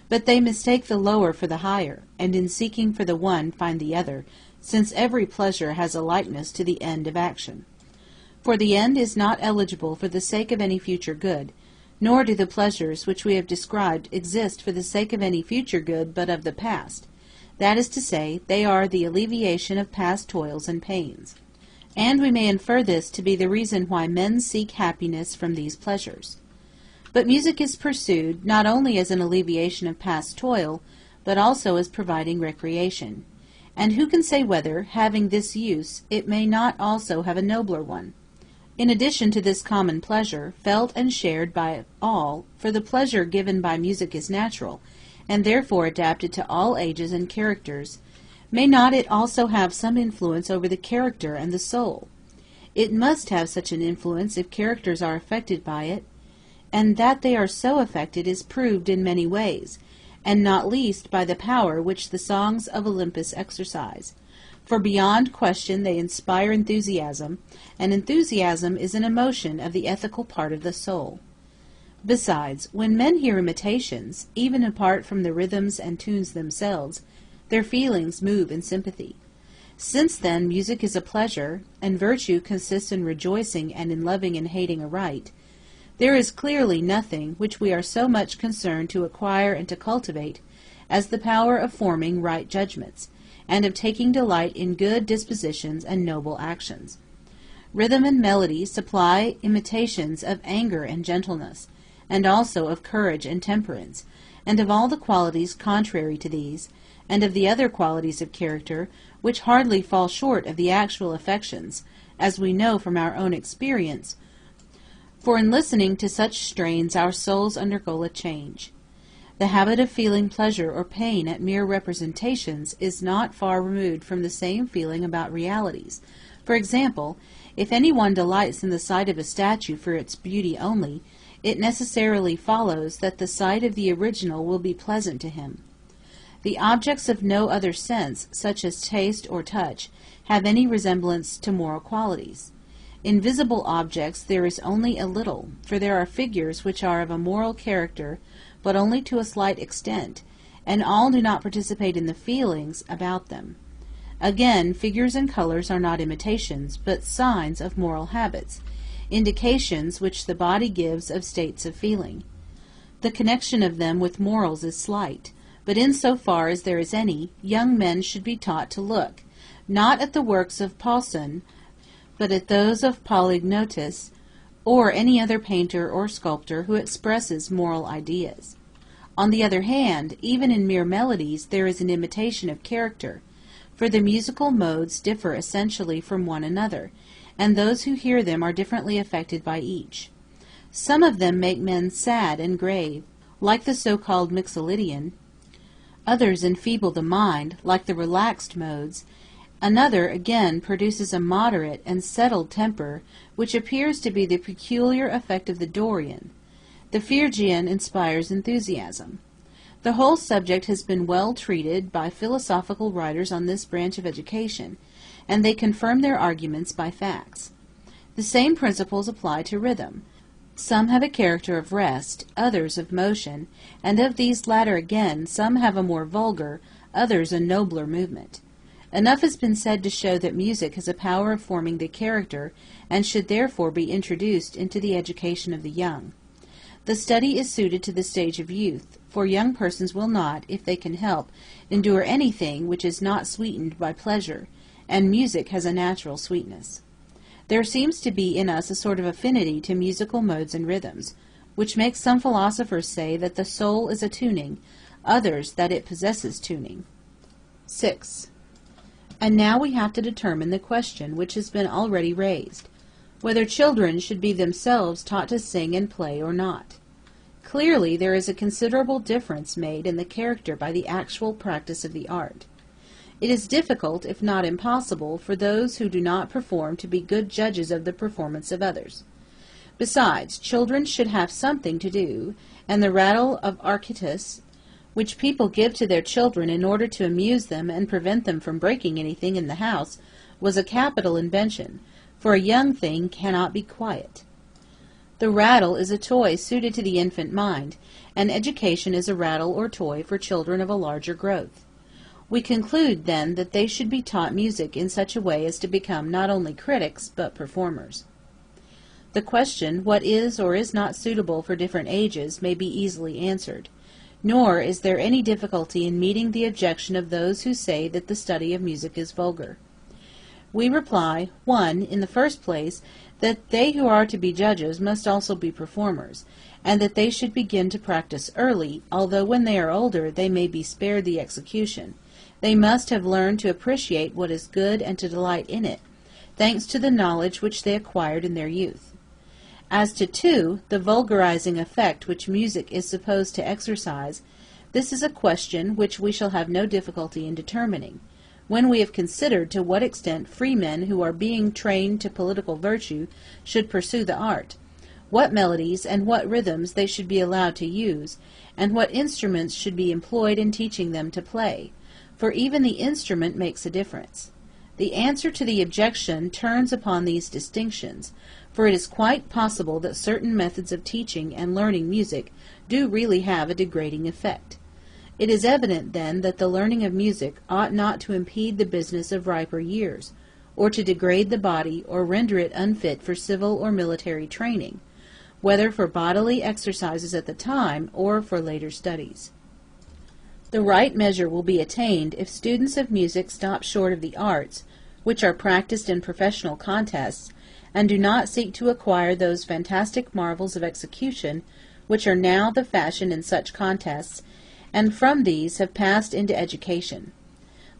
but they mistake the lower for the higher, and in seeking for the one find the other, since every pleasure has a likeness to the end of action. For the end is not eligible for the sake of any future good, nor do the pleasures which we have described exist for the sake of any future good but of the past. That is to say, they are the alleviation of past toils and pains. And we may infer this to be the reason why men seek happiness from these pleasures. But music is pursued not only as an alleviation of past toil, but also as providing recreation. And who can say whether, having this use, it may not also have a nobler one? In addition to this common pleasure, felt and shared by all, for the pleasure given by music is natural, and therefore adapted to all ages and characters, may not it also have some influence over the character and the soul? It must have such an influence if characters are affected by it, and that they are so affected is proved in many ways, and not least by the power which the songs of Olympus exercise. For beyond question they inspire enthusiasm, and enthusiasm is an emotion of the ethical part of the soul. Besides, when men hear imitations, even apart from the rhythms and tunes themselves, their feelings move in sympathy. Since then music is a pleasure, and virtue consists in rejoicing and in loving and hating aright, there is clearly nothing which we are so much concerned to acquire and to cultivate as the power of forming right judgments, and of taking delight in good dispositions and noble actions. Rhythm and melody supply imitations of anger and gentleness, and also of courage and temperance, and of all the qualities contrary to these, and of the other qualities of character which hardly fall short of the actual affections, as we know from our own experience, for in listening to such strains our souls undergo a change. The habit of feeling pleasure or pain at mere representations is not far removed from the same feeling about realities. For example, if any one delights in the sight of a statue for its beauty only, it necessarily follows that the sight of the original will be pleasant to him. The objects of no other sense, such as taste or touch, have any resemblance to moral qualities. In visible objects there is only a little, for there are figures which are of a moral character, but only to a slight extent, and all do not participate in the feelings about them. Again, figures and colors are not imitations, but signs of moral habits, indications which the body gives of states of feeling. The connection of them with morals is slight, but in so far as there is any, young men should be taught to look, not at the works of Poussin, but at those of Polygnotus, or any other painter or sculptor who expresses moral ideas. On the other hand, even in mere melodies there is an imitation of character, for the musical modes differ essentially from one another, and those who hear them are differently affected by each. Some of them make men sad and grave, like the so-called Mixolydian. Others enfeeble the mind, like the relaxed modes. Another, again, produces a moderate and settled temper, which appears to be the peculiar effect of the Dorian. The Phrygian inspires enthusiasm. The whole subject has been well treated by philosophical writers on this branch of education, and they confirm their arguments by facts. The same principles apply to rhythm. Some have a character of rest, others of motion, and of these latter again, some have a more vulgar, others a nobler movement. Enough has been said to show that music has a power of forming the character, and should therefore be introduced into the education of the young. The study is suited to the stage of youth, for young persons will not, if they can help, endure anything which is not sweetened by pleasure, and music has a natural sweetness. There seems to be in us a sort of affinity to musical modes and rhythms, which makes some philosophers say that the soul is a tuning, others that it possesses tuning. 6. And now we have to determine the question which has been already raised, whether children should be themselves taught to sing and play or not. Clearly there is a considerable difference made in the character by the actual practice of the art. It is difficult, if not impossible, for those who do not perform to be good judges of the performance of others. Besides, children should have something to do, and the rattle of Archytas, which people give to their children in order to amuse them and prevent them from breaking anything in the house, was a capital invention, for a young thing cannot be quiet. The rattle is a toy suited to the infant mind, and education is a rattle or toy for children of a larger growth. We conclude, then, that they should be taught music in such a way as to become not only critics, but performers. The question, what is or is not suitable for different ages, may be easily answered, nor is there any difficulty in meeting the objection of those who say that the study of music is vulgar. We reply, 1. In the first place, that they who are to be judges must also be performers, and that they should begin to practice early, although when they are older they may be spared the execution. They must have learned to appreciate what is good and to delight in it, thanks to the knowledge which they acquired in their youth. As to 2, the vulgarizing effect which music is supposed to exercise, this is a question which we shall have no difficulty in determining, when we have considered to what extent freemen who are being trained to political virtue should pursue the art, what melodies and what rhythms they should be allowed to use, and what instruments should be employed in teaching them to play, for even the instrument makes a difference. The answer to the objection turns upon these distinctions, for it is quite possible that certain methods of teaching and learning music do really have a degrading effect. It is evident, then, that the learning of music ought not to impede the business of riper years, or to degrade the body or render it unfit for civil or military training, whether for bodily exercises at the time or for later studies. The right measure will be attained if students of music stop short of the arts, which are practiced in professional contests, and do not seek to acquire those fantastic marvels of execution which are now the fashion in such contests, and from these have passed into education.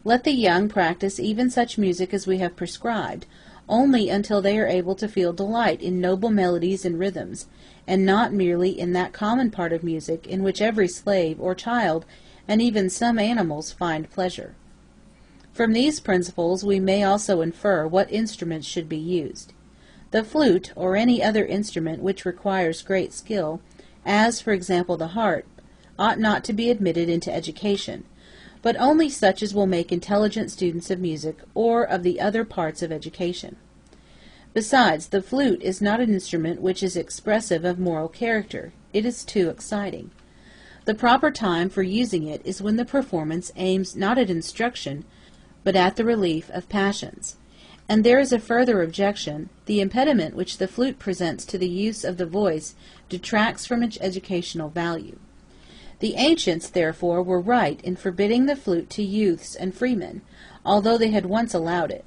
Let the young practice even such music as we have prescribed, only until they are able to feel delight in noble melodies and rhythms, and not merely in that common part of music in which every slave or child, and even some animals, find pleasure. From these principles we may also infer what instruments should be used. The flute, or any other instrument which requires great skill, as for example the harp, ought not to be admitted into education, but only such as will make intelligent students of music or of the other parts of education. Besides, the flute is not an instrument which is expressive of moral character. It is too exciting. The proper time for using it is when the performance aims not at instruction, but at the relief of passions. And there is a further objection. The impediment which the flute presents to the use of the voice detracts from its educational value. The ancients, therefore, were right in forbidding the flute to youths and freemen, although they had once allowed it.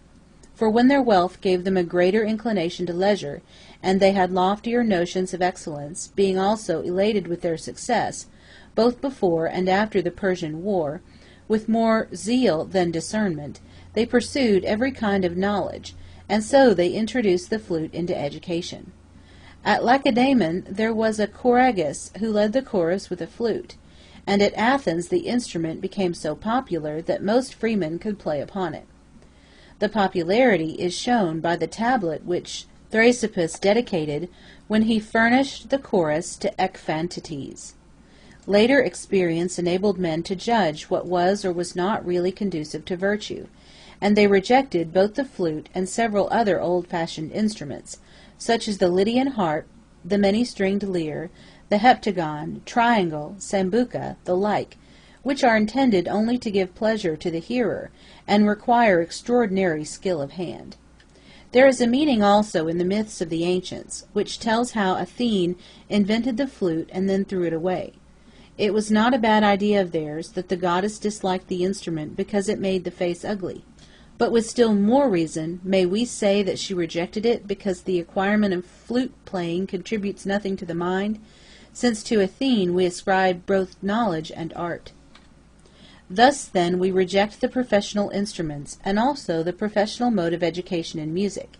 For when their wealth gave them a greater inclination to leisure, and they had loftier notions of excellence, being also elated with their success, both before and after the Persian War, with more zeal than discernment, they pursued every kind of knowledge, and so they introduced the flute into education. At Lacedaemon there was a choragus who led the chorus with a flute, and at Athens the instrument became so popular that most freemen could play upon it. The popularity is shown by the tablet which Thrasybus dedicated when he furnished the chorus to Ecphantites. Later experience enabled men to judge what was or was not really conducive to virtue, and they rejected both the flute and several other old-fashioned instruments, such as the Lydian harp, the many-stringed lyre, the heptagon, triangle, sambuca, the like, which are intended only to give pleasure to the hearer, and require extraordinary skill of hand. There is a meaning also in the myths of the ancients, which tells how Athene invented the flute and then threw it away. It was not a bad idea of theirs that the goddess disliked the instrument because it made the face ugly. But with still more reason may we say that she rejected it because the acquirement of flute playing contributes nothing to the mind, since to Athene we ascribe both knowledge and art. Thus, then, we reject the professional instruments, and also the professional mode of education in music.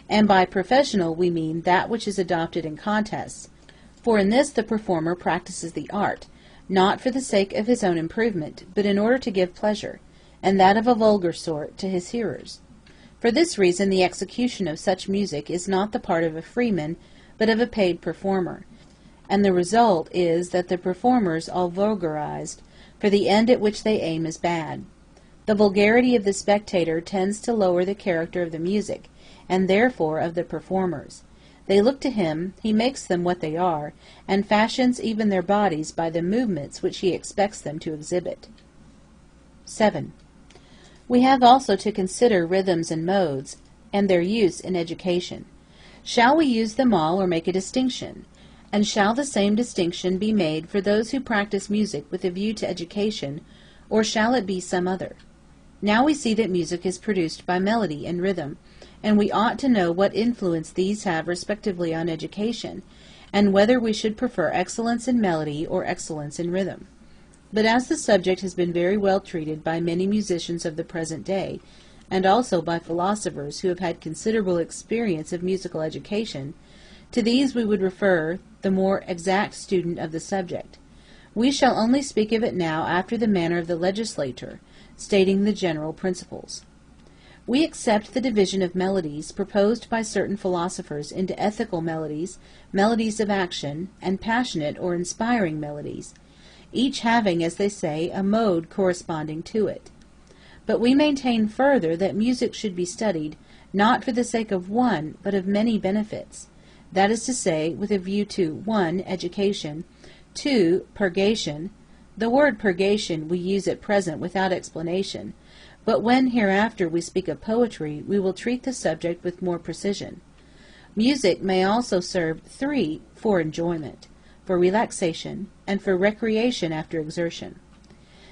And by professional we mean that which is adopted in contests, for in this the performer practices the art, not for the sake of his own improvement, but in order to give pleasure, and that of a vulgar sort, to his hearers. For this reason the execution of such music is not the part of a freeman, but of a paid performer, and the result is that the performers are vulgarized, for the end at which they aim is bad. The vulgarity of the spectator tends to lower the character of the music, and therefore of the performers. They look to him, he makes them what they are, and fashions even their bodies by the movements which he expects them to exhibit. 7. We have also to consider rhythms and modes, and their use in education. Shall we use them all or make a distinction? And shall the same distinction be made for those who practice music with a view to education, or shall it be some other? Now we see that music is produced by melody and rhythm, and we ought to know what influence these have respectively on education, and whether we should prefer excellence in melody or excellence in rhythm. But as the subject has been very well treated by many musicians of the present day, and also by philosophers who have had considerable experience of musical education, to these we would refer the more exact student of the subject. We shall only speak of it now after the manner of the legislator, stating the general principles. We accept the division of melodies proposed by certain philosophers into ethical melodies, melodies of action, and passionate or inspiring melodies, each having, as they say, a mode corresponding to it. But we maintain further that music should be studied, not for the sake of one, but of many benefits, that is to say, with a view to 1. Education, 2. Purgation. The word purgation we use at present without explanation, but when hereafter we speak of poetry, we will treat the subject with more precision. Music may also serve 3. For enjoyment, for relaxation, and for recreation after exertion.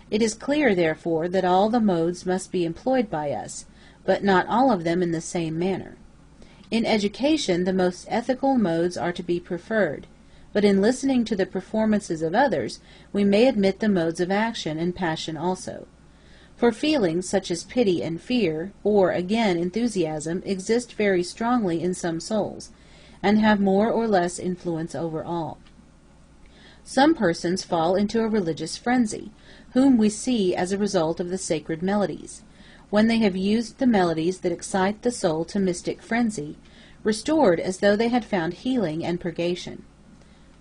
It is clear, therefore, that all the modes must be employed by us, but not all of them in the same manner. In education the most ethical modes are to be preferred, but in listening to the performances of others we may admit the modes of action and passion also. For feelings such as pity and fear, or again enthusiasm, exist very strongly in some souls, and have more or less influence over all. Some persons fall into a religious frenzy, whom we see as a result of the sacred melodies, when they have used the melodies that excite the soul to mystic frenzy, restored as though they had found healing and purgation.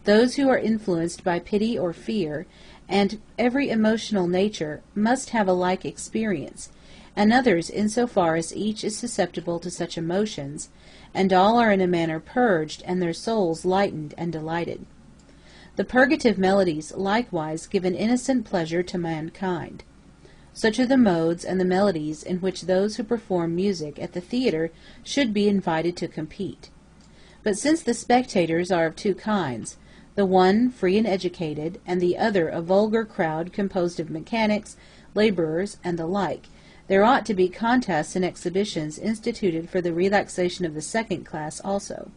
Those who are influenced by pity or fear, and every emotional nature, must have a like experience, and others in so far as each is susceptible to such emotions, and all are in a manner purged, and their souls lightened and delighted. The purgative melodies likewise give an innocent pleasure to mankind. Such are the modes and the melodies in which those who perform music at the theatre should be invited to compete. But since the spectators are of two kinds, the one free and educated, and the other a vulgar crowd composed of mechanics, laborers, and the like, there ought to be contests and exhibitions instituted for the relaxation of the second class also.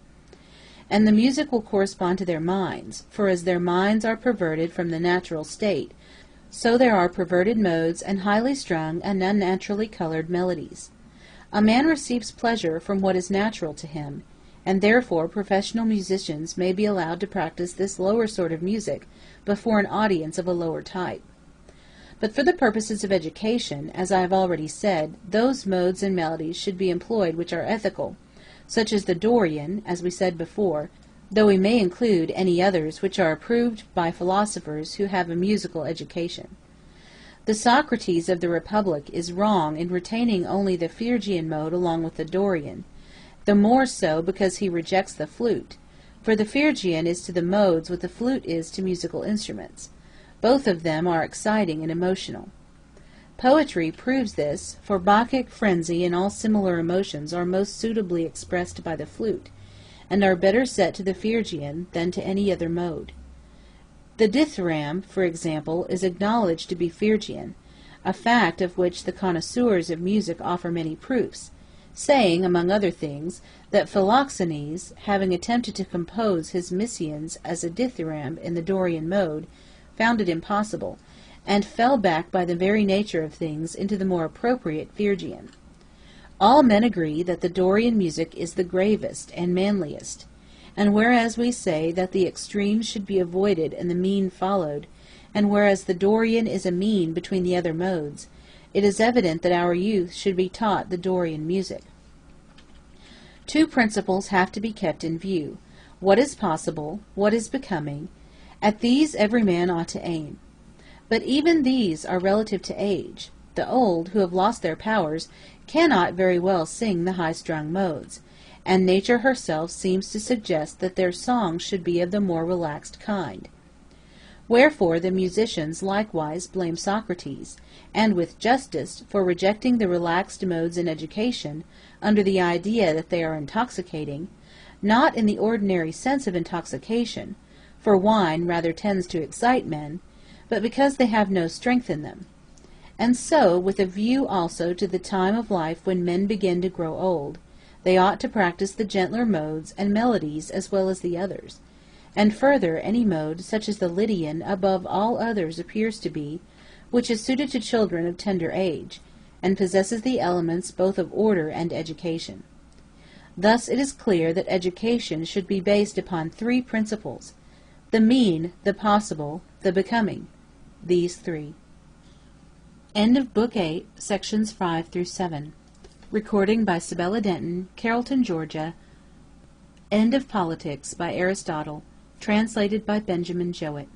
And the music will correspond to their minds, for as their minds are perverted from the natural state, so there are perverted modes and highly strung and unnaturally colored melodies. A man receives pleasure from what is natural to him, and therefore professional musicians may be allowed to practice this lower sort of music before an audience of a lower type. But for the purposes of education, as I have already said, those modes and melodies should be employed which are ethical, such as the Dorian, as we said before, though we may include any others which are approved by philosophers who have a musical education. The Socrates of the Republic is wrong in retaining only the Phrygian mode along with the Dorian, the more so because he rejects the flute, for the Phrygian is to the modes what the flute is to musical instruments. Both of them are exciting and emotional. Poetry proves this, for Bacchic frenzy and all similar emotions are most suitably expressed by the flute, and are better set to the Phrygian than to any other mode. The dithyramb, for example, is acknowledged to be Phrygian, a fact of which the connoisseurs of music offer many proofs, saying, among other things, that Philoxenes, having attempted to compose his Missions as a dithyramb in the Dorian mode, found it impossible, and fell back by the very nature of things into the more appropriate Phrygian. All men agree that the Dorian music is the gravest and manliest, and whereas we say that the extremes should be avoided and the mean followed, and whereas the Dorian is a mean between the other modes, it is evident that our youth should be taught the Dorian music. Two principles have to be kept in view: what is possible, what is becoming. At these every man ought to aim. But even these are relative to age. The old, who have lost their powers, cannot very well sing the high-strung modes, and nature herself seems to suggest that their songs should be of the more relaxed kind. Wherefore the musicians likewise blame Socrates, and with justice, for rejecting the relaxed modes in education, under the idea that they are intoxicating, not in the ordinary sense of intoxication, for wine rather tends to excite men, but because they have no strength in them. And so, with a view also to the time of life when men begin to grow old, they ought to practice the gentler modes and melodies as well as the others. And further, any mode, such as the Lydian, above all others appears to be, which is suited to children of tender age, and possesses the elements both of order and education. Thus it is clear that education should be based upon three principles: the mean, the possible, the becoming. These three. End of Book 8, Sections 5 through 7. Recording by Sabella Denton, Carrollton, Georgia. End of Politics by Aristotle. Translated by Benjamin Jowett.